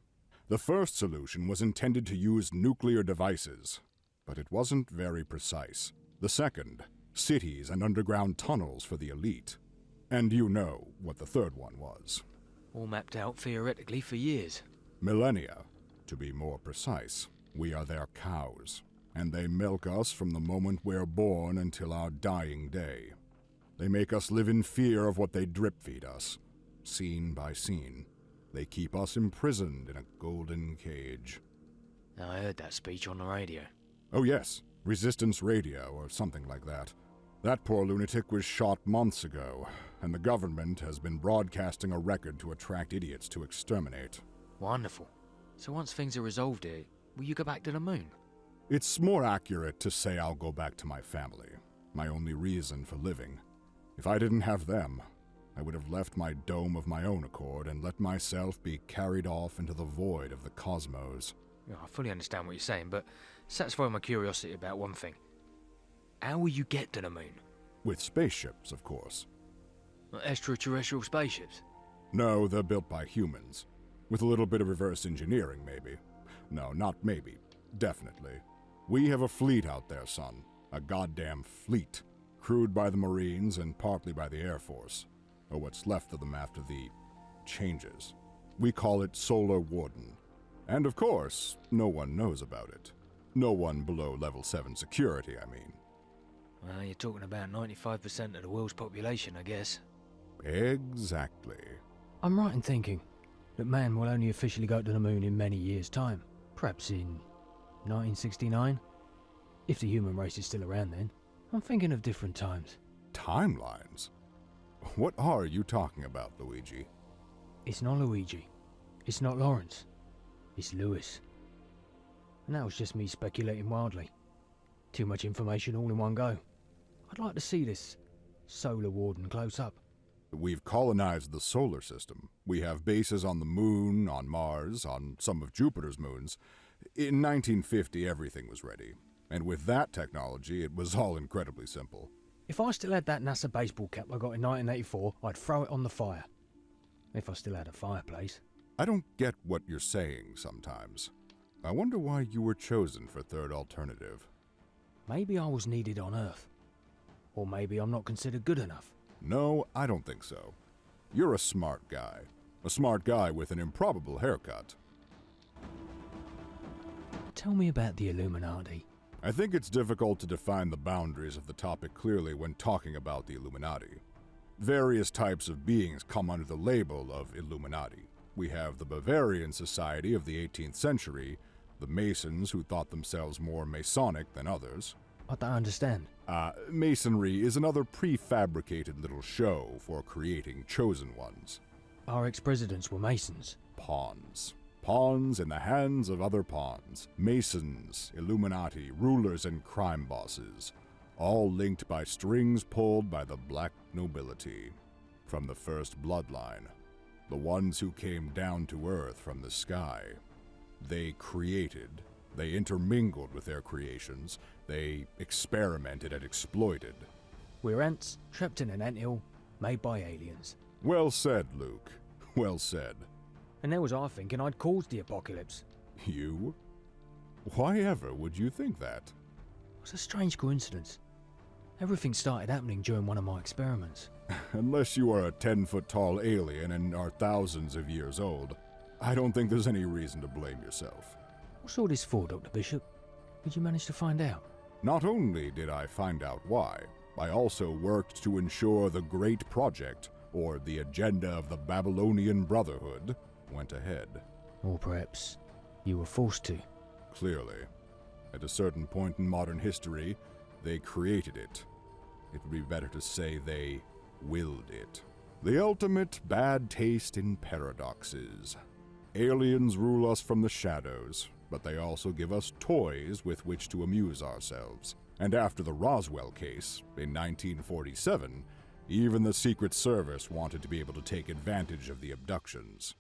The first solution was intended to use nuclear devices, but it wasn't very precise. The second, cities and underground tunnels for the elite. And you know what the third one was. All mapped out theoretically for years. Millennia, to be more precise. We are their cows. and they milk us from the moment we're born until our dying day. They make us live in fear of what they drip-feed us, scene by scene. They keep us imprisoned in a golden cage. I heard that speech on the radio. Oh yes, Resistance Radio or something like that. That poor lunatic was shot months ago, and the government has been broadcasting a record to attract idiots to exterminate. Wonderful. So once things are resolved here, will you go back to the moon? It's more accurate to say I'll go back to my family, my only reason for living. If I didn't have them, I would have left my dome of my own accord and let myself be carried off into the void of the cosmos. Yeah, I fully understand what you're saying, but satisfy my curiosity about one thing. How will you get to the moon? With spaceships, of course. Extraterrestrial spaceships? No, they're built by humans. With a little bit of reverse engineering, maybe. No, not maybe. Definitely. We have a fleet out there, son. A goddamn fleet. Crewed by the Marines and partly by the Air Force. Or what's left of them after the changes. We call it Solar Warden. And of course, no one knows about it. No one below level 7 security, I mean. Well, you're talking about 95% of the world's population, I guess. Exactly. I'm right in thinking that man will only officially go to the moon in many years' time. Perhaps in 1969? If the human race is still around then. I'm thinking of different times. Timelines? What are you talking about, Luigi? It's not Luigi. It's not Lawrence. It's Lewis. And that was just me speculating wildly. Too much information all in one go. I'd like to see this Solar Warden close up. We've colonized the solar system. We have bases on the moon, on Mars, on some of Jupiter's moons. In 1950, everything was ready. And with that technology, it was all incredibly simple. If I still had that NASA baseball cap I got in 1984, I'd throw it on the fire. If I still had a fireplace. I don't get what you're saying sometimes. I wonder why you were chosen for third alternative. Maybe I was needed on Earth. Or maybe I'm not considered good enough. No, I don't think so. You're a smart guy. A smart guy with an improbable haircut. Tell me about the Illuminati. I think it's difficult to define the boundaries of the topic clearly when talking about the Illuminati. Various types of beings come under the label of Illuminati. We have the Bavarian Society of the 18th century, the Masons who thought themselves more Masonic than others. I don't understand. Masonry is another prefabricated little show for creating chosen ones. Our ex-presidents were Masons. Pawns. Pawns in the hands of other pawns. Masons, Illuminati, rulers and crime bosses. All linked by strings pulled by the black nobility. From the first bloodline. The ones who came down to earth from the sky. They created. They intermingled with their creations. They experimented and exploited. We're ants trapped in an anthill made by aliens. Well said, Luke. Well said. And there was I thinking I'd caused the apocalypse. You? Why ever would you think that? It's a strange coincidence. Everything started happening during one of my experiments. Unless you are a 10-foot-tall alien and are thousands of years old, I don't think there's any reason to blame yourself. What's all this for, Dr. Bishop? Did you manage to find out? Not only did I find out why, I also worked to ensure the Great Project, or the agenda of the Babylonian Brotherhood, went ahead. Or perhaps you were forced to. Clearly. At a certain point in modern history, they created it. It would be better to say they willed it. The ultimate bad taste in paradoxes. Aliens rule us from the shadows, but they also give us toys with which to amuse ourselves. And after the Roswell case, in 1947, even the Secret Service wanted to be able to take advantage of the abductions.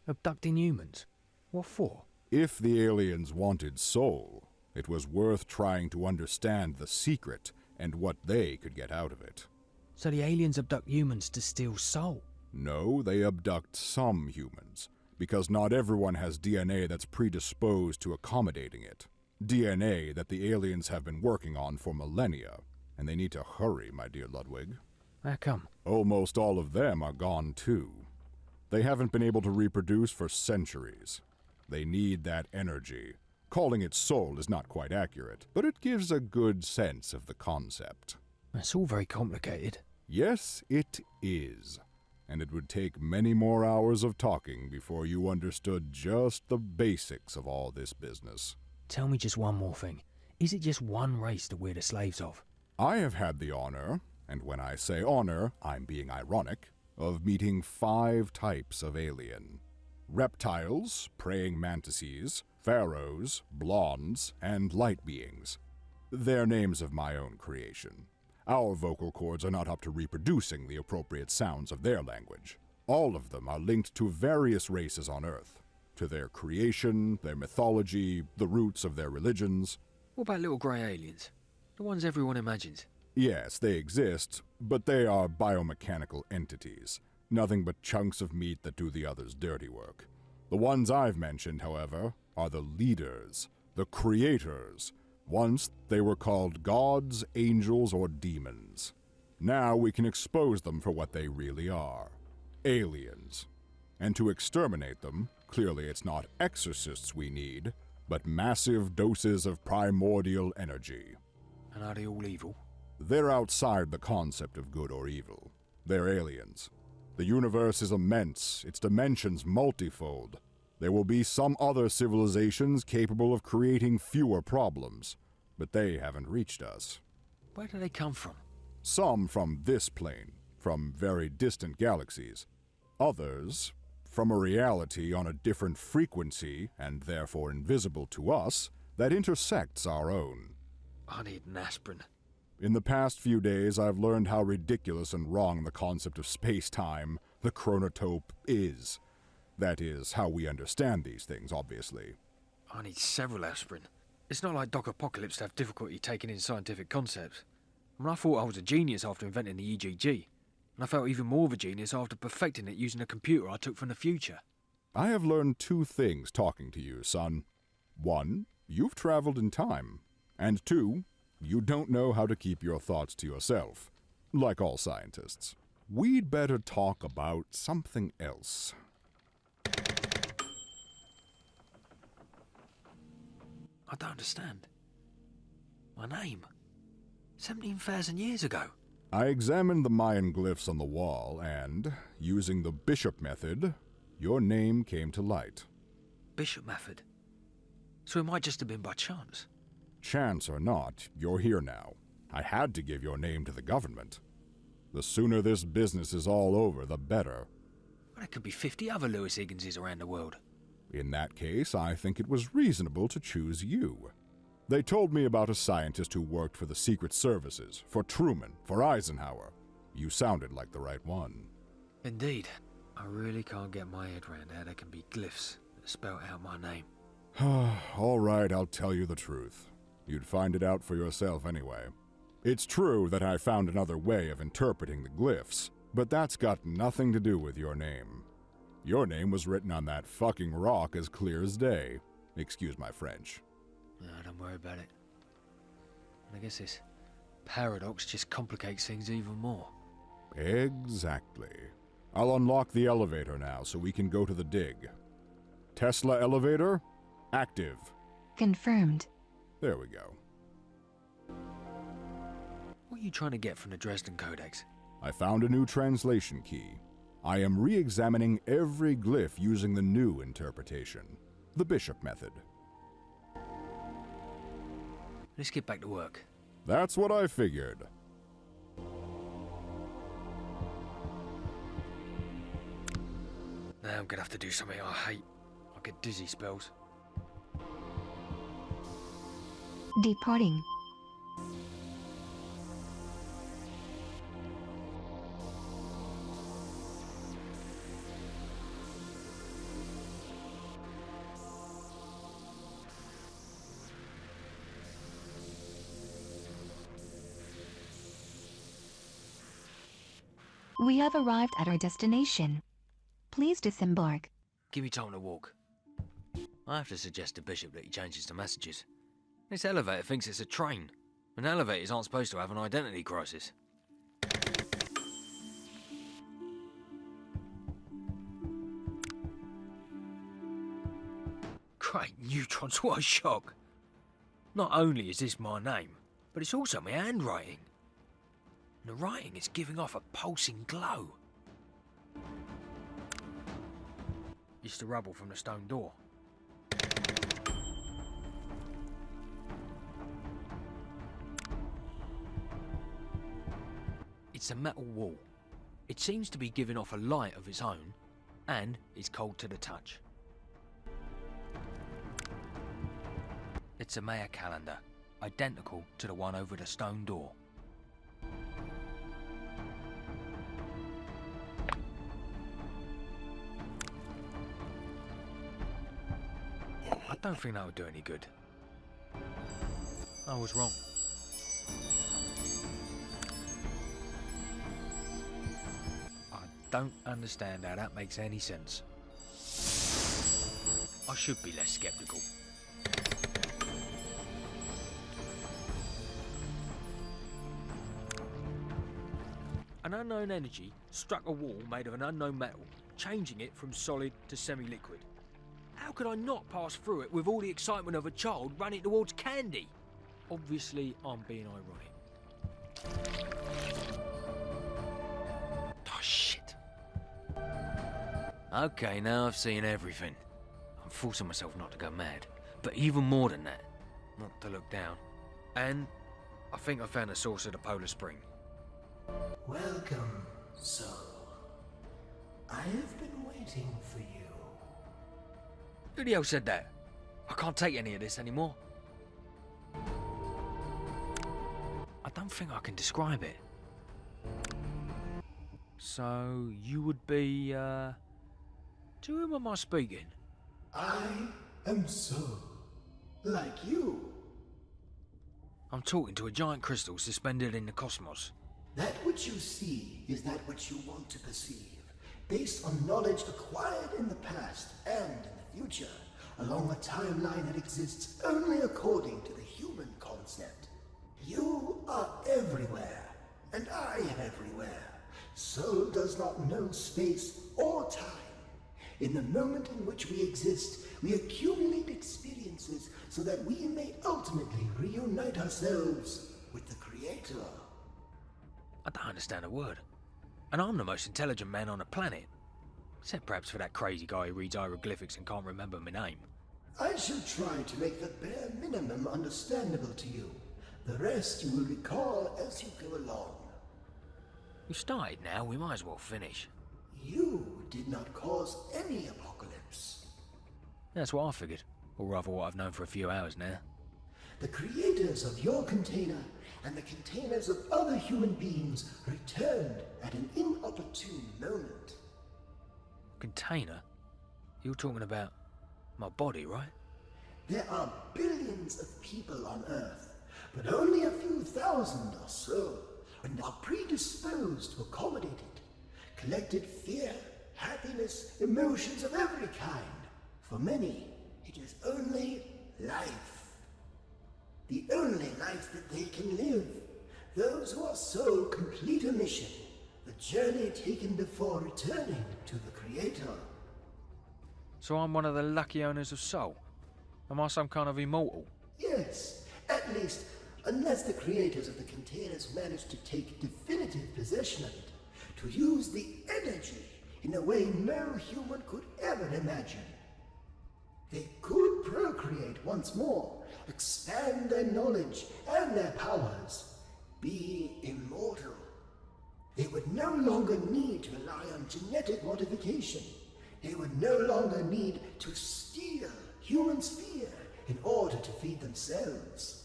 Abducting humans? What for? If the aliens wanted soul, it was worth trying to understand the secret and what they could get out of it. So the aliens abduct humans to steal soul? No, they abduct some humans, because not everyone has DNA that's predisposed to accommodating it. DNA that the aliens have been working on for millennia, and they need to hurry, my dear Ludwig. How come? Almost all of them are gone too. They haven't been able to reproduce for centuries. They need that energy, Calling it soul is not quite accurate, but it gives a good sense of the concept. It's all very complicated. Yes, it is. And it would take many more hours of talking before you understood just the basics of all this business. Tell me just one more thing. Is it just one race that we're the slaves of? I have had the honor, and when I say honor, I'm being ironic, of meeting 5 types of alien. Reptiles, praying mantises, pharaohs, blondes, and light beings. They're names of my own creation. Our vocal cords are not up to reproducing the appropriate sounds of their language. All of them are linked to various races on Earth, to their creation, their mythology, the roots of their religions. What about little grey aliens? The ones everyone imagines? Yes, they exist, but they are biomechanical entities. Nothing but chunks of meat that do the others' dirty work. The ones I've mentioned, however, are the leaders, the creators. Once they were called gods, angels, or demons. Now we can expose them for what they really are. Aliens. And to exterminate them, clearly it's not exorcists we need, but massive doses of primordial energy. And are they all evil? They're outside the concept of good or evil. They're aliens. The universe is immense, its dimensions multifold. There will be some other civilizations capable of creating fewer problems, but they haven't reached us. Where do they come from? Some from this plane, from very distant galaxies. Others from a reality on a different frequency, and therefore invisible to us, that intersects our own. I need an aspirin. In the past few days, I've learned how ridiculous and wrong the concept of space-time, the chronotope, is. That is, how we understand these things, obviously. I need several aspirin. It's not like Doc Apocalypse to have difficulty taking in scientific concepts. I mean, I thought I was a genius after inventing the EGG, and I felt even more of a genius after perfecting it using a computer I took from the future. I have learned 2 things talking to you, son. 1, you've traveled in time. And 2, you don't know how to keep your thoughts to yourself, like all scientists. We'd better talk about something else. I don't understand. My name. 17,000 years ago. I examined the Mayan glyphs on the wall, and, using the bishop method, your name came to light. Bishop method? So it might just have been by chance. Chance or not, you're here now. I had to give your name to the government. The sooner this business is all over, the better. Well, there could be 50 other Lewis Higginses around the world. In that case, I think it was reasonable to choose you. They told me about a scientist who worked for the Secret Services, for Truman, for Eisenhower. You sounded like the right one. Indeed. I really can't get my head around how there can be glyphs that spell out my name. All right, I'll tell you the truth. You'd find it out for yourself anyway. It's true that I found another way of interpreting the glyphs, but that's got nothing to do with your name. Your name was written on that fucking rock as clear as day. Excuse my French. No, don't worry about it. I guess this paradox just complicates things even more. Exactly. I'll unlock the elevator now so we can go to the dig. Tesla elevator, active. Confirmed. There we go. What are you trying to get from the Dresden Codex? I found a new translation key. I am re-examining every glyph using the new interpretation, the bishop method. Let's get back to work. That's what I figured. Now I'm gonna have to do something I hate. I get dizzy spells. Departing. We have arrived at our destination. Please disembark. Give me time to walk. I have to suggest to Bishop that he changes the messages. This elevator thinks it's a train, and elevators aren't supposed to have an identity crisis. Great neutrons, what a shock. Not only is this my name, but it's also my handwriting. And the writing is giving off a pulsing glow. It's the rubble from the stone door. It's a metal wall. It seems to be giving off a light of its own, and it's cold to the touch. It's a Maya calendar, identical to the one over the stone door. I don't think that would do any good. I was wrong. I don't understand how that makes any sense. I should be less skeptical. An unknown energy struck a wall made of an unknown metal, changing it from solid to semi-liquid. How could I not pass through it with all the excitement of a child running towards candy? Obviously, I'm being ironic. Oh, shit. Okay, now I've seen everything. I'm forcing myself not to go mad, but even more than that, not to look down. And I think I found the source of the polar spring. Welcome, soul. I have been waiting for you. Who the hell said that? I can't take any of this anymore. I don't think I can describe it. So, you would be, to whom am I speaking? I am soul, like you. I'm talking to a giant crystal suspended in the cosmos. That which you see is that which you want to perceive, based on knowledge acquired in the past and in the future, along a timeline that exists only according to the human concept. You are everywhere, and I am everywhere. Soul does not know space or time. In the moment in which we exist, we accumulate experiences so that we may ultimately reunite ourselves with the Creator. I don't understand a word. And I'm the most intelligent man on the planet. Except perhaps for that crazy guy who reads hieroglyphics and can't remember my name. I shall try to make the bare minimum understandable to you. The rest you will recall as you go along. We've started now, we might as well finish. You did not cause any apocalypse. That's what I figured. Or rather what I've known for a few hours now. The creators of your container and the containers of other human beings returned at an inopportune moment. Container? You're talking about my body, right? There are billions of people on Earth, but only a few thousand or so, and are predisposed to accommodate it. Collected fear, happiness, emotions of every kind. For many, it is only life. The only life that they can live. Those who are soul complete a mission, the journey taken before returning to the Creator. So I'm one of the lucky owners of soul? Am I some kind of immortal? Yes, at least, unless the creators of the containers managed to take definitive possession of it, to use the energy in a way no human could ever imagine. They could procreate once more, expand their knowledge and their powers, be immortal. They would no longer need to rely on genetic modification. They would no longer need to steal humans' fear in order to feed themselves.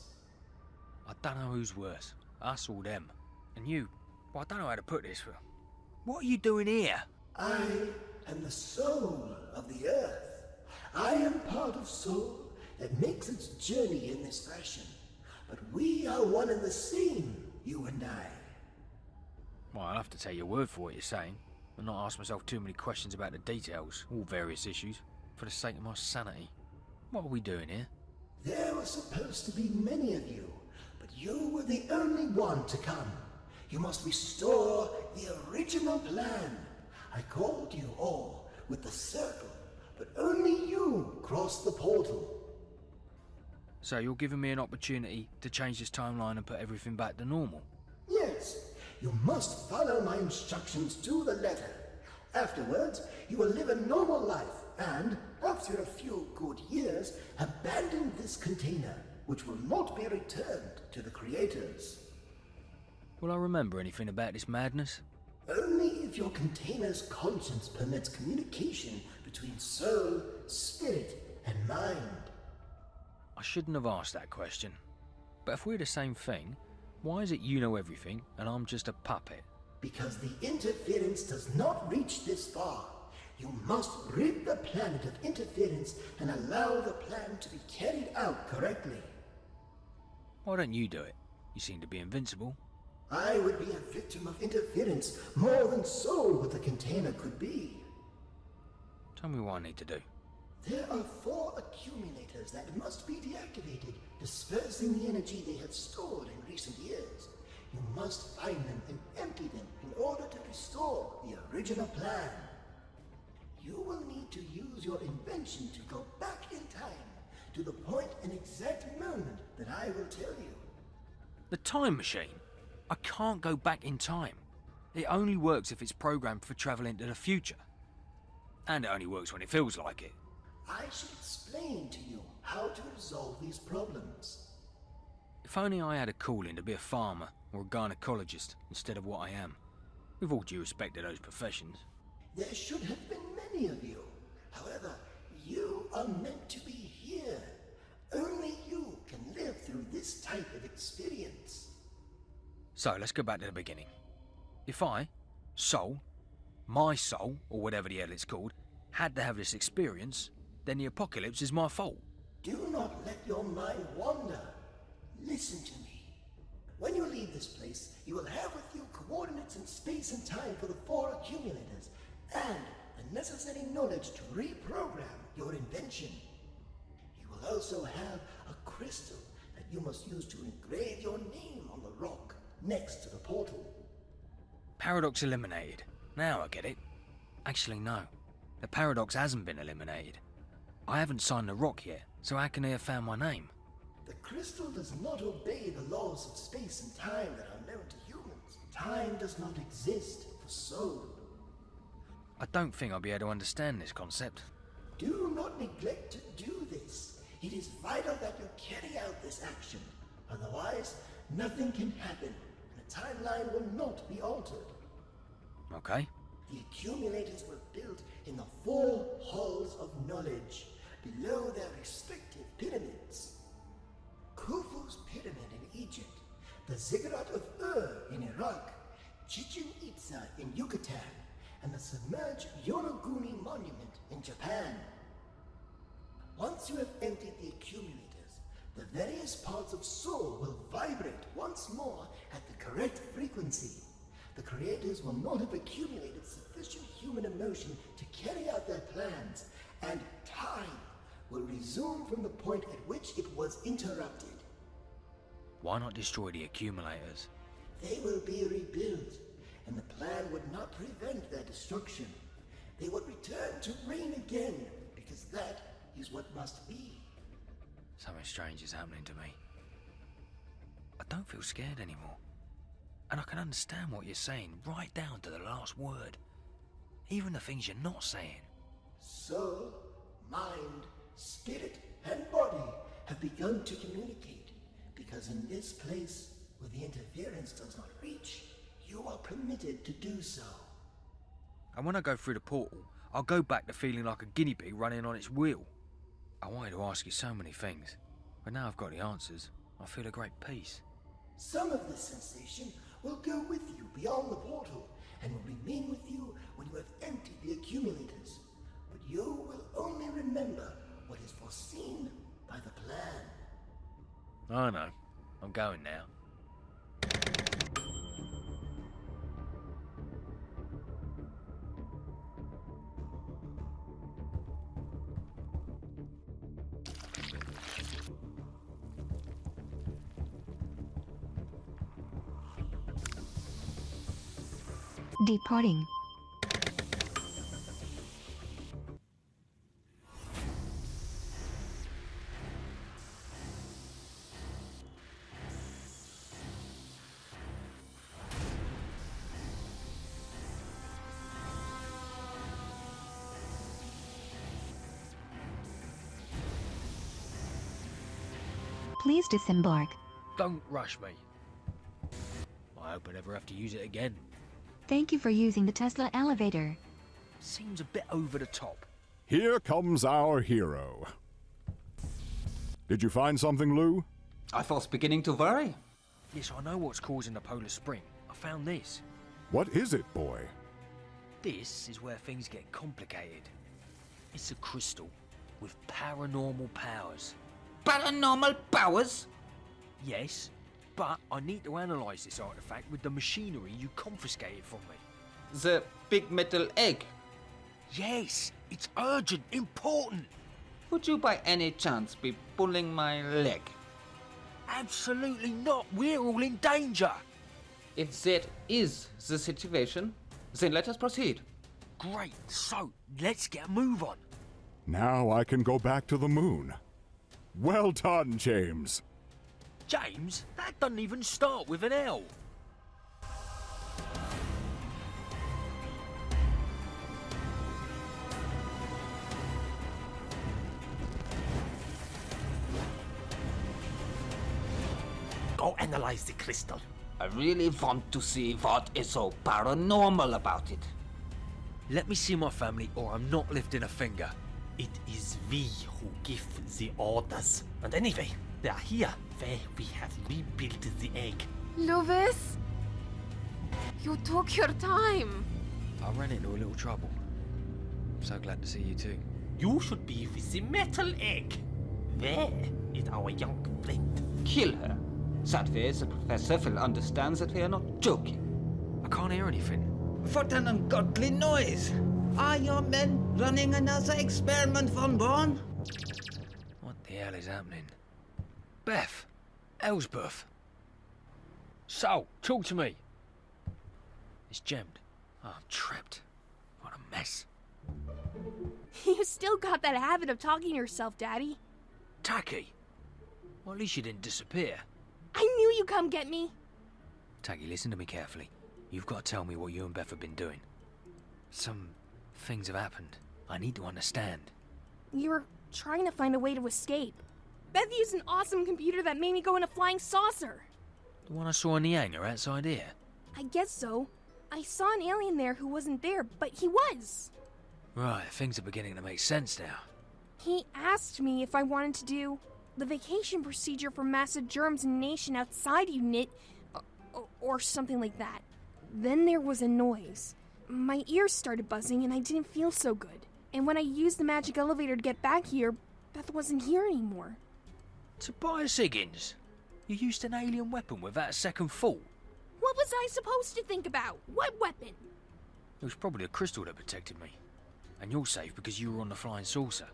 I don't know who's worse, us or them. And you, well, I don't know how to put this. What are you doing here? I am the soul of the earth. I am part of soul that makes its journey in this fashion. But we are one and the same, you and I. Well, I'll have to take your word for what you're saying, and not ask myself too many questions about the details, all various issues, for the sake of my sanity. What are we doing here? There were supposed to be many of you, but you were the only one to come. You must restore the original plan. I called you all with the circle, but only you cross the portal. So you're giving me an opportunity to change this timeline and put everything back to normal? Yes, you must follow my instructions to the letter. Afterwards, you will live a normal life and, after a few good years, abandon this container, which will not be returned to the creators. Will I remember anything about this madness? Only if your container's conscience permits communication between soul, spirit, and mind. I shouldn't have asked that question. But if we're the same thing, why is it you know everything and I'm just a puppet? Because the interference does not reach this far. You must rid the planet of interference and allow the plan to be carried out correctly. Why don't you do it? You seem to be invincible. I would be a victim of interference more than Soul with the container could be. Tell me what I need to do. There are 4 accumulators that must be deactivated, dispersing the energy they have stored in recent years. You must find them and empty them in order to restore the original plan. You will need to use your invention to go back in time, to the point and exact moment that I will tell you. The time machine? I can't go back in time. It only works if it's programmed for travel into the future. And it only works when it feels like it. I should explain to you how to resolve these problems. If only I had a calling to be a farmer or a gynecologist instead of what I am. With all due respect to those professions. There should have been many of you. However, you are meant to be here. Only you can live through this type of experience. So let's go back to the beginning. If I, Soul, my soul, or whatever the hell it's called, had to have this experience, then the apocalypse is my fault. Do not let your mind wander. Listen to me. When you leave this place, you will have with you coordinates in space and time for the 4 accumulators, and the necessary knowledge to reprogram your invention. You will also have a crystal that you must use to engrave your name on the rock next to the portal. Paradox eliminated. Now I get it. Actually, no. The paradox hasn't been eliminated. I haven't signed the rock yet, so how can they have found my name? The crystal does not obey the laws of space and time that are known to humans. Time does not exist for soul. I don't think I'll be able to understand this concept. Do not neglect to do this. It is vital that you carry out this action. Otherwise, nothing can happen, and the timeline will not be altered. Okay. The accumulators were built in the 4 halls of knowledge, below their respective pyramids. Khufu's pyramid in Egypt, the Ziggurat of Ur in Iraq, Chichen Itza in Yucatan, and the submerged Yonaguni Monument in Japan. Once you have emptied the accumulators, the various parts of Soul will vibrate once more at the correct frequency. The creators will not have accumulated sufficient human emotion to carry out their plans, and time will resume from the point at which it was interrupted. Why not destroy the accumulators? They will be rebuilt, and the plan would not prevent their destruction. They would return to reign again, because that is what must be. Something strange is happening to me. I don't feel scared anymore. And I can understand what you're saying, right down to the last word. Even the things you're not saying. Soul, mind, spirit, and body have begun to communicate, because in this place, where the interference does not reach, you are permitted to do so. And when I go through the portal, I'll go back to feeling like a guinea pig running on its wheel. I wanted to ask you so many things, but now I've got the answers. I feel a great peace. Some of this sensation will go with you beyond the portal, and will remain with you when you have emptied the accumulators. But you will only remember what is foreseen by the plan. I know. I'm going now. Departing. Please disembark. Don't rush me. I hope I never have to use it again. Thank you for using the Tesla elevator. Seems a bit over the top. Here comes our hero. Did you find something, Lou? I was beginning to worry. Yes, I know what's causing the polar spring. I found this. What is it, boy? This is where things get complicated. It's a crystal with paranormal powers. Paranormal powers? Yes, but I need to analyse this artifact with the machinery you confiscated from me. The big metal egg? Yes, it's urgent, important. Would you by any chance be pulling my leg? Absolutely not. We're all in danger. If that is the situation, then let us proceed. Great. So, let's get a move on. Now I can go back to the moon. Well done, James. James? That doesn't even start with an L. Go analyze the crystal. I really want to see what is so paranormal about it. Let me see my family or I'm not lifting a finger. It is we who give the orders. And anyway, they are here where we have rebuilt the egg. Louis? You took your time. I ran into a little trouble. I'm so glad to see you too. You should be with the metal egg. Where is our young friend? Kill her. That way the professor will understand that we are not joking. I can't hear anything. What an ungodly noise! Are your men running another experiment von Born? What the hell is happening? Beth! Elsbeth! So, talk to me. It's gemmed. Oh, I'm trapped. What a mess. You still got that habit of talking to yourself, Daddy. Tacky? Well, at least you didn't disappear. I knew you'd come get me. Tacky, listen to me carefully. You've got to tell me what you and Beth have been doing. Some things have happened. I need to understand. You were trying to find a way to escape. Beth used an awesome computer that made me go in a flying saucer. The one I saw in the hangar outside here? I guess so. I saw an alien there who wasn't there, but he was. Right, things are beginning to make sense now. He asked me if I wanted to do the vacation procedure for massive germs in a nation outside unit, or something like that. Then there was a noise. My ears started buzzing and I didn't feel so good. And when I used the magic elevator to get back here, Beth wasn't here anymore. Tobias Higgins, you used an alien weapon without a second thought. What was I supposed to think about? What weapon? It was probably a crystal that protected me. And you're safe because you were on the flying saucer.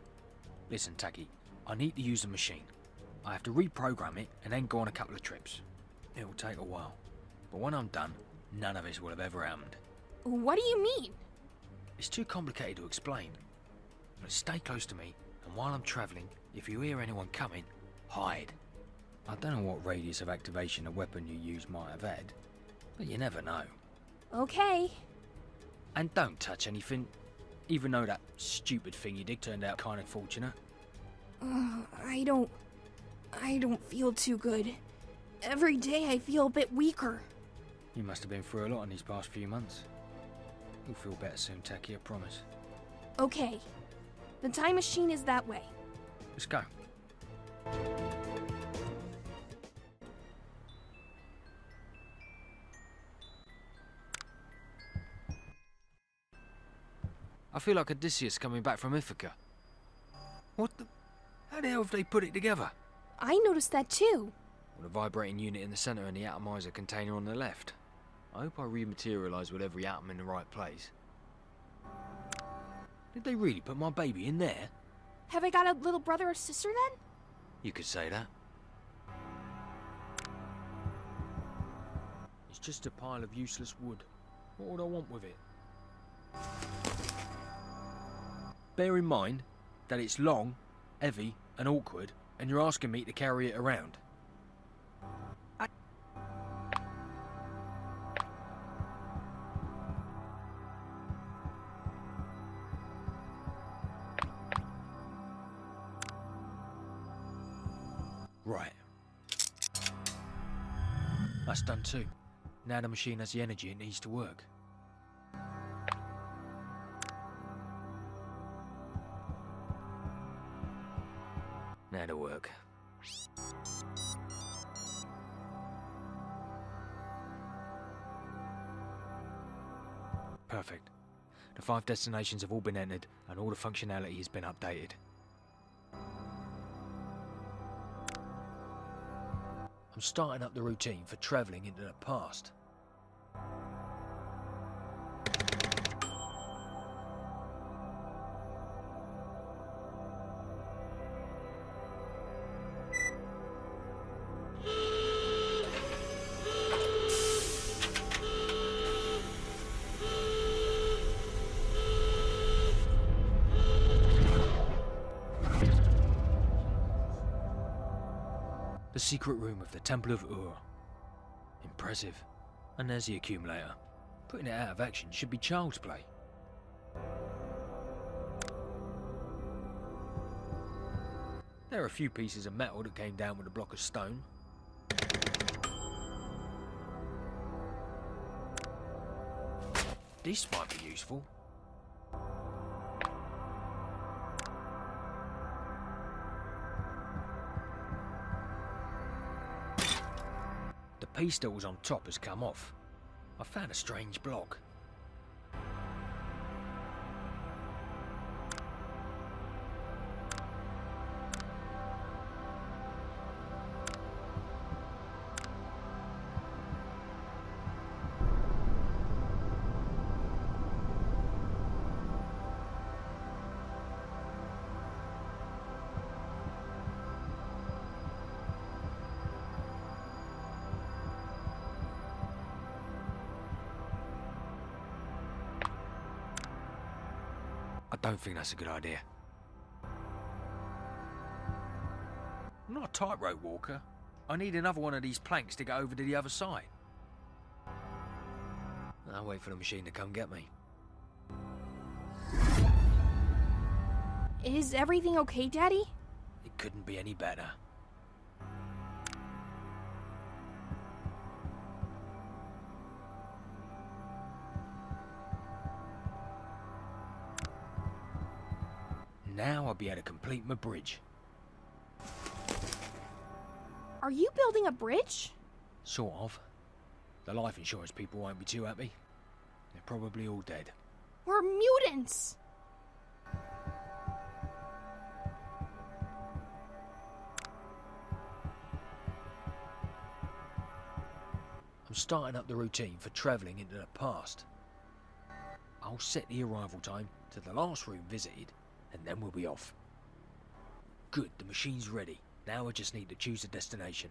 Listen, Tacky, I need to use the machine. I have to reprogram it and then go on a couple of trips. It'll take a while. But when I'm done, none of this will have ever happened. What do you mean? It's too complicated to explain. But stay close to me, and while I'm travelling, if you hear anyone coming, hide. I don't know what radius of activation a weapon you use might have had, but you never know. Okay. And don't touch anything, even though that stupid thing you did turned out kind of fortunate. I don't feel too good. Every day I feel a bit weaker. You must have been through a lot in these past few months. You'll feel better soon, Tacky, I promise. Okay. The time machine is that way. Let's go. I feel like Odysseus coming back from Ithaca. What the... How the hell have they put it together? I noticed that too. With a vibrating unit in the centre and the atomizer container on the left. I hope I rematerialise with every atom in the right place. Did they really put my baby in there? Have I got a little brother or sister then? You could say that. It's just a pile of useless wood. What would I want with it? Bear in mind that it's long, heavy and awkward, and you're asking me to carry it around. Right, That's done too. Now the machine has the energy it needs to work. Now to work. Perfect. The 5 destinations have all been entered and all the functionality has been updated. I'm starting up the routine for travelling into the past. The secret room of the Temple of Ur. Impressive. And there's the accumulator. Putting it out of action should be child's play. There are a few pieces of metal that came down with a block of stone. This might be useful. The piece that was on top has come off. I found a strange block. I don't think that's a good idea. I'm not a tightrope walker. I need another one of these planks to get over to the other side. I'll wait for the machine to come get me. Is everything okay, Daddy? It couldn't be any better. Now I'll be able to complete my bridge. Are you building a bridge? Sort of. The life insurance people won't be too happy. They're probably all dead. We're mutants! I'm starting up the routine for travelling into the past. I'll set the arrival time to the last room visited, and then we'll be off. Good, the machine's ready. Now I just need to choose a destination.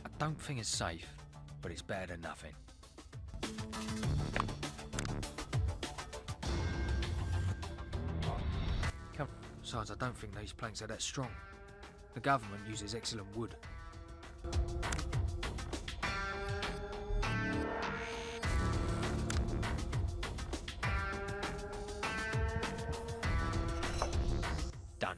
I don't think it's safe, but it's better than nothing. Besides, I don't think these planks are that strong. The government uses excellent wood. Done.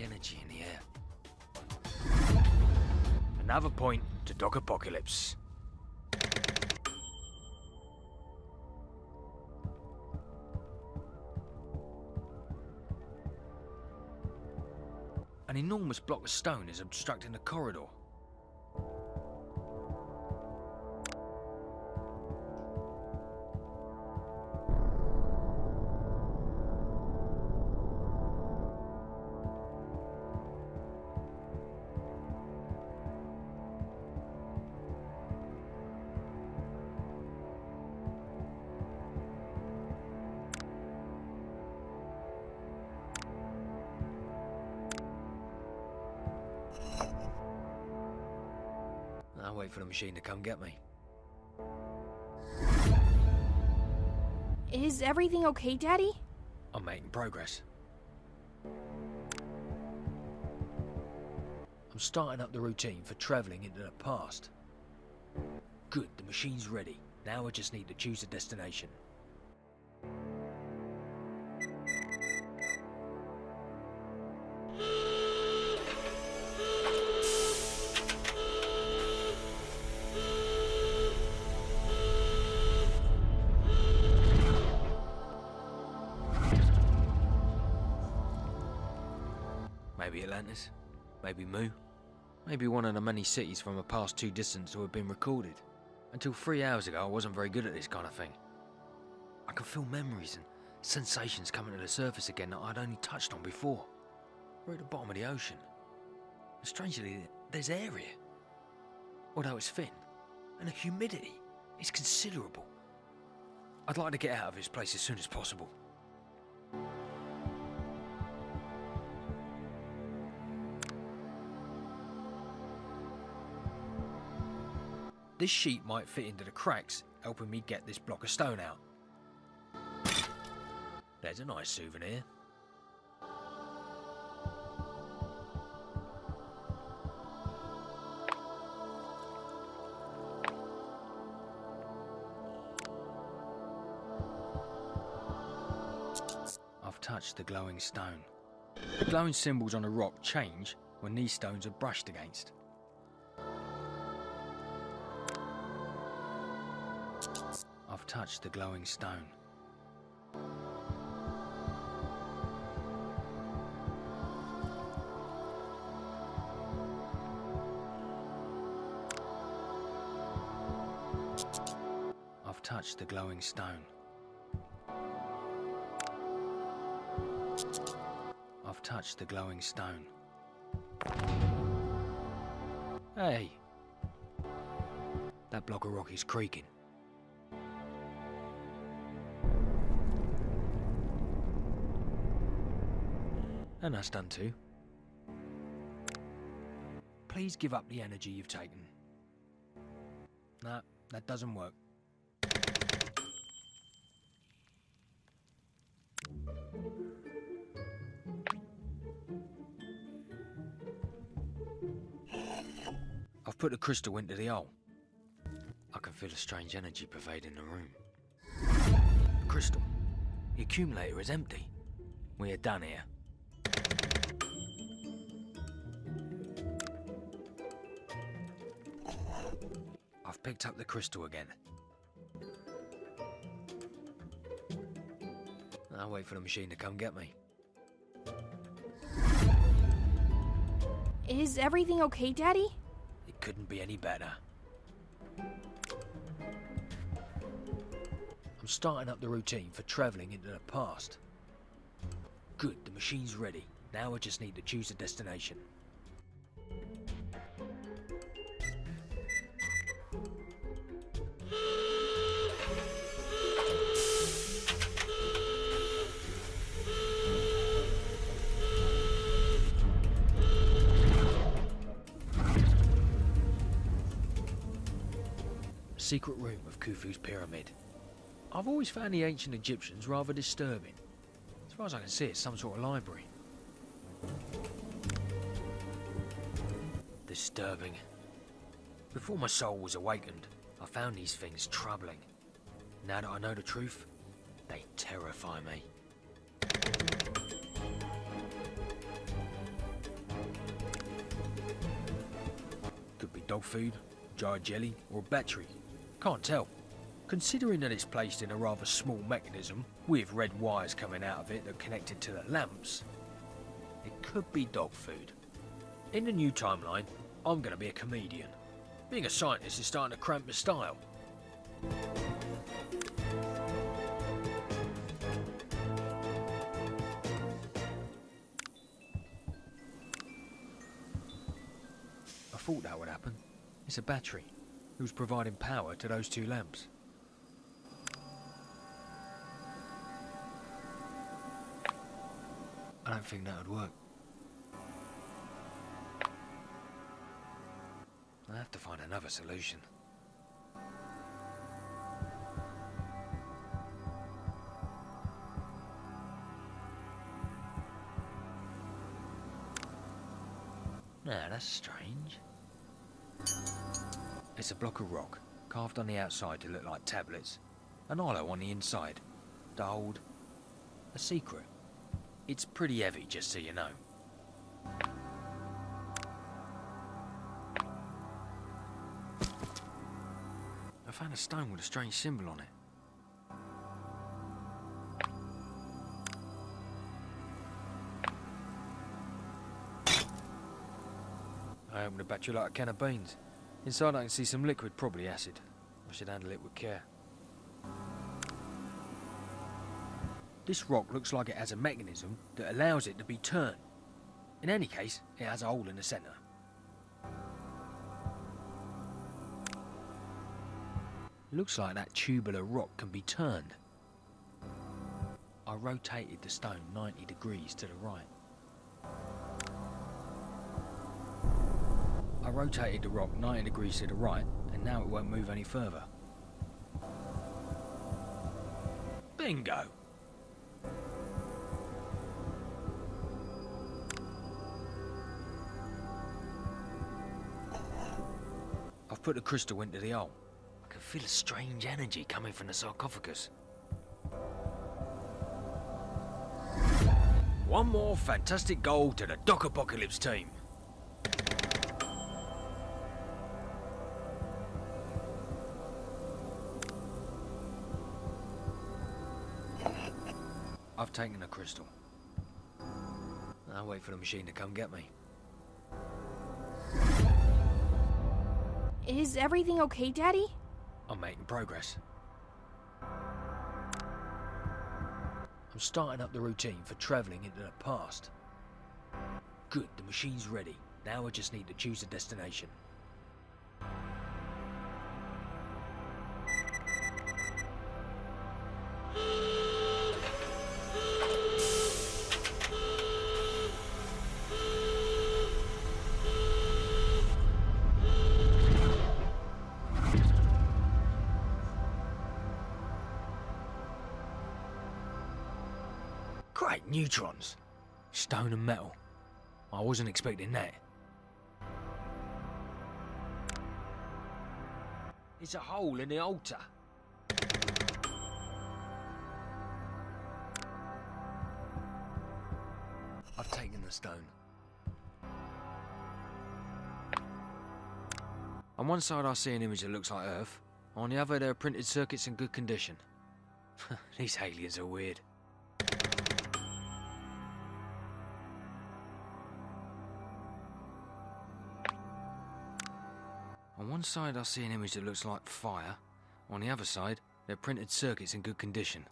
Energy in the air. Another point to Doc Apocalypse. An enormous block of stone is obstructing the corridor. I'll wait for the machine to come get me. Is everything okay, Daddy? I'm making progress. I'm starting up the routine for travelling into the past. Good, the machine's ready. Now I just need to choose a destination. Maybe Atlantis, maybe Mu, maybe one of the many cities from a past too distant to have been recorded. Until 3 hours ago I wasn't very good at this kind of thing. I can feel memories and sensations coming to the surface again that I'd only touched on before. We're at the bottom of the ocean. And strangely, there's air here. Although it's thin, and the humidity is considerable. I'd like to get out of this place as soon as possible. This sheet might fit into the cracks, helping me get this block of stone out. There's a nice souvenir. I've touched the glowing stone. The glowing symbols on the rock change when these stones are brushed against. I've touched the glowing stone. I've touched the glowing stone. I've touched the glowing stone. Hey! That block of rock is creaking. And that's done too. Please give up the energy you've taken. Nah, that doesn't work. I've put the crystal into the hole. I can feel a strange energy pervading the room. Crystal, the accumulator is empty. We're done here. I've picked up the crystal again. I'll wait for the machine to come get me. Is everything okay, Daddy? It couldn't be any better. I'm starting up the routine for travelling into the past. Good, the machine's ready. Now I just need to choose a destination. Secret room of Khufu's pyramid. I've always found the ancient Egyptians rather disturbing. As far as I can see, it's some sort of library. Disturbing. Before my soul was awakened, I found these things troubling. Now that I know the truth, they terrify me. Could be dog food, jar of jelly, or a battery. Can't tell. Considering that it's placed in a rather small mechanism with red wires coming out of it that connected to the lamps, it could be dog food. In the new timeline, I'm going to be a comedian. Being a scientist is starting to cramp my style. I thought that would happen. It's a battery. Who's providing power to those two lamps? I don't think that would work. I have to find another solution. Now, that's strange. It's a block of rock, carved on the outside to look like tablets. An hollow on the inside. To hold a secret. It's pretty heavy, just so you know. I found a stone with a strange symbol on it. I opened the battery like a can of beans. Inside I can see some liquid, probably acid. I should handle it with care. This rock looks like it has a mechanism that allows it to be turned. In any case, it has a hole in the centre. Looks like that tubular rock can be turned. I rotated the stone 90 degrees to the right. I rotated the rock 90 degrees to the right, and now it won't move any further. Bingo! I've put the crystal into the hole. I can feel a strange energy coming from the sarcophagus. One more fantastic goal to the Doc Apocalypse team. I've taken the crystal. I'll wait for the machine to come get me. Is everything okay, Daddy? I'm making progress. I'm starting up the routine for travelling into the past. Good, the machine's ready. Now I just need to choose a destination. Great, neutrons. Stone and metal. I wasn't expecting that. It's a hole in the altar. I've taken the stone. On one side I see an image that looks like Earth. On the other there are printed circuits in good condition. These aliens are weird. On one side I see an image that looks like fire. On the other side, they're printed circuits in good condition.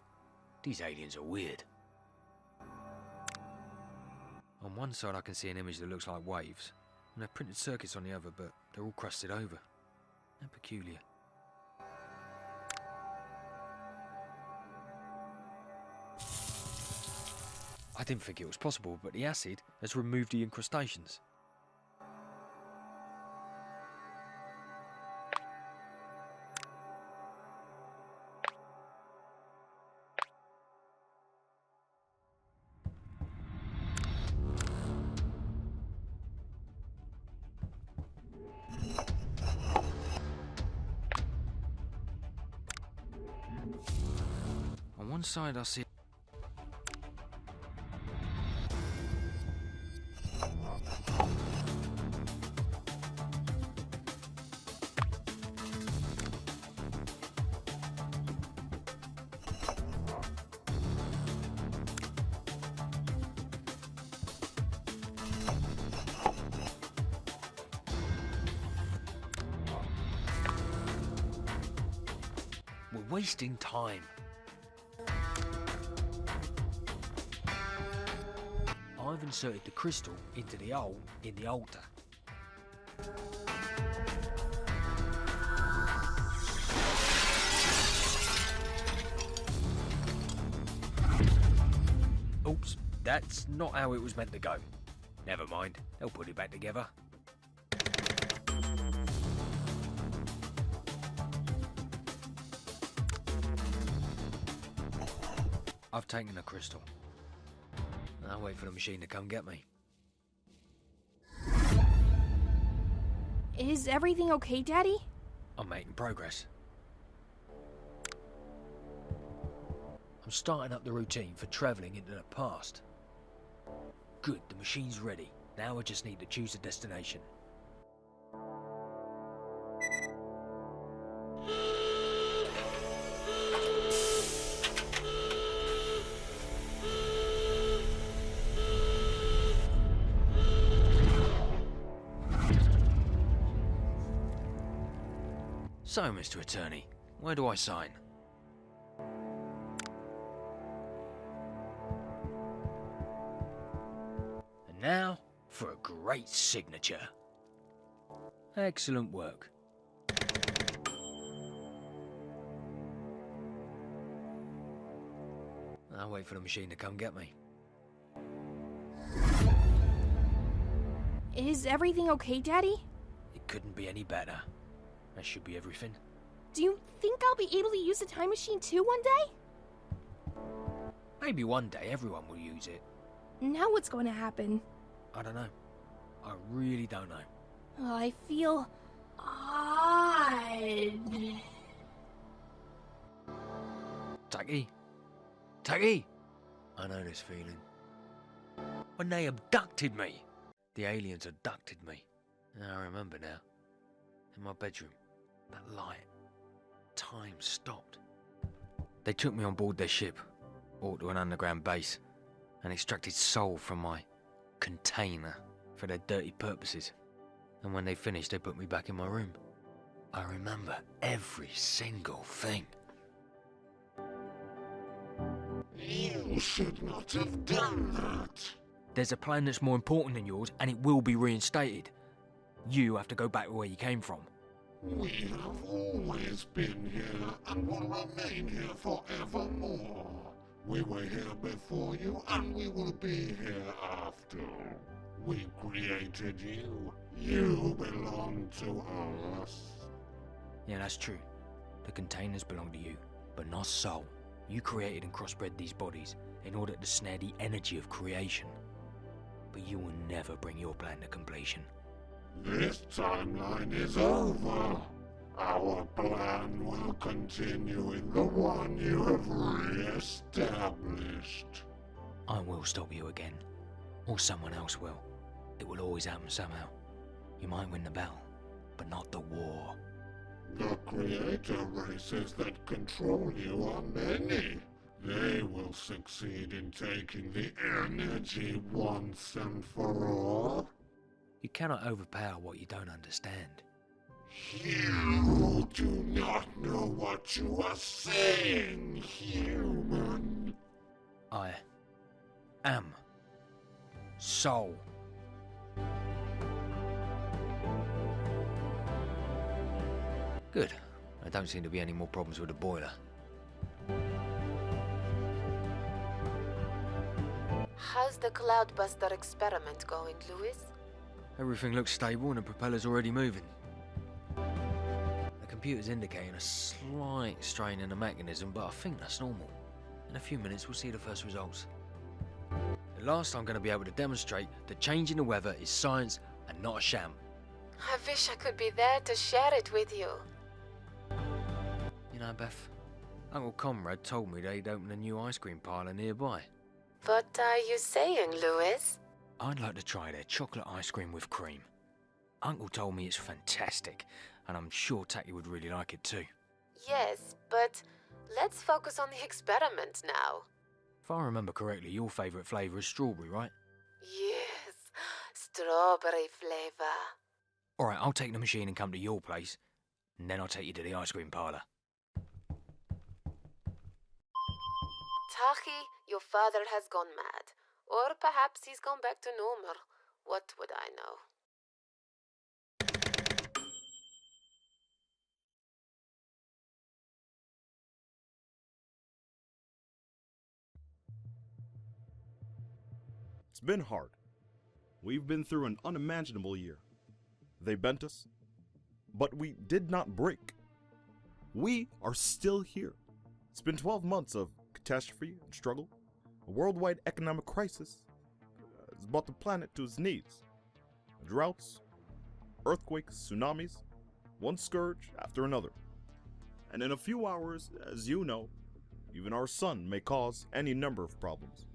These aliens are weird. On one side I can see an image that looks like waves. And they're printed circuits on the other, but they're all crusted over. And peculiar. I didn't think it was possible, but the acid has removed the incrustations. On one side I see we're wasting time. I've inserted the crystal into the hole in the altar. Oops, that's not how it was meant to go. Never mind, they'll put it back together. I've taken the crystal. I'll wait for the machine to come get me. Is everything okay, Daddy? I'm making progress. I'm starting up the routine for travelling into the past. Good, the machine's ready. Now I just need to choose a destination. So, Mr. Attorney, where do I sign? And now, for a great signature. Excellent work. I'll wait for the machine to come get me. Is everything okay, Daddy? It couldn't be any better. That should be everything. Do you think I'll be able to use the time machine too one day? Maybe one day everyone will use it. Now what's going to happen? I don't know. I really don't know. I feel odd. Taki? Taki? I know this feeling. When they abducted me. The aliens abducted me. I remember now. In my bedroom. That light. Time stopped. They took me on board their ship, brought to an underground base, and extracted soul from my container for their dirty purposes. And when they finished, they put me back in my room. I remember every single thing. You should not have done that. There's a plan that's more important than yours, and it will be reinstated. You have to go back to where you came from. We have always been here and will remain here forevermore. We were here before you and we will be here after. We created you. You belong to us. Yeah, that's true. The containers belong to you, but not Soul. You created and crossbred these bodies in order to snare the energy of creation. But you will never bring your plan to completion. This timeline is over. Our plan will continue in the one you have re-established. I will stop you again. Or someone else will. It will always happen somehow. You might win the battle, but not the war. The creator races that control you are many. They will succeed in taking the energy once and for all. You cannot overpower what you don't understand. You do not know what you are saying, human. I am Soul. Good. There don't seem to be any more problems with the boiler. How's the Cloudbuster experiment going, Louis? Everything looks stable and the propeller's already moving. The computer's indicating a slight strain in the mechanism, but I think that's normal. In a few minutes we'll see the first results. At last I'm going to be able to demonstrate that changing the weather is science and not a sham. I wish I could be there to share it with you. You know, Beth, Uncle Conrad told me they'd open a new ice cream parlour nearby. What are you saying, Louis? I'd like to try their chocolate ice cream with cream. Uncle told me it's fantastic, and I'm sure Taki would really like it too. Yes, but let's focus on the experiment now. If I remember correctly, your favourite flavour is strawberry, right? Yes, strawberry flavor. Alright, I'll take the machine and come to your place, and then I'll take you to the ice cream parlour. Taki, your father has gone mad. Or perhaps he's gone back to normal. What would I know? It's been hard. We've been through an unimaginable year. They bent us, but we did not break. We are still here. It's been 12 months of catastrophe and struggle, a worldwide economic crisis has brought the planet to its knees. Droughts, earthquakes, tsunamis, one scourge after another. And in a few hours, as you know, even our sun may cause any number of problems.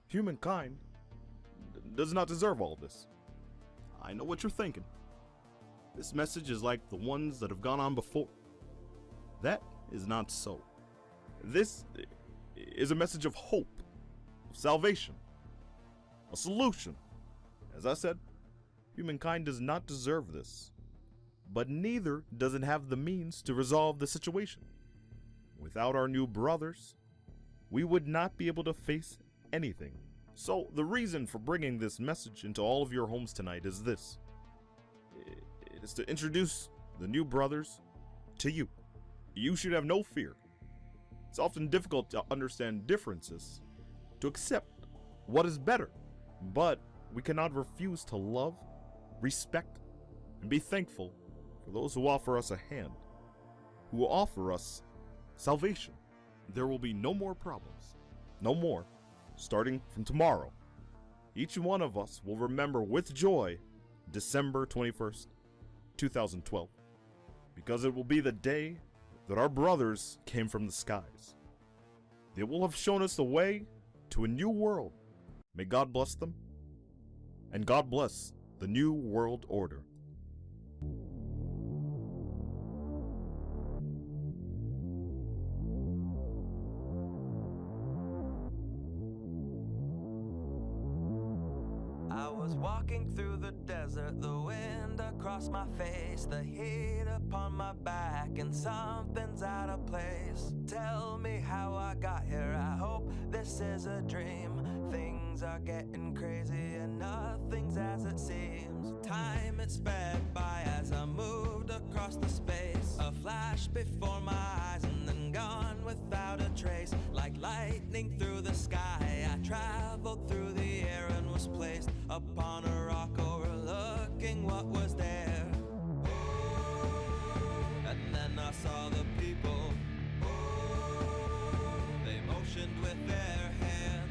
Humankind does not deserve all this. I know what you're thinking. This message is like the ones that have gone on before. That is not so. This is a message of hope, of salvation, a solution. As I said, humankind does not deserve this, but neither does it have the means to resolve the situation. Without our new brothers, we would not be able to face anything. So the reason for bringing this message into all of your homes tonight is this. It is to introduce the new brothers to you. You should have no fear. It's often difficult to understand differences, to accept what is better, but we cannot refuse to love, respect, and be thankful for those who offer us a hand, who offer us salvation. There will be no more problems, no more, starting from tomorrow. Each one of us will remember with joy December 21st, 2012, because it will be the day that our brothers came from the skies. They will have shown us the way to a new world. May God bless them, and God bless the New World Order. I was walking through the desert, the wind across my face, the heat upon my back, and something's out of place. Tell me how I got here, I hope this is a dream. Things are getting crazy and nothing's as it seems. Time it sped by as I moved across the space. A flash before my eyes and then gone without a trace. Like lightning through the sky, I traveled through the air and was placed upon a rock overlooking what was there. And then I saw the people. They motioned with their hands.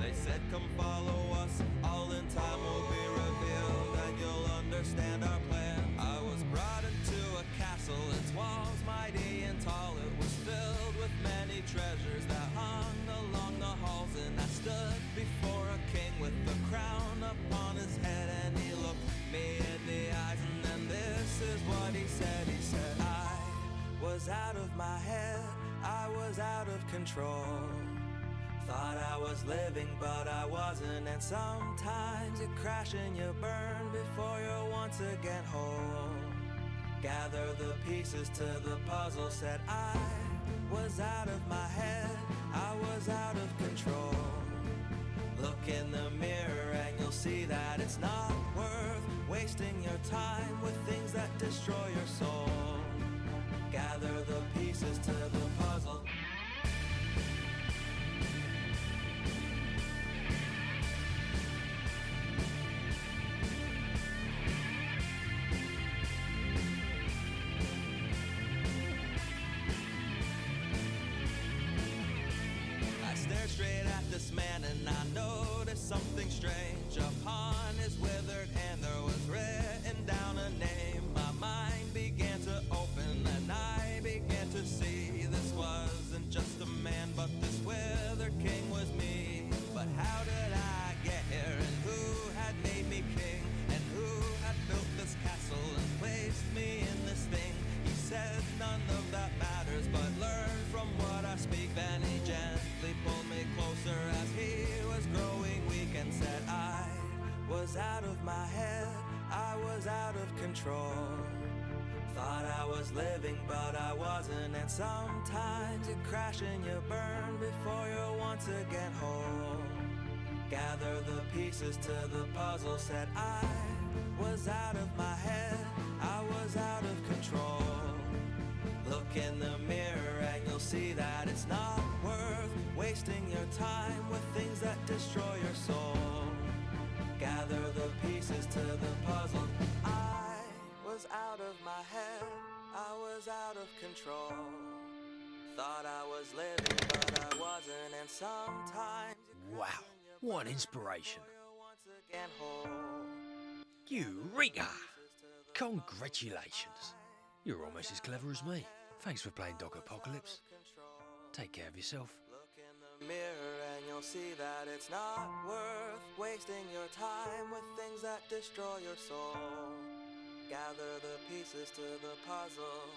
They said, come follow us, all in time will be revealed, and you'll understand our plan. I was brought into a castle, its walls mighty and tall. It was filled with many treasures that hung along the halls, and I stood before a king with the crown upon his head, and he looked me in the eyes, and then this is what he said. He said, I was out of my head, I was out of control. Thought I was living, but I wasn't, and sometimes you crash and you burn before you're once again whole. Gather the pieces to the puzzle, said I was out of my head, I was out of control. Look in the mirror and you'll see that it's not worth wasting your time with things that destroy your soul. Gather the pieces to the puzzle. Straight at this man and I noticed something strange. Upon his withered hand there was written down a name. My mind began to open and I began to see this wasn't just a man, but this withered king was me. But how did I get here, and who had made me king, and who had built this castle and placed me in this thing? He said none of that matters, but learn from what I speak. Then he gently pulled me closer as he was growing weak and said, I was out of my head, I was out of control. Thought I was living, but I wasn't, and sometimes you crash and you burn before you're once again whole. Gather the pieces to the puzzle, said I was out of my head, I was out of control. Look in the mirror and you'll see that it's not worth wasting your time with things that destroy your soul. Gather the pieces to the puzzle. I was out of my head, I was out of control. thought I was living, but I wasn't, and sometimes Wow, what an inspiration. again whole. Eureka! Congratulations. You're almost as clever as me. Thanks for playing Doc Apocalypse. Take care of yourself. Mirror and you'll see that it's not worth wasting your time with things that destroy your soul. Gather the pieces to the puzzle